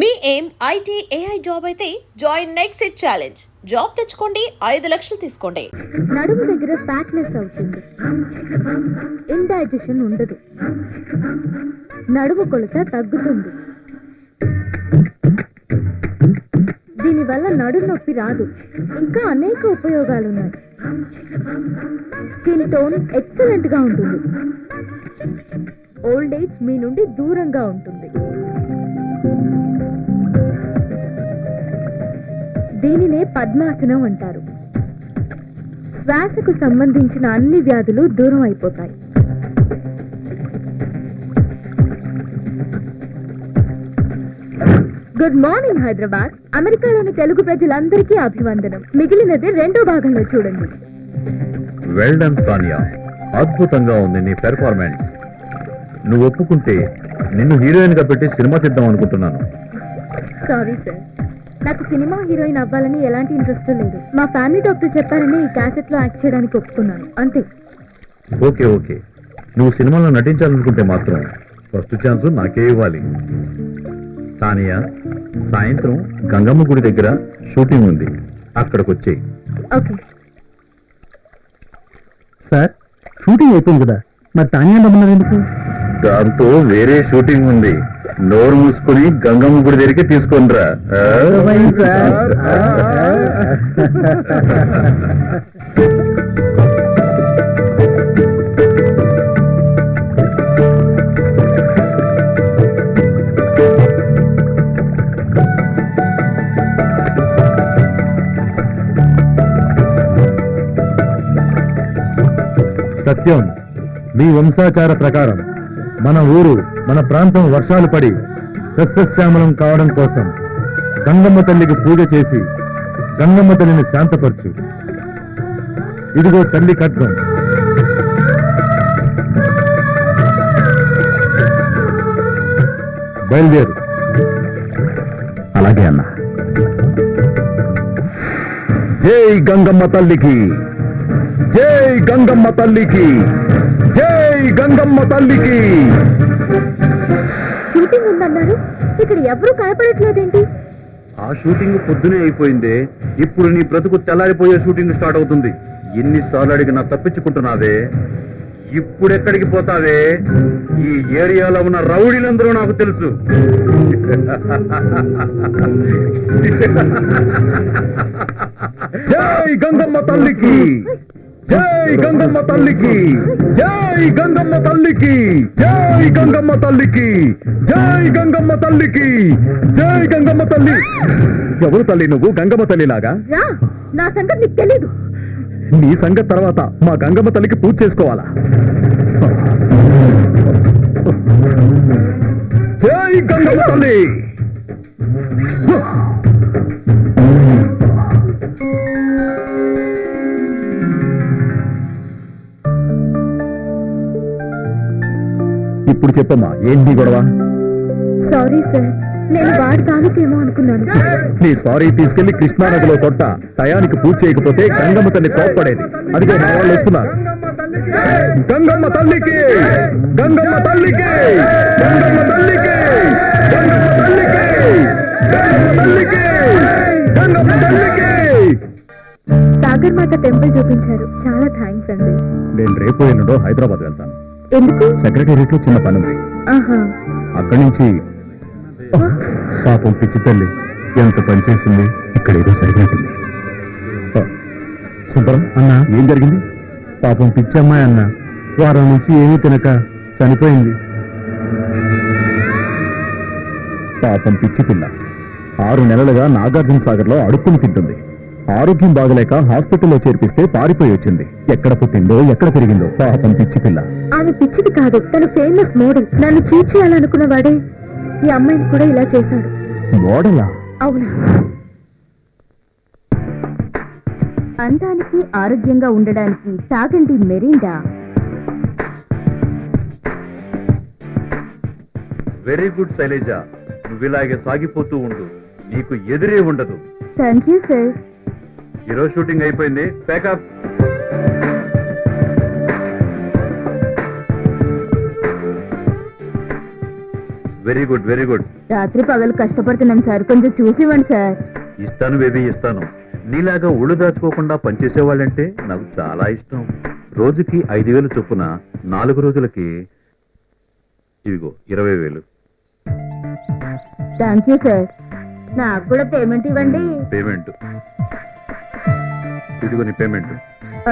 మీ ఏం IT AI job అయితే join next it challenge. Job తెచ్చుకోండి, 5 లక్షలు తీసుకోండి. నడుము దగ్గర ఫ్యాట్నెస్ అవుతుంది, ఇండైజెషన్ ఉండదు, నడుము కొలత తగ్గుతుంది. దీనివల్ల నడుము నొప్పి రాదు. ఇంకా అనేక ఉపయోగాలున్నాయి. స్కిన్ టోన్ ఎక్సలెంట్ గా ఉంటుంది. ఓల్డ్ ఏజ్ మీ నుండి దూరంగా ఉంటుంది. దీనినే పద్మాసనం అంటారు. శ్వాసకు సంబంధించిన అన్ని వ్యాధులు దూరం అయిపోతాయి. Good morning Hyderabad. అమెరికాలోని తెలుగు ప్రజలందరికీ అభివందనం. మిగిలినది రెండో భాగంలో చూడండి. వెల్ డన్ సానియా, అద్భుతంగా ఉంది నీ పెర్ఫార్మెన్స్. నువ్వు ఒప్పుకుంటే నిన్ను హీరోయిన్ గా పెట్టి సినిమా తీద్దాం అనుకుంటున్నాను. సారీ సార్, నాకు సినిమా హీరోయిన్ అవ్వాలని ఎలాంటి ఇంట్రెస్ట్ లేదు. మా ఫ్యామిలీ డాక్టర్ చెప్పారని ఈ క్యాసెట్ లో యాక్ట్ చేయడానికి ఒప్పుకున్నాను, అంతే. ఓకే ఓకే, నువ్వు సినిమాలో నటించాలనుకుంటే మాత్రం ఫస్ట్ ఛాన్స్ నాకే ఇవ్వాలి. సానియా, సాయంత్రం గంగమ్మ గుడి దగ్గర షూటింగ్ ఉంది, అక్కడికి వచ్చేయి. ఓకే సార్, షూటింగ్ అయిపోయింది కదా, మరి తానియా రమ్మన్నారు ఎందుకు? దాంతో వేరే షూటింగ్ ఉంది. నోరు మూసుకుని గంగమ్మ గుడి దగ్గరికి తీసుకొనిరా. సత్యం, మీ వంశాచార ప్రకారం మన ఊరు, మన ప్రాంతం వర్షాలు పడి సస్యశ్యామలం కావడం కోసం గంగమ్మ తల్లికి పూజ చేసి గంగమ్మ తల్లిని శాంతపరచు. ఇదిగో తల్లి ఖడ్గం. బయలుదేరు. అలాగే అన్న. జై గంగమ్మ తల్లికి, జై గంగమ్మ తల్లికి, జై గంగమ్మ తల్లికి. షూటింగ్ ఉందన్నారు, ఇక్కడ ఎవరు కనపడట్లేదేంటి? ఆ షూటింగ్ పొద్దునే అయిపోయిందే. ఇప్పుడు నీ బ్రతుకు తెల్లారిపోయే షూటింగ్ స్టార్ట్ అవుతుంది. ఎన్నిసార్లు అడిగినా తప్పించుకుంటున్నావే. ఇప్పుడెక్కడికి పోతావే? ఈ ఏరియాలో ఉన్న రౌడీలందరూ నాకు తెలుసు. జై గంగమ్మ తల్లికి, జై గంగమ్మ తల్లికి, జై గంగమ్మ తల్లికి, జై గంగమ్మ తల్లికి, జై గంగమ్మ తల్లికి, జై గంగమ్మ తల్లి. ఎవరు తల్లి నువ్వు? గంగమ్మ తల్లిలాగా? రా, నా సంగతి నీకు తెలీదు. నీ సంగతి తర్వాత మా గంగమ్మ తల్లికి పూజ చేసుకోవాలా? జై గంగమ్మ తల్లి. ఇప్పుడు చెప్పమ్మా, ఏంటి గొడవ? సారీ సార్, నేను వాడి తాలూకేమో అనుకున్నాను. నీ సారీ తీసుకెళ్లి కృష్ణానదిలో కొట్ట. టయానికి పూజ చేయకపోతే గంగమ్మ తల్లి కోప్పడేది. అదిగో మా వాళ్ళు వస్తున్నారు. గంగమ్మ తల్లికి, గంగమ్మ తల్లికి, గంగమ్మ తల్లికి, గంగమ్మ తల్లికి, గంగమ్మ తల్లికి, గంగమ్మ తల్లికి. సాగర్ మాత టెంపుల్ చూపించారు, చాలా థ్యాంక్స్ అండి. నేను రేపు ఎల్లుండో హైదరాబాద్ వెళ్తాను. ఎందుకు? సెక్రటేరియట్ లో చిన్న పని ఉంది. ఆహా, అక్కడి నుంచి పాపం పిచ్చి తల్లి ఎంత పనిచేసింది. ఇక్కడ ఏదో జరిగినట్టుంది. సుబ్బరం అన్న, ఏం జరిగింది? పాపం పిచ్చి అమ్మాయి అన్న, వారం నుంచి ఏమీ తినక చనిపోయింది. పాపం పిచ్చి పిల్ల 6 నెలలుగా నాగార్జున సాగర్ లో అడుక్కుని తింటుంది. ఆరోగ్యం బాగలేక హాస్పిటల్లో చేర్పిస్తే పారిపోయి వచ్చింది. ఎక్కడ పుట్టిందో, ఎక్కడ పెరిగిందో పాపం పిచ్చి పిల్ల. ఆమె పిచ్చిది కాదు, తను ఫేమస్ మోడల్. నన్ను చీట్ చేయాలనుకున్న వాడే ఈ అమ్మాయిని కూడా ఇలా చేశాడు. మోడలా? అవునా? అందానికి ఆరోగ్యంగా ఉండడానికి తాగండి మెరిండా. వెరీ గుడ్ శైలజ, నువ్వు ఇలాగే సాగిపోతూ ఉండు, నీకు ఎదురే ఉండదు. Thank you sir. ఈరోజు షూటింగ్ అయిపోయింది, pack up. Very good very good. రాత్రి పగలు కష్టపడుతున్నాం సార్, కొంచెం చూసి ఇవ్వండి సార్. ఇస్తాను బేబీ ఇస్తాను. నీలాగా ఒళ్ళు దాచుకోకుండా పనిచేసేవాళ్ళంటే నాకు చాలా ఇష్టం. రోజుకి 5,000 చొప్పున 4 రోజులకి ఇవిగో 20,000. Thank you sir. నాకు కూడా పేమెంట్ ఇవ్వండి. పేమెంట్ ఇదిగో నీ పేమెంట్.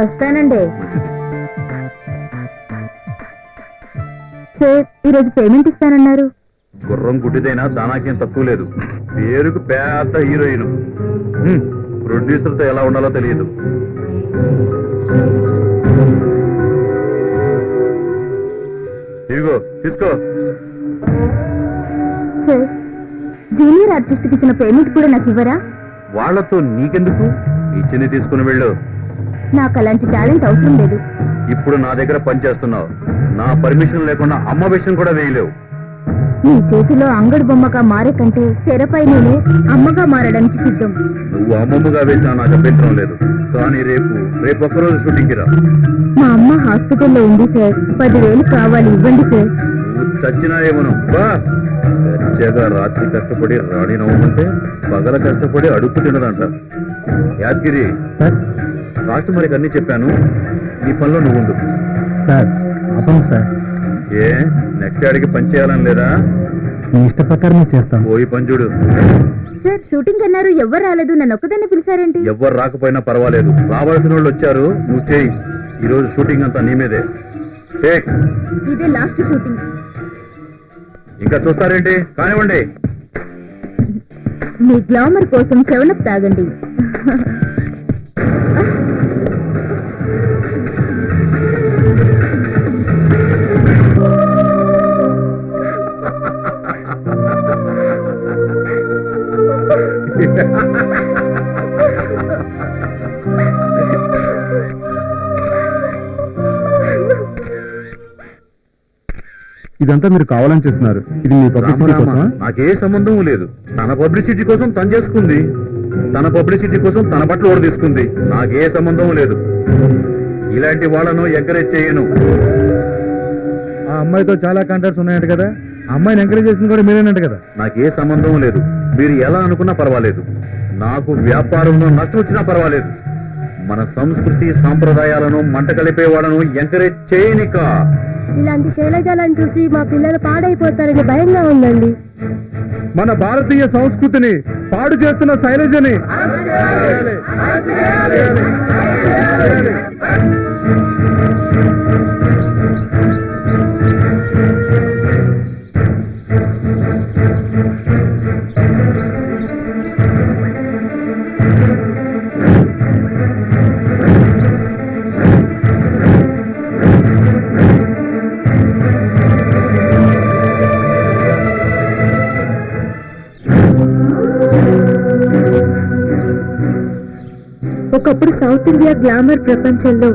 వస్తానండి సార్. ఈరోజు పేమెంట్ ఇస్తానన్నారు. గుర్రం గుడ్డిదైనా దానాకేం తక్కువ లేదు. పేరుకు పెద్ద హీరోయిన్. ప్రొడ్యూసర్తో ఎలా ఉండాలో తెలియదు. ఇదిగో తీసుకో. సార్, జూనియర్ ఆర్టిస్ట్ కి ఇచ్చిన పేమెంట్ కూడా నాకు ఇవ్వరా? వాళ్లతో నీకెందుకు, ఇచ్చింది తీసుకుని వెళ్ళు. నాకు అలాంటి టాలెంట్ అవసరం లేదు. ఇప్పుడు నా దగ్గర పనిచేస్తున్నావు. నా పర్మిషన్ లేకుండా అమ్మ విషయం కూడా వేయలేవు. నీ చేతిలో అంగడి బొమ్మగా మారే కంటే తెరపై నేను అమ్మగా మారడానికి సిద్ధం. నువ్వు అమ్మమ్మగా వేసినా నాకు అభ్యంతరం లేదు. కానీ రేపు ఒక్కరోజు షూటింగ్కి రా. మా అమ్మ హాస్పిటల్లో ఉంది సార్. 10,000 కావాలి, ఇవ్వండి సార్. నువ్వు చచ్చినా ఏమను బా. సత్యగా రాత్రి కష్టపడి రాణి నవ్వమంటే పగల కష్టపడి అడుక్కు తినదంట. యాదగిరి రాష్ట్ర మరికి అన్ని చెప్పాను. నీ పనిలో నువ్వు ఉండు. సార్ అతను సార్ ఏ నెక్స్ట్ ఆడికి పని చేయాలని లేదా? మీ ఇష్ట ప్రకారం చేస్తాం. పోయి పని చూడు. సార్, షూటింగ్ అన్నారు, ఎవ్వరు రాలేదు, నన్ను ఒక్కదాన్ని పిలిచారేంటి? ఎవ్వరు రాకపోయినా పర్వాలేదు, రావాల్సిన వాళ్ళు వచ్చారు. నువ్వు చేయి. ఈరోజు షూటింగ్ అంతా నీ మీదే. ఇదే లాస్ట్ షూటింగ్. ఇంకా చూస్తారేంటి? కానివ్వండి. మీ గ్లామర్ కోసం 7 అప్ తాగండి. ఇదంతా మీరు కావాలని చేస్తున్నారు. ఇది మీ పబ్లిసిటీ కోసమా? నాకే సంబంధం లేదు. తన పబ్లిసిటీ కోసం తను చేసుకుంది. తన పబ్లిసిటీ కోసం తన బట్టలు ఓడి తీసుకుంది. నాకే సంబంధం లేదు. ఇలాంటి వాళ్ళను ఎంకరేజ్ చేయను. ఆ అమ్మాయితో చాలా కాంటాక్ట్స్ ఉన్నాయంట కదా, ఆ అమ్మాయిని ఎంకరేజ్ చేసింది కూడా మీరేనంట కదా. నాకే సంబంధం లేదు. మీరు ఎలా అనుకున్నా పర్వాలేదు. నాకు వ్యాపారంలో నష్టం వచ్చినా పర్వాలేదు. మన సంస్కృతి సాంప్రదాయాలను మంట కలిపే వాళ్ళను ఎంకరేజ్ చేయనిక. ఇలాంటి శైలజాలను చూసి మా పిల్లలు పాడైపోతారని భయంగా ఉందండి. మన భారతీయ సంస్కృతిని పాడు చేస్తున్న శైలజని ఒకప్పుడు సౌత్ ఇండియా గ్లామర్ ప్రపంచంలో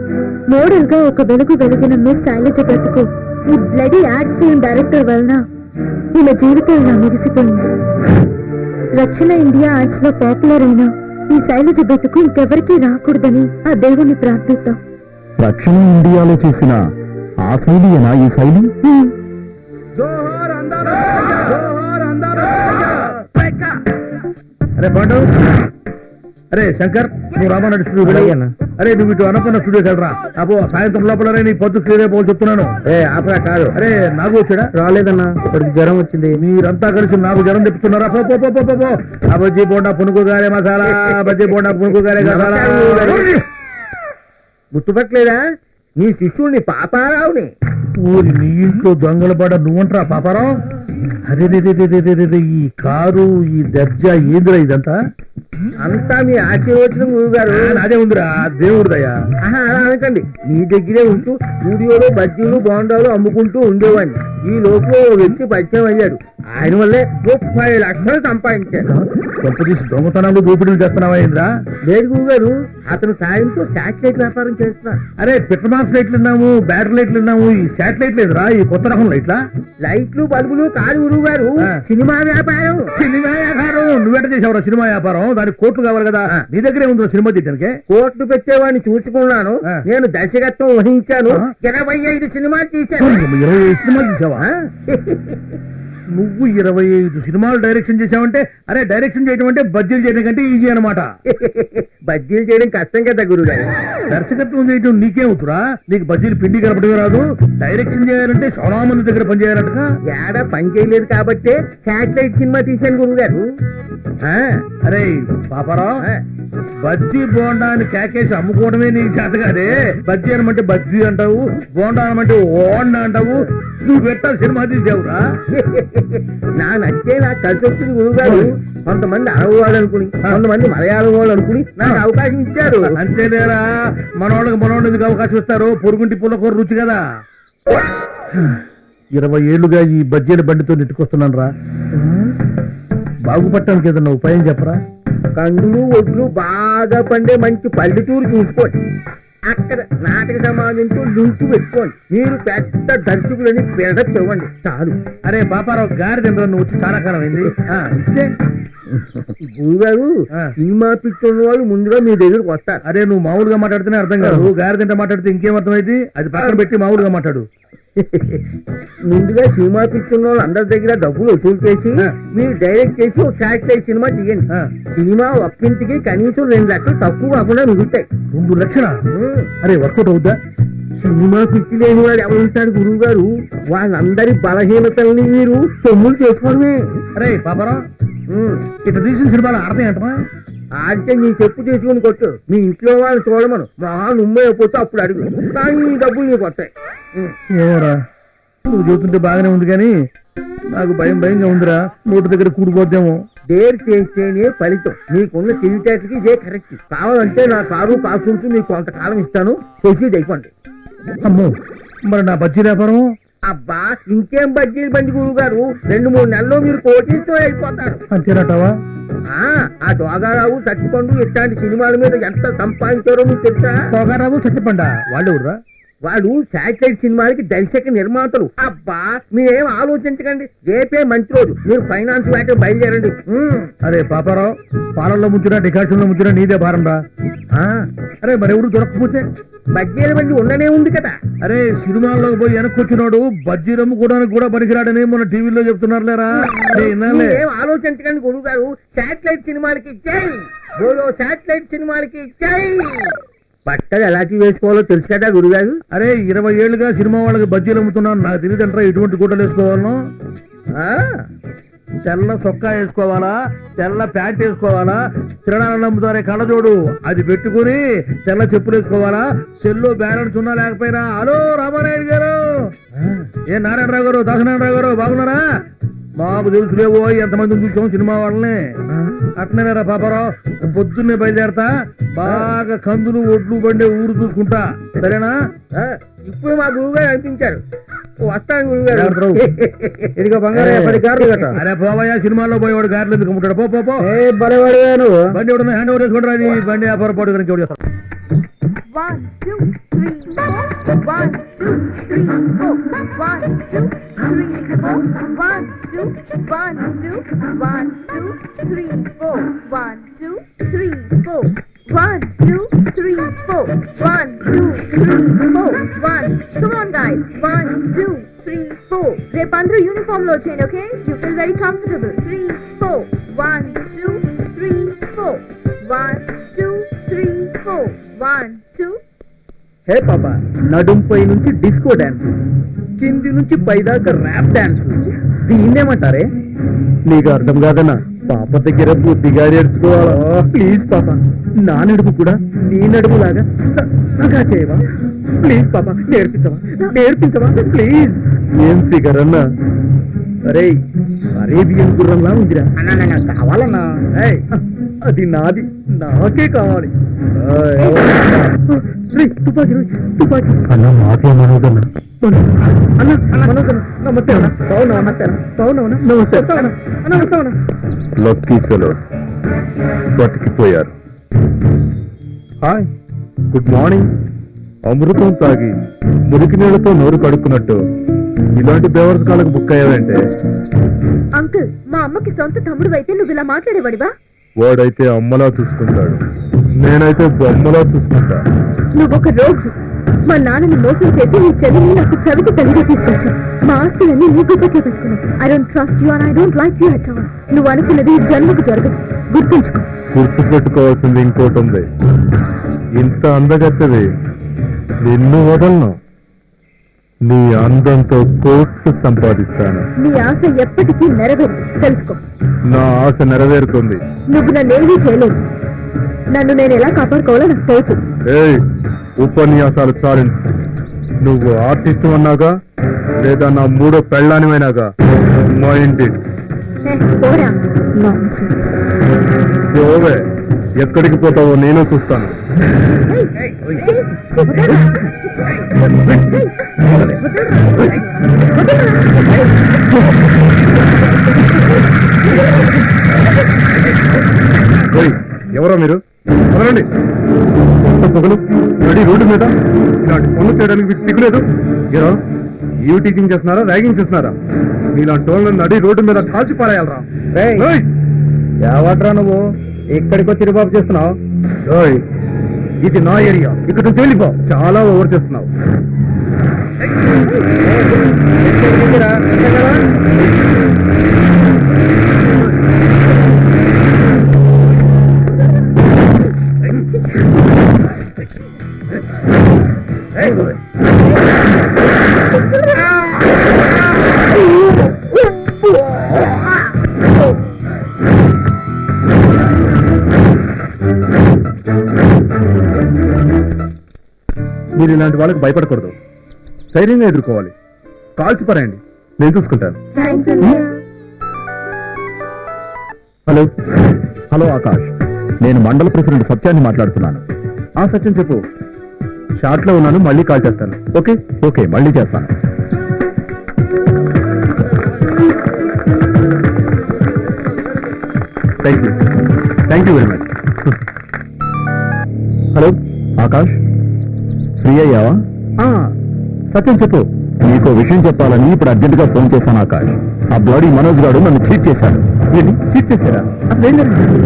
మోడల్ గా ఒక వెలిగిన మిస్ శైలజ బ్రతుకు ఈ బ్లడీ యాడ్ ఫిల్మ్ డైరెక్టర్ వలన ఈమె జీవితం ఇలా ముగిసిపోయింది. రక్షణ ఇండియా యాడ్స్ లో పాపులర్ అయిన ఈ శైలజ బ్రతుకు ఇంకెవరికీ రాకూడదని ఆ దేవుణ్ణి ప్రార్థిద్దాం. రక్షణ ఇండియాలో చేసిన ఆ శైలియేనా ఈ శైలి? అరే పాండు, అరే శంకర్, నువ్వు రామారెడ్డి స్టూడియో. అరే నువ్వు ఇటు అన్నపూర్ణ స్టూడియోకి వెళ్ళరా. అపో సాయంత్రం లోపల నీ పొద్దు క్లియర్ అయిపోవాలి చెప్తున్నాను. ఆపరా కాదు. అరే నాకు వచ్చాడా? రాలేదన్నా, ఇప్పటికి జ్వరం వచ్చింది. మీరంతా కలిసి నాకు జ్వరం తెప్పిస్తున్నారా? పో పో పో పో. ఆ బజ్జీ బోండా పునుగు గారే మసాలా, బజ్జీ బోండా పునుగు గారే మసాలా. గుర్తుపట్టలేదా? నీ శిష్యుడిని పాపారావుని. ఊరి నీ ఇంట్లో దొంగల పడ నువ్వంటరా పాపారావు? అరే ఈ కారు, ఈ దర్జా ఏందిరా ఇదంతా? అంతా మీ ఆశీర్వచనం గురుగారు. అదే ఉందిరా దేవుడిదయ్యా. అలా అనకండి. మీ దగ్గరే ఉంటూ స్టూడియోలో బజ్జీలు బోండాలు అమ్ముకుంటూ ఉండేవాడిని. ఈ లోపల ఓ వ్యక్తి పరిచయం అయ్యాడు. ఆయన వల్లే 30 లక్షలు సంపాదించాడు. కొంపదీసి దొంగతనాలు దోపిడీలు చేస్తున్నావా ఏంద్రా? లేదు గురుగారు, అతను సాయంతో శాటిలైట్ వ్యాపారం చేస్తున్నారు. అరే పెట్రోమాక్స్ లైట్లు విన్నాము, బ్యాటరీ లైట్లు విన్నాము, ఈ శాటిలైట్ లేదురా, ఈ కొత్త రకం లైట్లా? లైట్లు బల్బులు కాదు గురుగారు, సినిమా వ్యాపారం. సినిమా వ్యాపారం? నువ్వెంట చేసావురా సినిమా వ్యాపారం? దానికి కోట్లు కావాలి కదా, నీ దగ్గరే ఉందిరా సినిమా తీయడానికి. కోట్లు పెట్టేవాడిని చూసుకున్నాను. నేను దర్శకత్వం వహించాను. 25 సినిమాలు తీశాను. 25 సినిమాలు తీసావా? నువ్వు 25 సినిమాలు డైరెక్షన్ చేసావంటే, అరే డైరెక్షన్ చేయడం అంటే బడ్జెట్ చేయడం కంటే ఈజీ అనమాట. బజ్జీలు చేయడం కష్టం కదా గురుగారు. దర్శకత్వం చేయడం నీకేమవుతురా? నీకు బడ్జెట్ పిండి కలపడమే రాదు. డైరెక్షన్ చేయాలంటే చాలా మంది దగ్గర పని చేయాలంట. ఏడా పని చేయలేదు కాబట్టే శాటిలైట్ సినిమా తీశాను గురుగారు. అరే పాపారావు, బజ్జీ బోండా అని కేకేసి అమ్ముకోవడమే నీకు చేత కాదే. బజ్జీ అనమంటే బజ్జీ అంటావు, బోండా అనమంటే ఓండా అంటావు. నువ్వు పెట్టా సినిమా తీసావురా. నా నచ్చే నాకు కలిసి వచ్చింది గురుగారు. కొంతమంది అరవ వాళ్ళు అనుకుని, కొంతమంది మలయాళం వాళ్ళు అనుకుని నాకు అవకాశం ఇచ్చారు. అంతేలేరా, మనోళ్ళకి ఎందుకు అవకాశం ఇస్తారు? పొరుగుంటి పుల్లకూర రుచి కదా. 20 ఏళ్లుగా ఈ బజ్జీల బండితో నెట్టుకొస్తున్నాను రా. బాగుపడటానికి ఏదన్నా ఉపాయం చెప్పరా? కందులు ఒడ్లు బాగా పండే మంచి పల్లెటూరు చూసుకోండి. అక్కడ నాటక సమాజంతో లింకు పెట్టుకోండి. మీరు పెద్ద దర్శకులని బిల్డప్ ఇవ్వండి చాలు. అరే పాపారావు, గారి తింటారు, నువ్వు వచ్చి చాలా కాలం అయింది. గురుగారు, సినిమా పిచ్చున్న వాళ్ళు ముందుగా మీ దగ్గరకు వస్తారు. అరే నువ్వు మామూలుగా మాట్లాడితేనే అర్థం కాదు, గారి తింట మాట్లాడితే ఇంకేం అర్థమైంది? అది పక్కన పెట్టి మామూలుగా మాట్లాడు. ముందుగా సినిమా పిచ్చున్న వాళ్ళు అందరి దగ్గర డబ్బులు వసూలు చేసి మీరు డైరెక్ట్ చేసి ఒక శాటిలైట్ సినిమా తీయండి. సినిమా ఒక్కింటికి కనీసం 2 లక్షలు తక్కువ కాకుండా మిగులుతాయి. 2 లక్షలా? అరే వర్కౌట్ అవుద్దా? సినిమా పిచ్చి లేని వాడు ఎవరుంటాడు గురువు గారు? వాళ్ళందరి బలహీనతల్ని మీరు సొమ్ములు చేసుకోవడమే. అరే పాపారావు, ఇట్లా తీసిన సినిమాలు ఆడతాయి అంటమా? ఆడితే నీ చెప్పు తీసుకుని కొట్టు. మీ ఇంట్లో వాళ్ళు చూడమను. మొహాన్ని ఉమ్మేయకపోతే అప్పుడు అడుగు. కానీ ఈ డబ్బులు నీకు వస్తాయి. ఏమోరా, నువ్వు చూస్తుంటే బాగానే ఉంది కానీ నాకు భయంగా ఉందిరా. నోటి దగ్గర కూడిపోద్దేమో. డేర్ చేస్తేనే ఫలితం. నీకున్న తెలివితేటకి ఇదే కరెక్ట్. కావాలంటే నా కారు కాస్ట్యూమ్స్ మీకు కొంతకాలం ఇస్తాను, ప్రొసీడ్ అయిపోండి. అమ్మో, మరి నా బజ్జీ వ్యాపారం? అబ్బా, ఇంకేం బడ్జెట్ బండి గురువు గారు. 2-3 నెలల్లో మీరు కోటీతో అయిపోతారు. అంతేనటావా? ఆ దోగారావు, సత్తిపండు ఇట్లాంటి సినిమాల మీద ఎంత సంపాదించారో మీకు తెలుసా? దోగారావు, సత్తిపండ వాళ్ళు ఎవరురా? వాళ్ళు శాటిలైట్ సినిమాలకి దర్శక నిర్మాతలు. అబ్బా, మీరేం ఆలోచించకండి. రేపే మంచి రోజు. మీరు ఫైనాన్స్ వేట బయలుదేరండి. అరే పాపారావు, పాలల్లో ముంచురా డికాషన్ లో ముంచురా నీదే భారం రా. అరే మరెవరు దొరకకపోతే? బజ్జీల బండి ఉండనే ఉంది కదా. అరే సినిమాల్లోకి పోయి వెనక్కి వచ్చినాడు బజ్జీ రమ్ముకోవడానికి కూడా పనికిరాడని మన టీవీలో చెప్తున్నారు లేరా? ఏం ఆలోచించకండి గురువు గారు. శాటిలైట్ సినిమాలకి జై బోలో, శాటిలైట్ సినిమాలకి జై. బట్టలు ఎలాంటి వేసుకోవాలో తెలుసు కదా గురుగారు. అరే 20 ఏళ్లుగా సినిమా వాళ్ళకి బజ్జీలు అమ్ముతున్నాను. నాకు తెలియదంటారా ఎటువంటి గుడ్డలు వేసుకోవాలను? తెల్ల సొక్కా వేసుకోవాలా, తెల్ల ప్యాంట్ వేసుకోవాలా, తిరణాలను అమ్ముతారే కళ్ళజోడు అది పెట్టుకుని తెల్ల చెప్పులు వేసుకోవాలా, సెల్లో బ్యాలెన్స్ ఉన్నా లేకపోయినా. హలో రామారాయుడు గారు, ఏ నారాయణరావు గారు, దాసనారాయణరావు గారు, బాగున్నారా? మాకు తెలుసులేవో ఎంతమందిని చూసాం సినిమా వాళ్ళని. అట్నేరా పాపారావు, పొద్దున్నే బయలుదేరతా. బాగా కందులు ఒడ్లు బండే ఊరు చూసుకుంటా, సరేనా? ఇప్పుడు మా గురువు గారు అనిపించారు. వస్తాను గురువు గారు. ఇదిగో బంగారు 10 కార్లు కట్ట. అరే పోవయ్యా, సినిమాల్లో పోయేవాడు గారెలు ఎందుకు అమ్ముతాడు? పో బలవాడు బండి ఎవడన్నా హ్యాండ్ ఓవర్ వేసుకుంటారా? అది బండి వ్యాపారం పాటు కనుక ఎవడు చేస్తాడు? 1 2 3 4 1 2 3 4 1 2 3 4 1 2 1 2 1 2 3 4 1 2 3 4 1 2 3 4 1 2 3 4 1. Come on guys, 1 2 3 4. రేపు అందరూ యూనిఫామ్ లో వచ్చేయండి. Okay, you feel very comfortable. 3 4 1 2 3 4 1 2 3 4 1 2. హే పాపా, నడుంపై నుంచి డిస్కో డాన్స్, కింది నుంచి పైదాకా ర్యాప్ డాన్స్. దీన్నేమంటారే? నీకు అర్థం కాదన్నా, పాప దగ్గర బుద్ధిగా నేర్చుకోవాలా? ప్లీజ్ పాప, నా నడుపు కూడా నీ నడుపులాగా సన్నగా చేయవా? ప్లీజ్ పాప, నేర్పించవా ప్లీజ్. ఏం ఫిగర్ అన్నా? అరే అరేబియన్ గుర్రంలా ఉందిరా. కావాలన్నా? అది నాది, నాకే కావాలి. తుపాకి తుపాకి అన్నా, మాకే మనోదన్నా. లక్కీ ఫెలోస్ బతికిపోయారు. Hi, good morning. అమృతం తాగి మురికి నీళ్లతో నోరు కడుక్కున్నట్టు ఇలాంటి బేవర్స్ కాలకు బుక్ అయ్యావంటే? అంకుల్, మా అమ్మకి సొంత తమ్ముడు అయితే నువ్వు ఇలా మాట్లాడేవాడివా? వాడైతే అమ్మలా చూసుకుంటాడు, నేనైతే బొమ్మలా చూసుకుంటా. నువ్వొక రోగు. మా నాన్నని మోసం చేసి నీ చెల్లిని నాకు చవికి తల్లిగా తీసుకొచ్చావు. మా ఆస్తులన్నీ నీ గుప్పట్లో పెట్టుకున్నావు. I don't trust you and I don't like you at all. నువ్వు అనుకున్నది ఈ జన్మకు జరగదు, గుర్తుంచుకో. గుర్తు పెట్టుకోవాల్సింది ఇంకోటి ఉంది. ఇంత అందగత్తది నిన్ను వదలను. నీ అందంతో కోట్లు సంపాదిస్తాను. నీ ఆశ ఎప్పటికీ నెరవేరు, తెలుసుకో. నా ఆశ నెరవేరుతుంది. నువ్వు నన్నేమీ చేయలేవు. నన్ను నేను ఎలా కాపాడుకోవాలో నాకు తెలుసు. ఏయ్, ఉపన్యాసాలు చాలించు. నువ్వు ఆర్టిస్ట్ అన్నాగా లేదా నా మూడో పెళ్ళానివైనాగా మైండ్ ఇట్. పోరా, nonsense. ఓవే, ఎక్కడికి పోతావో నేను చూస్తాను. ఓయ్, ఎవరో మీరు? వదలండి. పొగలు రెడీ రోడ్డు మీద ఇలాంటి పనులు చేయడానికి మీకు సిగ్గులేదు? ఏదో ఈవ్ టీచింగ్ చేస్తున్నారా, ర్యాగింగ్ చేస్తున్నారా? మీలాంటి వాళ్ళని నడి రోడ్డు మీద కాల్చి పారేయాలరా? ఎవట్రా నువ్వు ఇక్కడికి వచ్చి రిబాబు చేస్తున్నావు? ఇది నా ఏరియా, ఇక్కడ నుంచి వెళ్ళిపో. చాలా ఓవర్ చేస్తున్నావు. మీరు ఇలాంటి వాళ్ళకి భయపడకూడదు, ధైర్యంగా ఎదుర్కోవాలి. కాల్చి పారేయండి, నేను చూసుకుంటాను. హలో హలో ఆకాష్, నేను మండల ప్రెసిడెంట్ సత్యాన్ని మాట్లాడుతున్నాను. ఆ సత్యం చెప్పు. షార్ట్ లో ఉన్నాను, మళ్ళీ కాల్ చేస్తాను. ఓకే ఓకే, మళ్ళీ చేస్తాను. Thank you very much. Hello Akash, free అయ్యావా? సత్యం చెప్పు. నీకో విషయం చెప్పాలని ఇప్పుడు అర్జెంట్ గా ఫోన్ చేశాను ఆకాష్. ఆ బ్లడీ మనోజ్ గారు నన్ను చీట్ చేశాడు. చీట్ చేశారా? అసలు ఏం జరిగింది?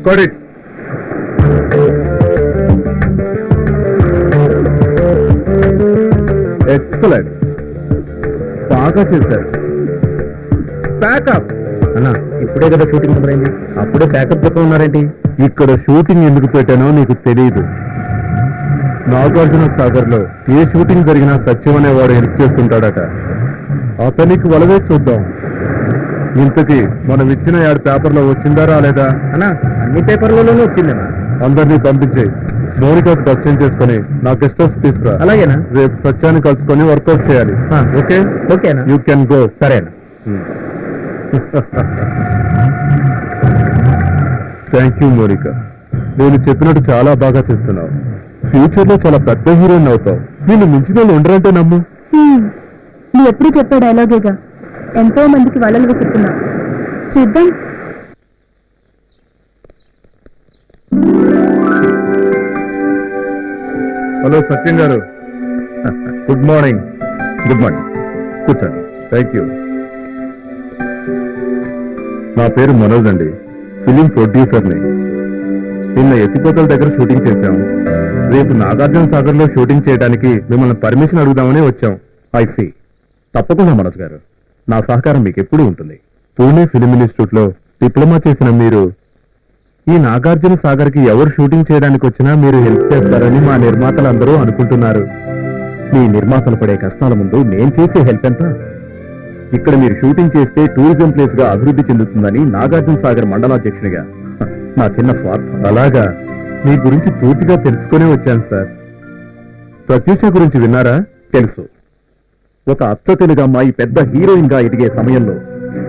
Got it. Excellent. బాగా చేశారు. ప్యాకప్ అన్నా, ఇప్పుడే కదా షూటింగ్ మొదలైంది, అప్పుడే ప్యాకప్ చెప్ప ఉన్నారేంటి? ఇక్కడ షూటింగ్ ఎందుకు పెట్టానో నీకు తెలియదు. నాగార్జున సాగర్ లో ఏ షూటింగ్ జరిగినా సత్యం అనేవాడు హెల్ప్ చేస్తుంటాడట. అతనికి వలవే చూద్దాం. ఇంతకీ మనం ఇచ్చిన యాడ్ పేపర్లో వచ్చిందా రాలేదా? అన్నా, అన్ని పేపర్లలోనే వచ్చిందన్నా. అందరినీ పంపించే మౌనికకు దర్శనం చేసుకుని నా గెస్ట్ హౌస్ తీసుకురా. అలాగేనా? రేపు సత్యాన్ని కలుసుకొని వర్కౌట్ చేయాలి. ఓకే ఓకేనా? You can go. సరేనా? థ్యాంక్ యూ మౌనిక, నేను చెప్పినట్టు చాలా బాగా చేస్తున్నావు. ఫ్యూచర్ లో చాలా పెద్ద హీరోయిన్ అవుతావు. నేను మించిన వాళ్ళు ఉండరంటే నమ్ము. నువ్వు ఎప్పుడు చెప్పే డైలాగేగా, ఎంతో మందికి వలలు విసురుతున్నా. చూద్దాం. హలో సత్యం గారు, గుడ్ మార్నింగ్. గుడ్ మార్నింగ్, కూర్చోండి. Thank you. నా పేరు మనోజ్ అండి, ఫిలిం ప్రొడ్యూసర్ని. నిన్న ఎత్తిపోతల దగ్గర షూటింగ్ చేశాం. రేపు నాగార్జున సాగర్ లో షూటింగ్ చేయడానికి మిమ్మల్ని పర్మిషన్ అడుగుదామని వచ్చాం. ఐసి. తప్పకుండా మనోజ్ గారు, నా సహకారం మీకు ఎప్పుడూ ఉంటుంది. పూణే ఫిలిం ఇన్స్టిట్యూట్ లో డిప్లొమా చేసిన మీరు ఈ నాగార్జున సాగర్ కి ఎవరు షూటింగ్ చేయడానికి వచ్చినా మీరు హెల్ప్ చేస్తారని మా నిర్మాతలందరూ అనుకుంటున్నారు. మీ నిర్మాతలు పడే కష్టాల ముందు నేను చేసే హెల్ప్ ఎంత? ఇక్కడ మీరు షూటింగ్ చేస్తే టూరిజం ప్లేస్ గా అభివృద్ధి చెందుతుందని నాగార్జున సాగర్ మండలాధ్యక్షునిగా నా చిన్న స్వార్థం. అలాగా మీ గురించి పూర్తిగా తెలుసుకునే వచ్చాను సార్. ప్రత్యూష గురించి విన్నారా? తెలుసు. ఒక అచ్చ తెలుగు అమ్మాయి పెద్ద హీరోయిన్ గా ఎదిగే సమయంలో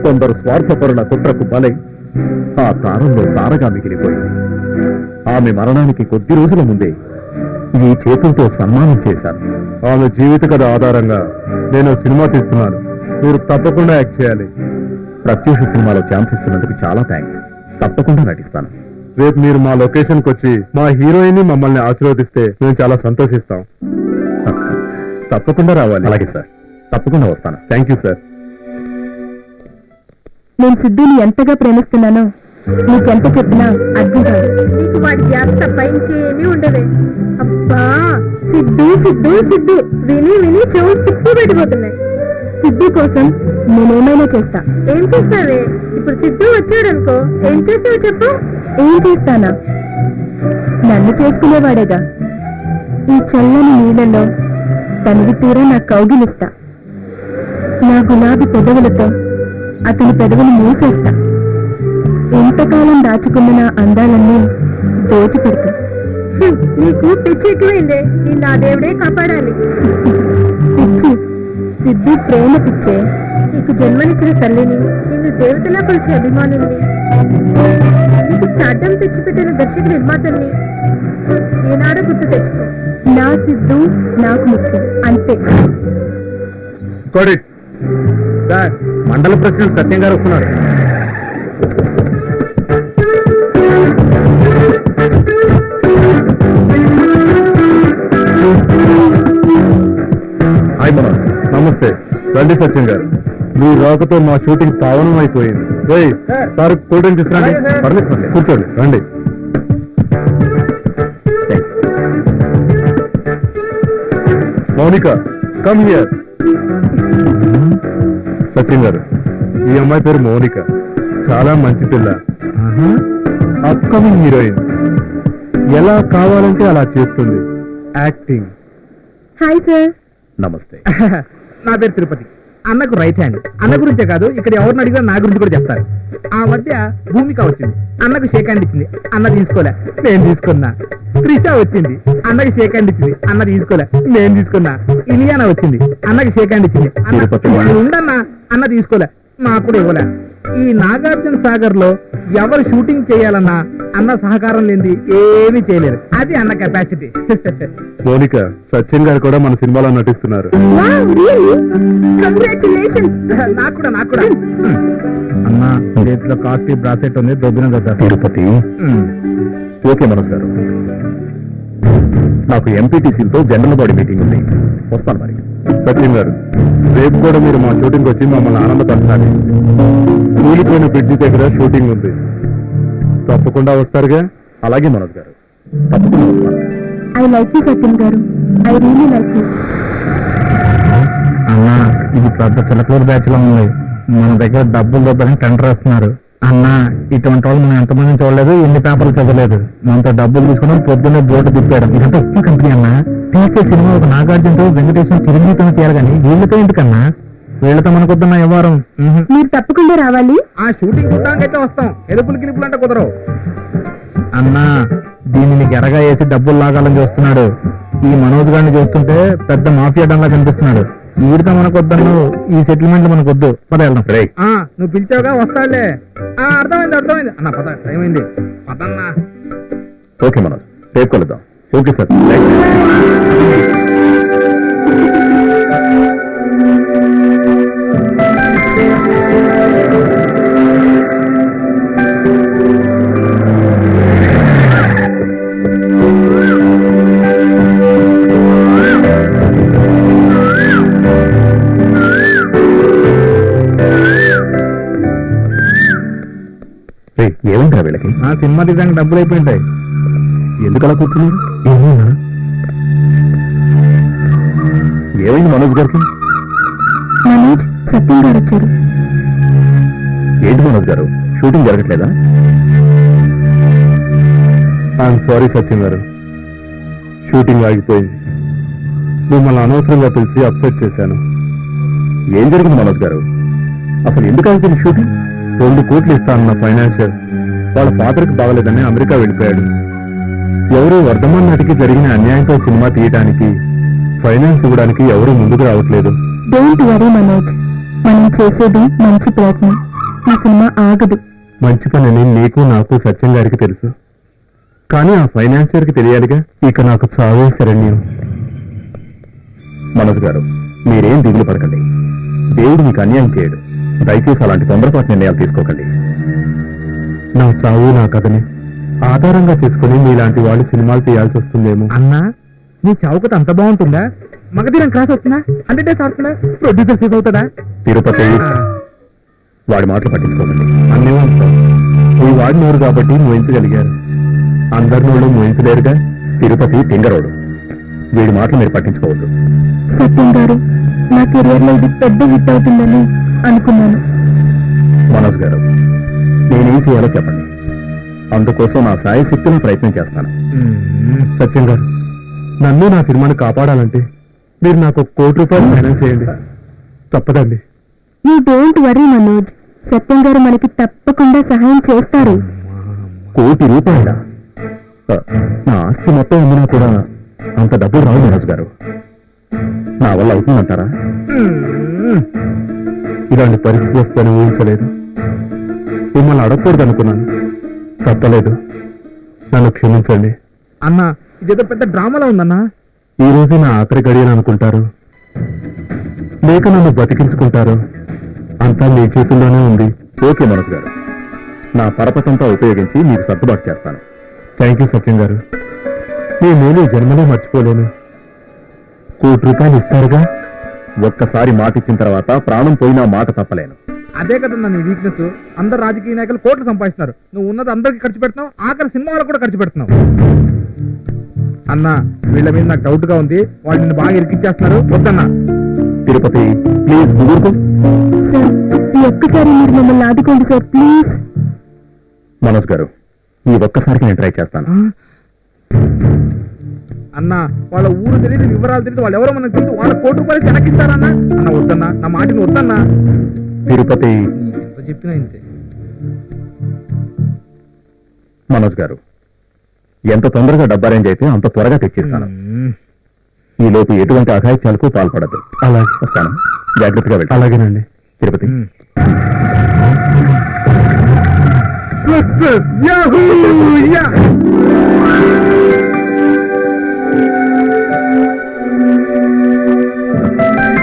కొందరు స్వార్థపరుల కుట్రకు బలై ఆ తారంలో తారగా మిగిలిపోయింది. ఆమె మరణానికి కొద్ది రోజుల ముందే ఈ చేతులతో సన్మానం చేశాను. ఆమె జీవిత కథ ఆధారంగా నేను సినిమా తీస్తున్నాను. మీరు తప్పకుండా యాక్ట్ చేయాలి. ప్రత్యూష సినిమాలో ఛాన్స్ ఇస్తున్నందుకు చాలా థ్యాంక్స్. తప్పకుండా నటిస్తాను. రేపు మీరు మా లొకేషన్కి వచ్చి మా హీరోయిన్ మమ్మల్ని ఆశీర్వదిస్తే మేము చాలా సంతోషిస్తాం. తప్పకుండా రావాలి. అలాగే సార్, తప్పకుండా వస్తాను. Thank you sir. నేను సిద్ధుని ఎంతగా ప్రేమిస్తున్నానో నీకెంత చెప్పినా అర్థం కాదు. నీకు వాడి జ్ఞాపక తప్ప ఇంకేమీ ఉండవే. అబ్బా సిద్ధు సిద్ధు సిద్ధు విని విని చెవులు తిప్పి పెట్టిపోతున్నాయి. సిద్ధు కోసం నేనేమైనా చేస్తా. ఏం చేస్తావే? ఇప్పుడు సిద్ధు వచ్చాడనుకో, ఏం చేస్తావు చెప్పు? ఏం చేస్తానా? నన్ను చేసుకునేవాడేగా. ఈ చల్లని నీళ్ళలో తనివి తీరా నా కౌగిలిస్తా. నా గులాబీ పెదవులతో అతని పెదవులు మూసేస్తా. ఎంతకాలం దాచుకున్న నా అందాలన్నీ దోచిపెడతా. నీకు పిచ్చి ఎక్కువైందే. నిన్న ఆ దేవుడే కాపాడాలి. పిచ్చి సిద్ధు ప్రేమ పిచ్చే. నీకు జన్మనిచ్చిన తల్లిని, నిన్ను దేవతలా కొలిచే అభిమానుల్ని, నీకు స్టార్టం తెచ్చిపెట్టిన దర్శక నిర్మాతల్ని ఏనాడో గుర్తు తెచ్చుకో. నా సిద్ధు నాకు ముఖ్యం, అంతే. సార్, మండల ప్రెసిడెంట్ సత్యం గారు వస్తున్నారు. హాయ్ మనోజ్. నమస్తే. రండి సత్యం గారు. మీ రాకతో మా షూటింగ్ పావనం అయిపోయింది. సార్ కూల్ డ్రింక్ తీసుకురండి. పర్లేదు, కూర్చోండి. రండి. Mounika, come here. సత్యం గారు, ఈ అమ్మాయి పేరు మౌనిక. చాలా మంచి పిల్ల. Upcoming heroine. ఎలా కావాలంటే అలా చేస్తుంది. యాక్టింగ్. Hi sir. నమస్తే. నా పేరు తిరుపతి. అన్నకు రైట్ హ్యాండ్. అన్న గురించే కాదు, ఇక్కడ ఎవరిని అడిగినా నా గురించి కూడా చెప్తారు. ఆ మధ్య భూమిక వచ్చింది, అన్నకు షేక్ హ్యాండ్ ఇచ్చింది, అన్న తీసుకోలే, నేను తీసుకున్నా. త్రిష వచ్చింది, అన్నకి షేక్ హ్యాండ్ ఇచ్చింది, అన్న తీసుకోలే, నేను తీసుకున్నా. ఇలియానా వచ్చింది, అన్నకి షేక్ హ్యాండ్ ఇచ్చింది, ఉండన్నా, అన్న తీసుకోలే, నాకు కూడా ఇవ్వలే. ఈ నాగార్జున సాగర్ లో ఎవరు షూటింగ్ చేయాలన్నా అన్న సహకారం లేనిది ఏమీ చేయలేరు. అది అన్న కెపాసిటీ. మౌనిక, సత్యం గారు కూడా మన సినిమాలో నటిస్తున్నారు. నాకు కూడా అన్న చేతిలో కాస్ట్లీ బ్రాసెట్ ఉంది, దొబ్బిన కదా. తిరుపతి. ఓకే మనోజ్ గారు, నాకు ఎంపీటీసీలతో జనరల్ బాడీ మీటింగ్ ఉంది, వస్తాను మరి. సత్యం గారు, రేపు కూడా మీరు మా షూటింగ్ వచ్చి మమ్మల్ని ఆనందపరచాలి. కూలిపోయిన బ్రిడ్జి దగ్గర షూటింగ్ ఉంది. తప్పకుండా వస్తారుగా? అలాగే మనోజ్ గారు, తప్పకుండా వస్తాను. ఐ లైక్ యూ సత్యం గారు. I really like you. అన్నా, ఇది పెద్ద చిలకలూరు బ్యాచ్ లో ఉంది. మన దగ్గర డబ్బులు దొబ్బని టెండర్ వేస్తున్నారు. అన్న, ఇటువంటి వాళ్ళు మనం ఎంతమందిని చూడలేదు, ఎన్ని పేపర్లు చదవలేదు. మనతో డబ్బులు తీసుకున్నాం, పొద్దున్నే బోర్డు తిప్పాడు. ఇదంతా ఉప్పు కంపెనీ అన్న. తీసే సినిమా ఒక నాగార్జునతో వెంకటేశ్వర చిరంజీవితో చేయాలి కానీ వీళ్ళతో ఎందుకన్నా? వీళ్ళతో మనకొద్దన్న వ్యవహారం. మీరు తప్పకుండా రావాలి. ఆ షూటింగ్ చూడడానికైతే వస్తాం, ఎరుపులు గిలుపులు అంటే కుదరవు. అన్నా, దీనిని గెరగా వేసి డబ్బులు లాగాలని చూస్తున్నాడు. ఈ మనోజ్ గారిని చూస్తుంటే పెద్ద మాఫియా డంలా కనిపిస్తున్నాడు. వీడితో మనకొద్దన్ను, ఈ సెటిల్మెంట్ మనకొద్దు. పద వెళ్దాం. నువ్వు పిలిచావుగా, వస్తాడులే. అర్థమైంది అన్న, పద, టైం అయింది. పదన్నా. ఓకే మనోజ్, రేపు కలుద్దాం. Okay sir. ఏముంటా వీళ్ళకి? సినిమా తీయడానికి డబ్బులు అయిపోయింటాయి. ఎందుకు అలా కూర్చున్నారు? ఏమైంది మనోజ్ గారికి? మనోజ్, సత్యం గారు వచ్చారు. ఏంటి Manoj garu, shooting జరగట్లేదా? I'm sorry సత్యం గారు, షూటింగ్ ఆగిపోయింది. మిమ్మల్ని అనవసరంగా పిలిచి అప్సెట్ చేశాను. ఏం జరిగింది మనోజ్ గారు? అసలు ఎందుకు ఆగిపోయింది షూటింగ్? 2 కోట్లు ఇస్తానన్న ఫైనాన్షియల్ వాళ్ళ ఫాదర్కి బాగలేదని అమెరికా వెళ్ళిపోయాడు. ఎవరు వర్ధమాన్ నటికి జరిగిన అన్యాయంతో సినిమా తీయడానికి, ఫైనాన్స్ ఇవ్వడానికి ఎవరు ముందుకు రావట్లేదు. డోంట్ వరీ మనోజ్, మనం చేసేది మంచి ప్రయత్నం. ఈ సినిమా ఆగదు. మంచి పని నీకు నాకు సత్యం గారికి తెలుసు. కానీ ఆ ఫైనాన్షియర్ కి తెలియాలిగా. ఇక నాకు చావే శరణ్యం. మనోజ్ గారు, మీరేం దిగులు పడకండి. దేవుడు మీకు అన్యాయం చేయడు. దయచేసి అలాంటి తొందరపాటు నిర్ణయాలు తీసుకోకండి. నా చావు నా కథని ఆధారంగా చేసుకుని మీలాంటి వాళ్ళు సినిమాలు చేయాల్సి వస్తుందేమో. అన్నా నీ చౌకత అంత బాగుంటుందా? మగధీరం క్లాస్ వస్తుందా? 100 days ఆడుతుందా? ప్రొడ్యూసర్ సేఫ్ అవుతుందా? తిరుపతి, వాడి మాటలు పట్టించుకోకండి. అన్నీ ఉంటాం. ఈ వాడి నోరు కాబట్టి మోయించగలిగారు. అందరి నోళ్ళు మోయించలేరుగా. తిరుపతి తింగరోడు. వీడి మాటలు మీరు పట్టించుకోవద్దు. సత్యం గారు, నా కెరియర్ లో ఇది పెద్ద హిట్ అవుతుందని అనుకున్నాను. మనోజ్ గారు, నేనేం చేయాలో చెప్పండి. అందుకోసం నా సాయశక్తిని ప్రయత్నం చేస్తాను. సత్యం గారు, నన్ను నా సినిమాని కాపాడాలంటే మీరు నాకు ₹1 కోటి ఫైనాన్స్ చేయండి. తప్పదండి. యూ డోంట్ వరీ మనోజ్, సత్యం గారు మనకి తప్పకుండా సహాయం చేస్తారు. ₹1 కోటి? నా ఆస్తి మొత్తం అమ్మినా కూడా అంత డబ్బులు రావు మనోజ్ గారు. నా వల్ల అవుతుందంటారా? ఇలాంటి పరిస్థితి వస్తుందని ఊహించలేదు. మిమ్మల్ని అడగకూడదు అనుకున్నాను. తప్పలేదు. నన్ను క్షమించండి. అన్నా ఇదేదో పెద్ద డ్రామాలో ఉందన్నా. ఈ రోజు నా ఆఖరి గడియని అనుకుంటారు, లేక నన్ను బతికించుకుంటారు. అంతా మీ చేతుల్లోనే ఉంది. ఓకే మనోజ్ గారు, నా పరపతంతా ఉపయోగించి మీకు సర్దుబాటు చేస్తాను. థ్యాంక్ యూ సత్యం గారు. మీ మేలు జన్మలో మర్చిపోలేను. ₹1 కోటి ఇస్తారుగా? ఒక్కసారి మాట ఇచ్చిన తర్వాత ప్రాణం పోయినా మాట తప్పలేను. అదే కదన్నా నీ వీక్నెస్. అందరు రాజకీయ నాయకులు కోట్లు సంపాదిస్తున్నారు. నువ్వు ఉన్నది అందరికి ఖర్చు పెడుతున్నావు, ఆఖరి సినిమా వాళ్ళకు కూడా ఖర్చు పెడుతున్నావు. అన్నా వీళ్ళ మీద నాకు డౌట్ గా ఉంది. వాళ్ళు నిన్ను బాగా ఇరికిచ్చేస్తున్నారు. వద్దన్నా. తిరుపతి ప్లీజ్ ఊరుకో. సార్, ఈ ఒక్కసారి మీరు మమ్మల్ని ఆదుకోండి సార్, ప్లీజ్. మనోజ్ గారు, ఈ ఒక్కసారికి నేను ట్రై చేస్తాను. అన్నా వాళ్ళ ఊరు తెలియదు, వివరాలు తెలియదు, వాళ్ళు ఎవరో మనకు తెలియదు. వాళ్ళ ₹1 కోటి వెనక్కిస్తారన్నా. అన్న వద్దన్నా, నా మాటని వద్దన్నా. తిరుపతి, ఎంత చెప్పినా ఇంతే. మనోజ్ గారు, ఎంత తొందరగా డబ్బు అరేంజ్ అయితే అంత త్వరగా తెచ్చిస్తాను. ఈ లోపు ఎటువంటి అఘాయిత్యాలకు పాల్పడద్దు. అలాగే. వస్తాను. జాగ్రత్తగా వెళ్ళి. అలాగేనండి. తిరుపతి.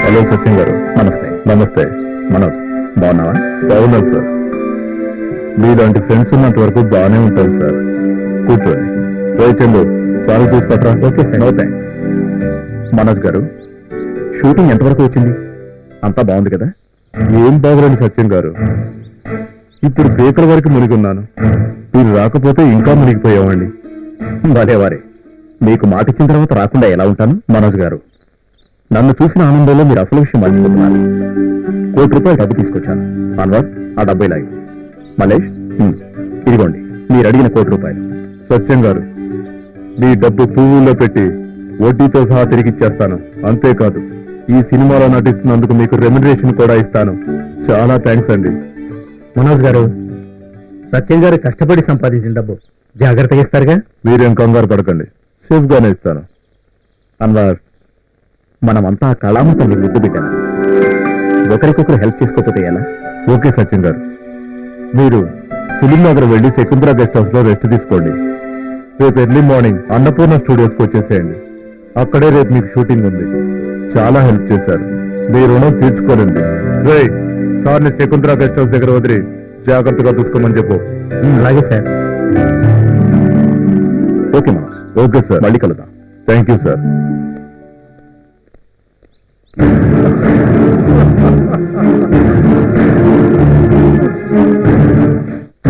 హలో సత్యం గారు, నమస్తే. నమస్తే. మనోజ్, బాగున్నావా? బాగున్నాను సార్. మీలాంటి ఫ్రెండ్స్ ఉన్నంత వరకు బాగానే ఉంటారు సార్. కూర్చోండి. చందు, సార్ చూసుకుంటారా? Okay sir. No thanks. Manoj garu, shooting ఎంతవరకు వచ్చింది? అంతా బాగుంది కదా? ఏం బాగులేని సత్యం గారు, ఇప్పుడు పేకల వరకు మునిగున్నాను. మీరు రాకపోతే ఇంకా మునిగిపోయామండి. భలేవారే, మీకు మాట ఇచ్చిన తర్వాత రాకుండా ఎలా ఉంటాను? మనోజ్ గారు, నన్ను చూసిన ఆనందంలో మీరు అసలు విషయం మర్చిపోతున్నారు. ₹1 కోటి డబ్బు తీసుకొచ్చాను. అన్వర్, ఆ డబ్బు ఇలాగే. మలేష్, ఇదిగోండి మీరు అడిగిన ₹1 కోటి. సత్యం గారు, మీ డబ్బు పువ్వుల్లో పెట్టి వడ్డీతో సహా తిరిగిచ్చేస్తాను. అంతేకాదు, ఈ సినిమాలో నటిస్తున్నందుకు మీకు రెమ్యునరేషన్ కూడా ఇస్తాను. చాలా థ్యాంక్స్ అండి. మనోజ్ గారు, సత్యం గారు కష్టపడి సంపాదించిన డబ్బు జాగ్రత్తగా ఇస్తారుగా? మీరేం కంగారు పడకండి, సేఫ్ గానే ఇస్తాను. అన్వర్, మనమంతా కళామంతల్ని ముద్దు పెట్టాను. ఒకరికొకరు హెల్ప్ చేసుకోకపోతే ఎలా? ఓకే సత్యం గారు, మీరు ఫిలిం నగర్ వెళ్ళి శకుంతల గెస్ట్ హౌస్ లో రెస్ట్ తీసుకోండి. రేపు ఎర్లీ మార్నింగ్ అన్నపూర్ణ స్టూడియోస్కి వచ్చేసేయండి. అక్కడే రేపు మీకు షూటింగ్ ఉంది. చాలా హెల్ప్ చేశారు, మీ రుణం తీర్చుకోనండి. రే, సార్ని శకుంతల గెస్ట్ హౌస్ దగ్గర వదిలి జాగ్రత్తగా చూసుకోమని చెప్పు. అలాగే sir. Okay Manoj. Okay sir, మళ్ళీ కలుద్దాం. Thank you sir.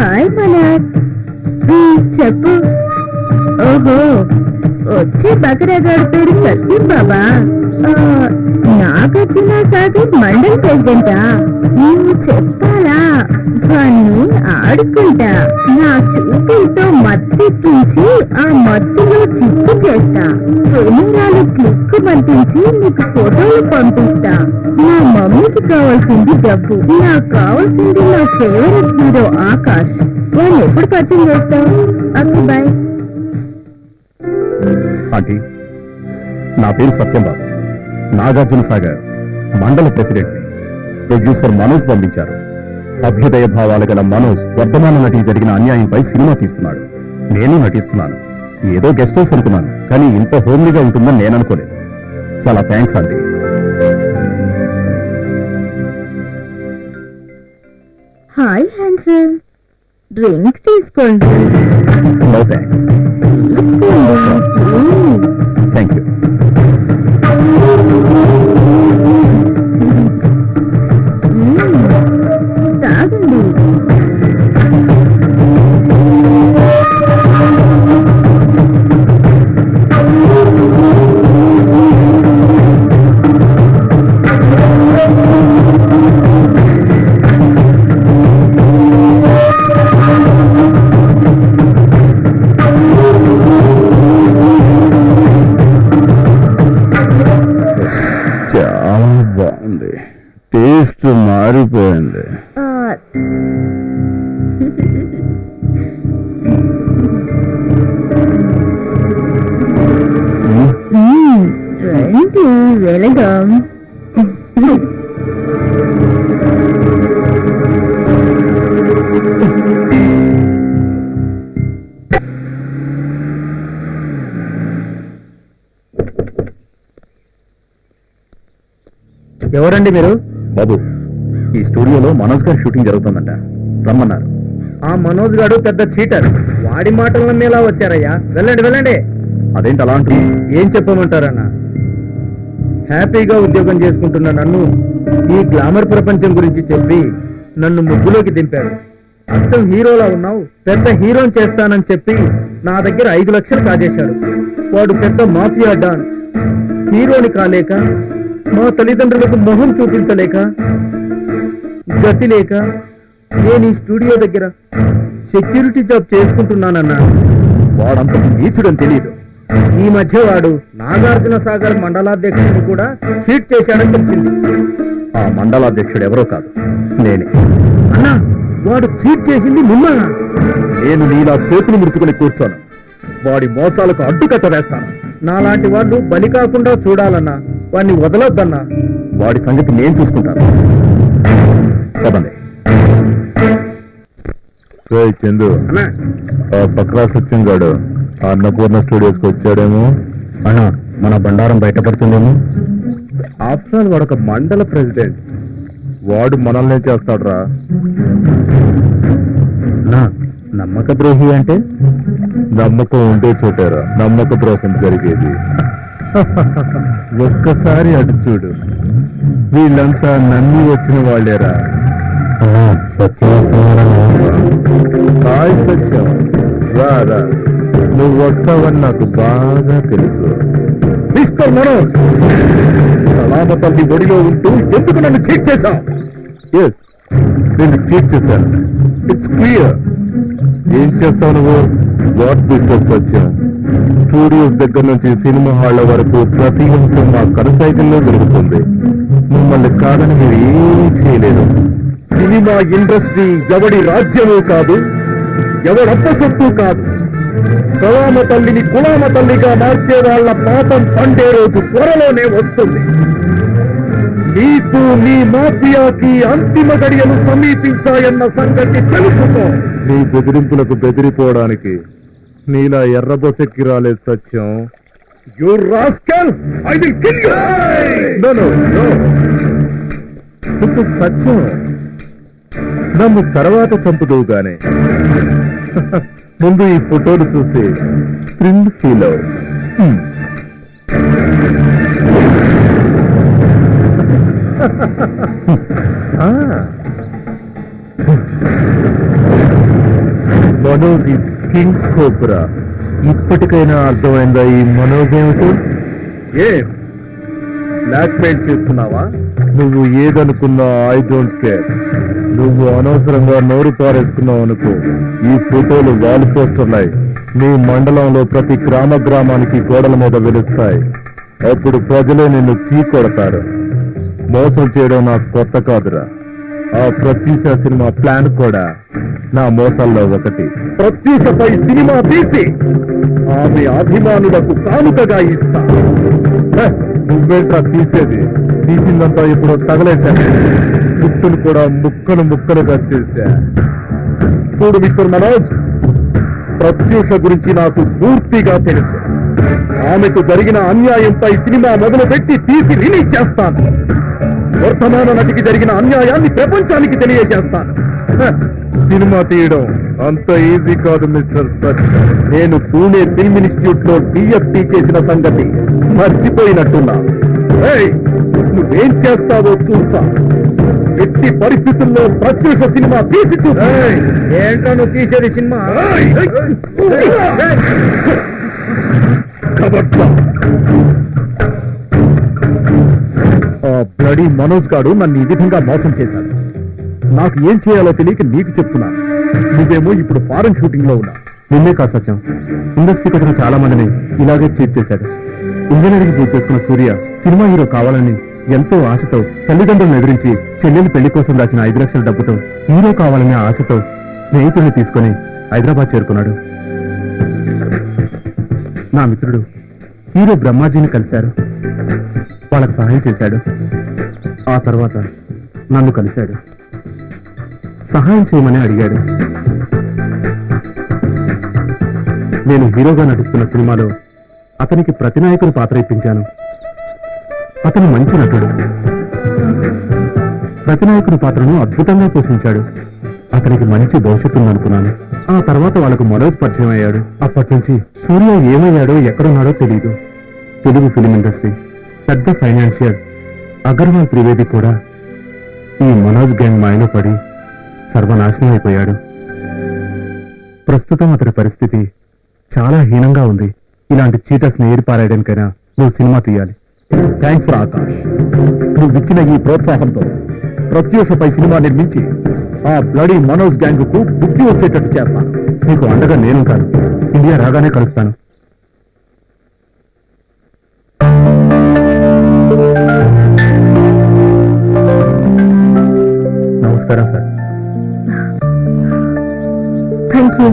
Hi Manoj, చెప్పు. ఓహో, వచ్చే బకరాగాడు పేరు సత్యం బాబా. నాగార్జున సాగర్ మండల్ ప్రెసిడెంటా? నువ్వు చెప్పాలా? వాణ్ణి ఆడుకుంటా, నా చూపులతో మత్తెక్కించి ఆ మత్తులో చిక్కు చేస్తా. కెమెరాలు క్లిక్ పంపించి నీకు ఫోటోలు పంపిస్తా. మా మమ్మీకి కావాల్సింది డబ్బు, నాకు కావాల్సింది నా ఫేవరెట్ హీరో ఆకాష్. వాళ్ళు ఎప్పుడు పరిచయం చేస్తావు? Okay bye. ఆంటీ, నా పేరు సత్యం బాబు, నాగార్జున సాగర్ మండల ప్రెసిడెంట్. ప్రొడ్యూసర్ మనోజ్ పంపించారు. అభ్యుదయ భావాలు గల మనోజ్ వర్ధమాన నటికి జరిగిన అన్యాయంపై సినిమా తీస్తున్నాడు. నేను నటిస్తున్నాను. ఏదో గెస్ట్ హౌస్ అనుకున్నాను, కానీ ఇంత హోమ్లీగా ఉంటుందని నేను అనుకోలేదు. చాలా థ్యాంక్స్ అండి. హాయ్ హ్యాండ్సమ్, డ్రింక్ తీసుకోండి. No thanks. Thank you. తాగండి. చాలా బాగుంది, టేస్ట్ మారిపోయింది. రండి, వెలగం. ఎవరండి మీరు? బాబు, ఈ స్టూడియోలో మనోజ్ గారి షూటింగ్ జరుగుతుందంట, రమ్మన్నారు. ఆ మనోజ్ గారు పెద్ద చీటర్. వాడి మాటలు నమ్మేలా వచ్చారయ్యా. వెళ్ళండి వెళ్ళండి. అదేంటి అలా అంటుంది? ఏం చెప్పమంటారన్న? హ్యాపీగా ఉద్యోగం చేసుకుంటున్న నన్ను ఈ గ్లామర్ ప్రపంచం గురించి చెప్పి నన్ను ముగ్గులోకి దింపాడు. అచ్చం హీరోలా ఉన్నావు, పెద్ద హీరోని చేస్తానని చెప్పి నా దగ్గర 5 లక్షలు కాజేశాడు. వాడు పెద్ద మాఫియా డాన్. హీరోని కాలేక, మా తల్లిదండ్రులకు మొహం చూపించలేక, గతి లేక నేను ఈ స్టూడియో దగ్గర సెక్యూరిటీ జాబ్ చేసుకుంటున్నానన్నా. వాడంత నీచుడని తెలియదు. ఈ మధ్య వాడు నాగార్జున సాగర్ మండలాధ్యక్షుడిని కూడా చీట్ చేశాడని తెలిసింది. ఆ మండలాధ్యక్షుడు ఎవరో కాదు, నేనే. అన్నా, వాడు చీట్ చేసింది మిమ్మల్ని. నేను నీలా చేతులు ముడుచుకుని కూర్చోను. వాడి మోసాలకు అడ్డుకట్ట వేస్తాను. నాలాంటి వాళ్ళు బలి కాకుండా చూడాలన్నా. వాడిని వదలొద్దన్నా. వాడి సంగతి నేను చూసుకుంటాను. పదండి. చందు, అన్నా, ఆ పక్రా సత్యం గాడు అన్నపూర్ణ స్టూడియోస్కి వచ్చాడేమో. అన్నా, మన బండారం బయటపడుతుందేమో. ఆఫ్టర్ ఆల్ వాడు ఒక మండల ప్రెసిడెంట్. వాడు మనల్నే చేస్తాడురా. నా నమ్మక ద్రోహి అంటే? నమ్మకం ఉండే చోటారా నమ్మక ద్రోహం జరిగేది. ఒక్కసారి అటు చూడు, వీళ్ళంతా నమ్మి వచ్చిన వాళ్ళేరా. హాయ్ సత్యం, రారా, నువ్వు వస్తావని నాకు బాగా తెలుసు. మిస్టర్ మనోజ్, సలామతల్లి ఒడిలో ఉంటూ ఎందుకు నన్ను చీట్ చేశావు? ఎస్, నేను చీట్ చేశాను. It's clear. ఏం చేస్తావు నువ్వు? What business Satyam? స్టూడియోస్ దగ్గర నుంచి సినిమా హాళ్ల వరకు ప్రతి అంశం మా కరసైకిల్లో జరుగుతుంది. మిమ్మల్ని కాదని మీరు ఏమీ చేయలేదు. సినిమా ఇండస్ట్రీ ఎవడి రాజ్యమూ కాదు, ఎవడప్ప సొత్తు కాదు. సలామ తల్లిని కులామ తల్లిగా మార్చే వాళ్ళ పాపం పండే రోజు త్వరలోనే వస్తుంది. నీకు నీ మాఫియాకి అంతిమ గడియలు సమీపించాయన్న సంగతి తెలుసుకో. నీ బెదిరింపులకు బెదిరిపోవడానికి నీలా ఎర్రబొసెక్కి రాలేదు Satyam. You rascal, I will kill you. No no no, Satyam, నన్ను తర్వాత చంపుదువు గానే ముందు ఈ ఫోటోలు చూసి థ్రిల్ ఫీల్ అవు. Manoj king cobra. ఇప్పటికైనా అర్థమైందా ఈ మనోజ్ ఏమిటో? ఏ బ్లాక్ మెయిల్ చేస్తున్నావా? నువ్వు ఏదనుకున్నా ఐ డోంట్ కేర్. నువ్వు అనవసరంగా నోరు పారేసుకున్నావు అనుకో, ఈ ఫోటోలు వాల్ పోస్టర్లాయి నీ మండలంలో ప్రతి గ్రామానికి గోడల మీద వెలుస్తాయి. అప్పుడు ప్రజలే నిన్ను కొడతారు. మోసం చేయడం నాకు కొత్త కాదురా. ఆ ప్రత్యూష సినిమా ప్లాన్ కూడా నా మోసాల్లో ఒకటి. ప్రత్యూషపై సినిమా తీసి ఆమె అభిమానులకు కానుకగా ఇస్తా. నువ్వేంట్రా తీసేది? తీసిందంతా ఇప్పుడు తగలేశాను. గుర్తులు కూడా ముక్కలు ముక్కలుగా చేశా. చూడు మిస్టర్ మనోజ్, ప్రత్యూష గురించి నాకు పూర్తిగా తెలుసు. ఆమెకు జరిగిన అన్యాయంపై సినిమా మొదలుపెట్టి తీసి రిలీజ్ చేస్తాను. వర్తమాన నటికి జరిగిన అన్యాయాన్ని ప్రపంచానికి తెలియజేస్తాను. సినిమా తీయడం అంత ఈజీ కాదు మిస్టర్ సచ్. నేను పూణే ఫిల్మ్ ఇన్స్టిట్యూట్ లో డిఎఫ్టీ చేసిన సంగతి మర్చిపోయినట్టున్నా. ఏయ్, నువ్వేం చేస్తావో చూస్తా. ఎట్టి పరిస్థితుల్లో ప్రత్యూష సినిమా తీసి చూస్తా. ఏంటో నువ్వు తీసేది సినిమా? బ్లడీ మనోజ్ గాడు నన్ను ఈ విధంగా మోసం చేశాడు. నాకు ఏం చేయాలో తెలియక నీకు చెప్తున్నాను. నువ్వేమో ఇప్పుడు ఫారెన్ షూటింగ్ లో ఉన్నా. నిన్నే కాదు సత్యం, ఇండస్ట్రీకి వచ్చిన చాలా మందిని ఇలాగే చీట్ చేశాడు. ఇంజనీరింగ్ పూర్తి చేసుకున్న సూర్య సినిమా హీరో కావాలని ఎంతో ఆశతో తల్లిదండ్రులను ఎదిరించి చెల్లెలు పెళ్లి కోసం దాచిన 5 లక్షల డబ్బుతో హీరో కావాలనే ఆశతో స్నేహితుడిని తీసుకుని హైదరాబాద్ చేరుకున్నాడు. నా మిత్రుడు హీరో బ్రహ్మాజీని కలిశారు. వాళ్ళకు సహాయం చేశాడు. ఆ తర్వాత నన్ను కలిశాడు. సహాయం చేయమని అడిగాడు. నేను హీరోగా నటిస్తున్న సినిమాలో అతనికి ప్రతినాయకుని పాత్ర ఇప్పించాను. అతను మంచి నటుడు. ప్రతినాయకుని పాత్రను అద్భుతంగా పోషించాడు. అతనికి మంచి భవిష్యత్తు ఉందనుకున్నాను. ఆ తర్వాత వాళ్ళకు మనోజ్ పరిచయం అయ్యాడు. అప్పటి నుంచి సూర్య ఏమయ్యాడో ఎక్కడున్నాడో తెలియదు. తెలుగు ఫిలిం ఇండస్ట్రీ పెద్ద ఫైనాన్షియర్ అగర్వాల్ త్రివేది కూడా ఈ మనోజ్ గ్యాంగ్ మాయలో పడి సర్వనాశనం అయిపోయాడు. ప్రస్తుతం అతని పరిస్థితి చాలా హీనంగా ఉంది. ఇలాంటి చీటర్స్ ని ఏరిపారేయడానికైనా నువ్వు సినిమా తీయాలి. థ్యాంక్స్ రా ఆకాష్. నువ్వు ఇచ్చిన ఈ ప్రోత్సాహంతో ప్రత్యూషపై సినిమా నిర్మించి ఆ బ్లడీ మనోజ్ గ్యాంగ్ కు బుద్ధి వచ్చేటట్టు చేస్తాను. నీకు అండగా నేను కాదు, ఇండియా రాగానే కలుస్తాను. నమస్కారం sir. Thank you.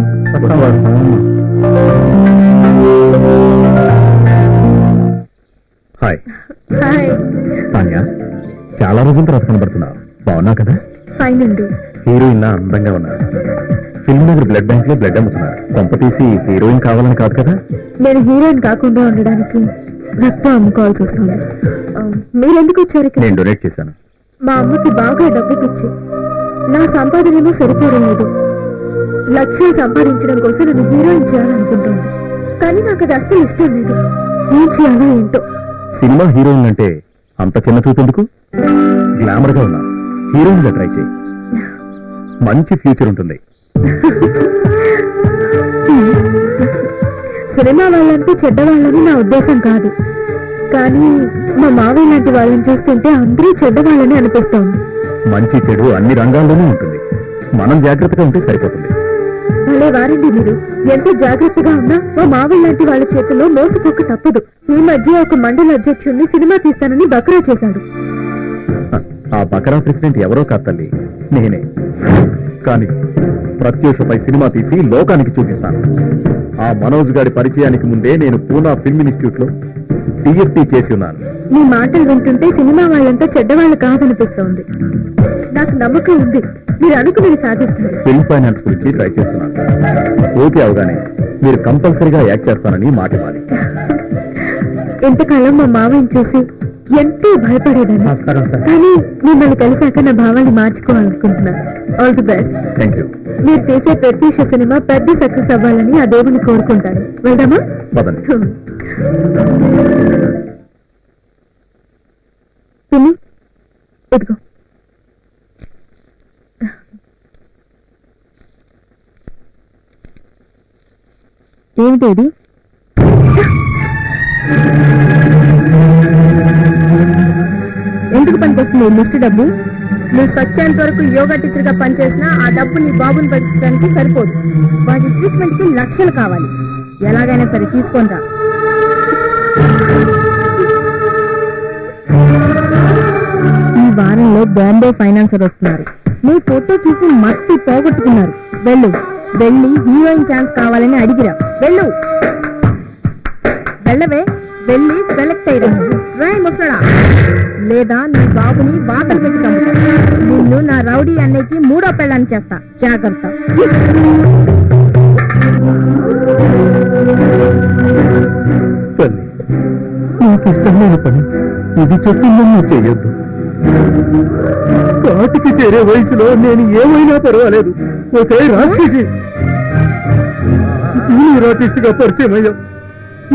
Hi hi. Tanya, చాలా రోజుల తర్వాత కనబడుతున్నావు. బాగున్నా కదా? ఫైన్ అండి. హీరోయిన్ అందంగా ఉన్నారు. ఫిల్మ్ నగర్ బ్లడ్ బ్యాంక్ లో బ్లడ్ అమ్ముతున్నారు. కొంప తీసి హీరోయిన్ కావాలని కాదు కదా? నేను హీరోయిన్ కాకుండా ఉండడానికి రక్తం అమ్ముకోవాల్సి వస్తుంది. మీరెందుకు వచ్చారు ఇక్కడ? నేను డొనేట్ చేశాను. మా అమ్మకి బాగా డబ్బు పిచ్చి. నా సంపాదనేమో సరిపోవడం లేదు. లక్ష్యం సంపాదించడం కోసం నన్ను హీరోయిన్ చేయాలనుకుంటుంది. కానీ నాకు అది అస్సలు ఇష్టం లేదు. ఏం చేయాలో ఏంటో. సినిమా హీరోయిన్ అంటే అంత చిన్న చూపెందుకు? గ్లామర్ గా ఉన్నా హీరోయిన్ గా ట్రై చేయి. మంచి ఫ్యూచర్ ఉంటుంది. సినిమా వాళ్ళంటే చెడ్డవాళ్ళని నా ఉద్దేశం కాదు. కానీ మా మావయ్య లాంటి వాళ్ళని చూస్తుంటే అందరూ చెడ్డవాళ్ళని అనిపిస్తోంది. మంచి చెడు అన్ని రంగాల్లోనూ ఉంటుంది. మనం జాగ్రత్తగా ఉంటే సరిపోతుంది. భలే వారండి మీరు. ఎంత జాగ్రత్తగా ఉన్నా మా మావయ్య లాంటి వాళ్ళ చేతుల్లో మోసపోక తప్పదు. ఈ మధ్య ఒక మండల అధ్యక్షుడిని సినిమా తీస్తానని బకరా చేశాడు. ఆ బకరా ప్రెసిడెంట్ ఎవరో కాదు తల్లి, నేనే. కానీ ప్రత్యూషపై సినిమా తీసి లోకానికి చూపిస్తాను. ఆ మనోజ్ గారి పరిచయానికి ముందే నేను పూనా ఫిల్మ్ ఇన్స్టిట్యూట్ లో టీఎఫ్టీ చేసి ఉన్నాను. మీ మాటలు వింటుంటే సినిమా వాళ్ళంతా చెడ్డవాళ్ళు కాదనిపిస్తోంది. నాకు నమ్మకం ఉంది, మీరు అనుకుని సాధిస్తారు. ఫిల్మ్ ఫైనాన్స్ గురించి ట్రై చేస్తున్నాను. ఓకే అవగానే మీరు కంపల్సరీగా యాక్ట్ చేస్తానని మాట ఇవ్వాలి. ఇంతకాలం మా మావయ్యని చూసి ఎంతో భయపడేదాన్ని. నమస్కారం సార్. కానీ మిమ్మల్ని కలిసాక నా భావాన్ని మార్చుకోవాలనుకుంటున్నాను. All the best. Thank you. మీరు చేసే ప్రత్యూష సినిమా పెద్ద సక్సెస్ అవ్వాలని ఆ దేవుని కోరుకుంటాను. వెళ్దామా? పదండి. పిన్ని, ఇదిగో. ఏమిటి ఇది? ఎందుకు పనికొస్తుంది లిస్ట్ డబ్బు? నువ్వు సత్యాంత వరకు యోగా టీచర్ గా పనిచేసినా ఆ డబ్బు నీ బాబుని బతికడానికి సరిపోదు. వాటి ట్రీట్మెంట్ కి లక్షలు కావాలి. ఎలాగైనా సరే తీసుకుంటా. ఈ వారంలో బాంబే ఫైనాన్సర్ వస్తున్నారు. నీ ఫోటో చూసి మట్టి పోగొట్టుకున్నారు. వెళ్ళు, వెళ్ళి హీరోయిన్ ఛాన్స్ కావాలని అడిగిరా. వెళ్ళు, వెళ్ళవే. వెళ్ళి సెలెక్ట్ అయ్యి రాయ్ ముసడా, లేదా నీ బాబుని వాతలు పెట్టి కమ్ముతా. నిన్ను నా రౌడీ అన్నయ్యకి 3వ పెళ్ళాన్ని చేస్తా. జాగ్రత్త. తల్లి నీకు ఇష్టమైన పని ఇది చెప్పిందని నువ్వు చెయ్యొద్దు. కాటికి చేరే వయసులో నేను ఏమైనా పర్వాలేదు. ఒకే రాక్షసి రాటిస్ట్ గా పరిచయం అయ్యావు,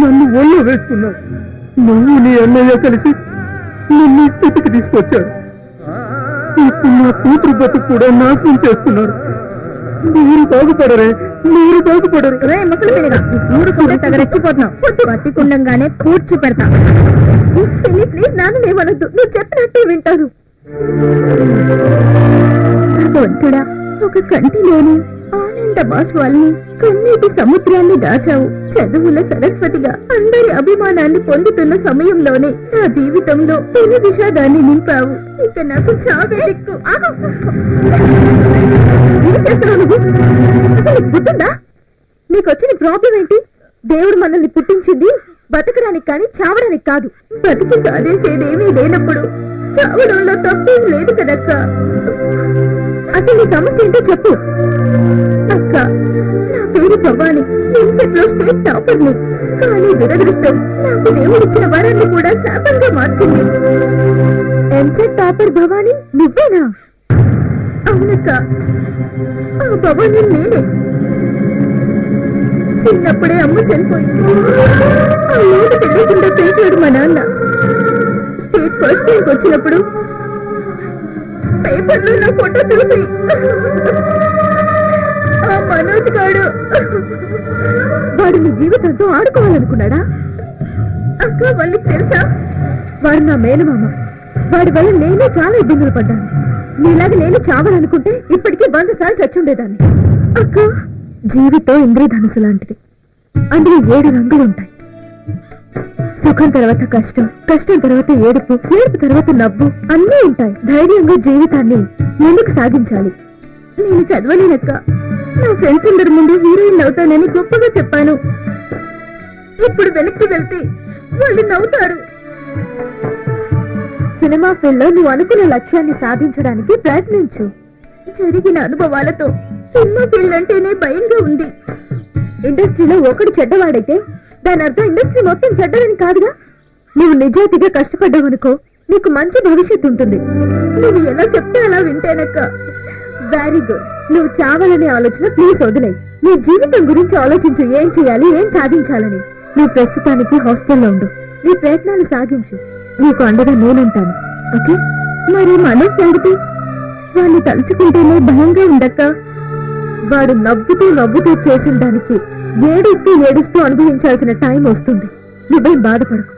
నన్ను ఒళ్ళో వేసుకున్నావు. నువ్వు నీ అన్నయ్య కలిసి నిన్ను ఈ స్థితికి తీసుకొచ్చారు. ఇప్పుడు నా కూతురు బతుకు కూడా నాశనం చేస్తున్నారు. మీరు బాగుపడరే, మీరు బాగుపడరు. రెచ్చిపోతున్నావు. పట్టికుండంగానే పూడ్చి పెడతా. ప్లీజ్ నాన్న ఏమనొద్దు, నువ్వు చెప్పినట్టే వింటాను. పొద్దుడా ఒక కంటి లేని ఆనంద బాష్పాల్ని కన్నీటి సముద్రాన్ని దాచావు. చదువుల సరస్వతిగా అందరి అభిమానాన్ని పొందుతున్న సమయంలోనే నా జీవితంలో పెను విషాదాన్ని నింపావు. ఇక నాకు చావే దిక్కు. ఏం చేస్తున్నావు నువ్వు? అసలు నీకు గుర్తుందా? నీకు వచ్చిన ప్రాబ్లం ఏంటి? దేవుడు మనల్ని పుట్టించింది బతకడానికి కానీ చావడానికి కాదు. బతికి సాధించేదేమీ లేనప్పుడు చావడంలో తప్పేం లేదు కదక్క. అసలు నీ సమస్య ఏంటో చెప్పు. అక్క, నా పేరు భవాని, ఎంసెట్ లో స్టేట్ టాపర్ని. కానీ దురదృష్టం నాకు దేవుడిచ్చిన వరాన్ని కూడా శాపంగా మార్చింది. ఎంసెట్ టాపర్ భవాని నువ్వేనా? అవునక్క, ఆ భవాని నేనే. చిన్నప్పుడే అమ్మ చనిపోయింది. ఆ లోటు తెలియకుండా పెంచాడు మా నాన్న. స్టేట్ ఫస్ట్ ర్యాంక్ వచ్చినప్పుడు పేపర్లో నా ఫోటో చూసి ఆ మనోజ్ గాడు వాడు నీ జీవితంతో ఆడుకోవాలనుకున్నాడా? అక్క, వాళ్ళకి తెలుసా? వాడు నా మేనమామ. వాడి వల్ల నేనే చాలా ఇబ్బందులు పడ్డాను. నీలాగా నేను చావాలనుకుంటే ఇప్పటికే 100 సార్లు చచ్చుండేదాన్ని. అక్క, జీవితం ఇంద్రధనుసు లాంటిది. అందులో 7 రంగులుంటాయి. సుఖం తర్వాత కష్టం, కష్టం తర్వాత ఏడుపు, ఏడుపు తర్వాత నవ్వు అన్నీ ఉంటాయి. ధైర్యంగా జీవితాన్ని ముందుకు సాగించాలి. నేను చదవలేనక్క. నా ఫ్రెండ్స్ అందరి ముందు హీరోయిన్ అవుతానని గొప్పగా చెప్పాను. ఇప్పుడు వెనక్కి వెళ్తే వాళ్ళు నవ్వుతారు. సినిమా ఫీల్డ్ లో నువ్వు అనుకున్న లక్ష్యాన్ని సాధించడానికి ప్రయత్నించు. జరిగిన అనుభవాలతో సినిమా ఫీల్డ్ అంటేనే భయంగా ఉంది. ఇండస్ట్రీలో ఒకడు చెడ్డవాడైతే దాని అర్థం ఇండస్ట్రీ మొత్తం చెడ్డదని కాదుగా. నువ్వు నిజాయితీగా కష్టపడ్డావనుకో, నీకు మంచి భవిష్యత్తు ఉంటుంది. నువ్వు ఎలా చెప్తే అలా వింటేనక్క. Very good. నువ్వు చావాలనే ఆలోచన ప్లీజ్ వదిలేయ్. నీ జీవితం గురించి ఆలోచించు. ఏం చేయాలి, ఏం సాధించాలని. నువ్వు ప్రస్తుతానికి హాస్టల్లో ఉండు. నీ ప్రయత్నాలు సాగించు. నీకు అండగా నేనుంటాను. ఓకే? మరి మనోజ్ సంగతి? వాడిని తలుచుకుంటేనే భయంగా ఉండక్క. వాడు నవ్వుతూ నవ్వుతూ చేసిన దానికి ఏడుస్తూ ఏడుస్తూ అనుభవించాల్సిన టైం వస్తుంది. నువ్వేం బాధపడకు.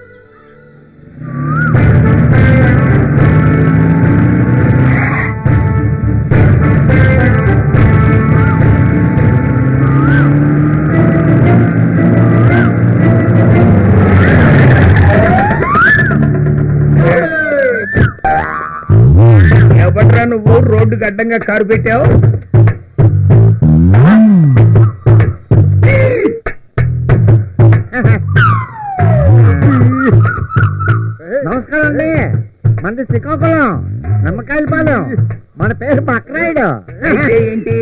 ఎవట్రా నువ్వు రోడ్డుకి అడ్డంగా కారు పెట్టావు? నమస్కారం అండి. మనది శ్రీకాకుళం, నమ్మకాయల పాలెం. మన పేరు బక్రాయుడు. అయితే ఏంటి?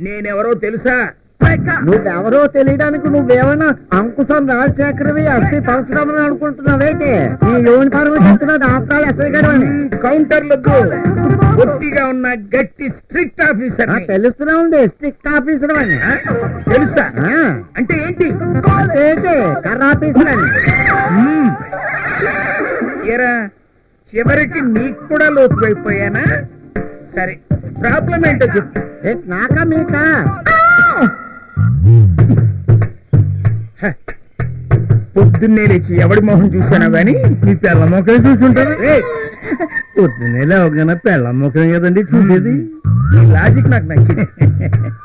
నేనెవరో తెలుసా? నువ్వెవరో తెలియడానికి నువ్వేమన్నా అంకుశం రాజశేఖరవి అస్తి పరశురామని అనుకుంటున్నావేంటి? నీ యూనిఫార్మ్ చెప్తున్నది ఆఫ్టర్ ఎస్ఐ గారు అని. కౌంటర్లకు గట్టిగా ఉన్న గట్టి స్ట్రిక్ట్ ఆఫీసర్. తెలుస్తూనే ఉంది, స్ట్రిక్ట్ ఆఫీసర్ అని. తెలుసా? అంటే ఏంటి? ఏంటి కర్ర ఆఫీసర్ అని. ఏరా, చివరికి నీకు కూడా లోతువైపోయానా? సరే, ప్రాబ్లం ఏంటో చెప్పు. నాకా మీకా? పొద్దున్నే లేచి ఎవడి మొహం చూసానా గాని నీ పెళ్ళ మొఖం చూసుంటాను. పొద్దున్నే లేవగానే పెళ్ళ మొఖం కదండి చూసేది. ఈ లాజిక్ నాకు నచ్చింది.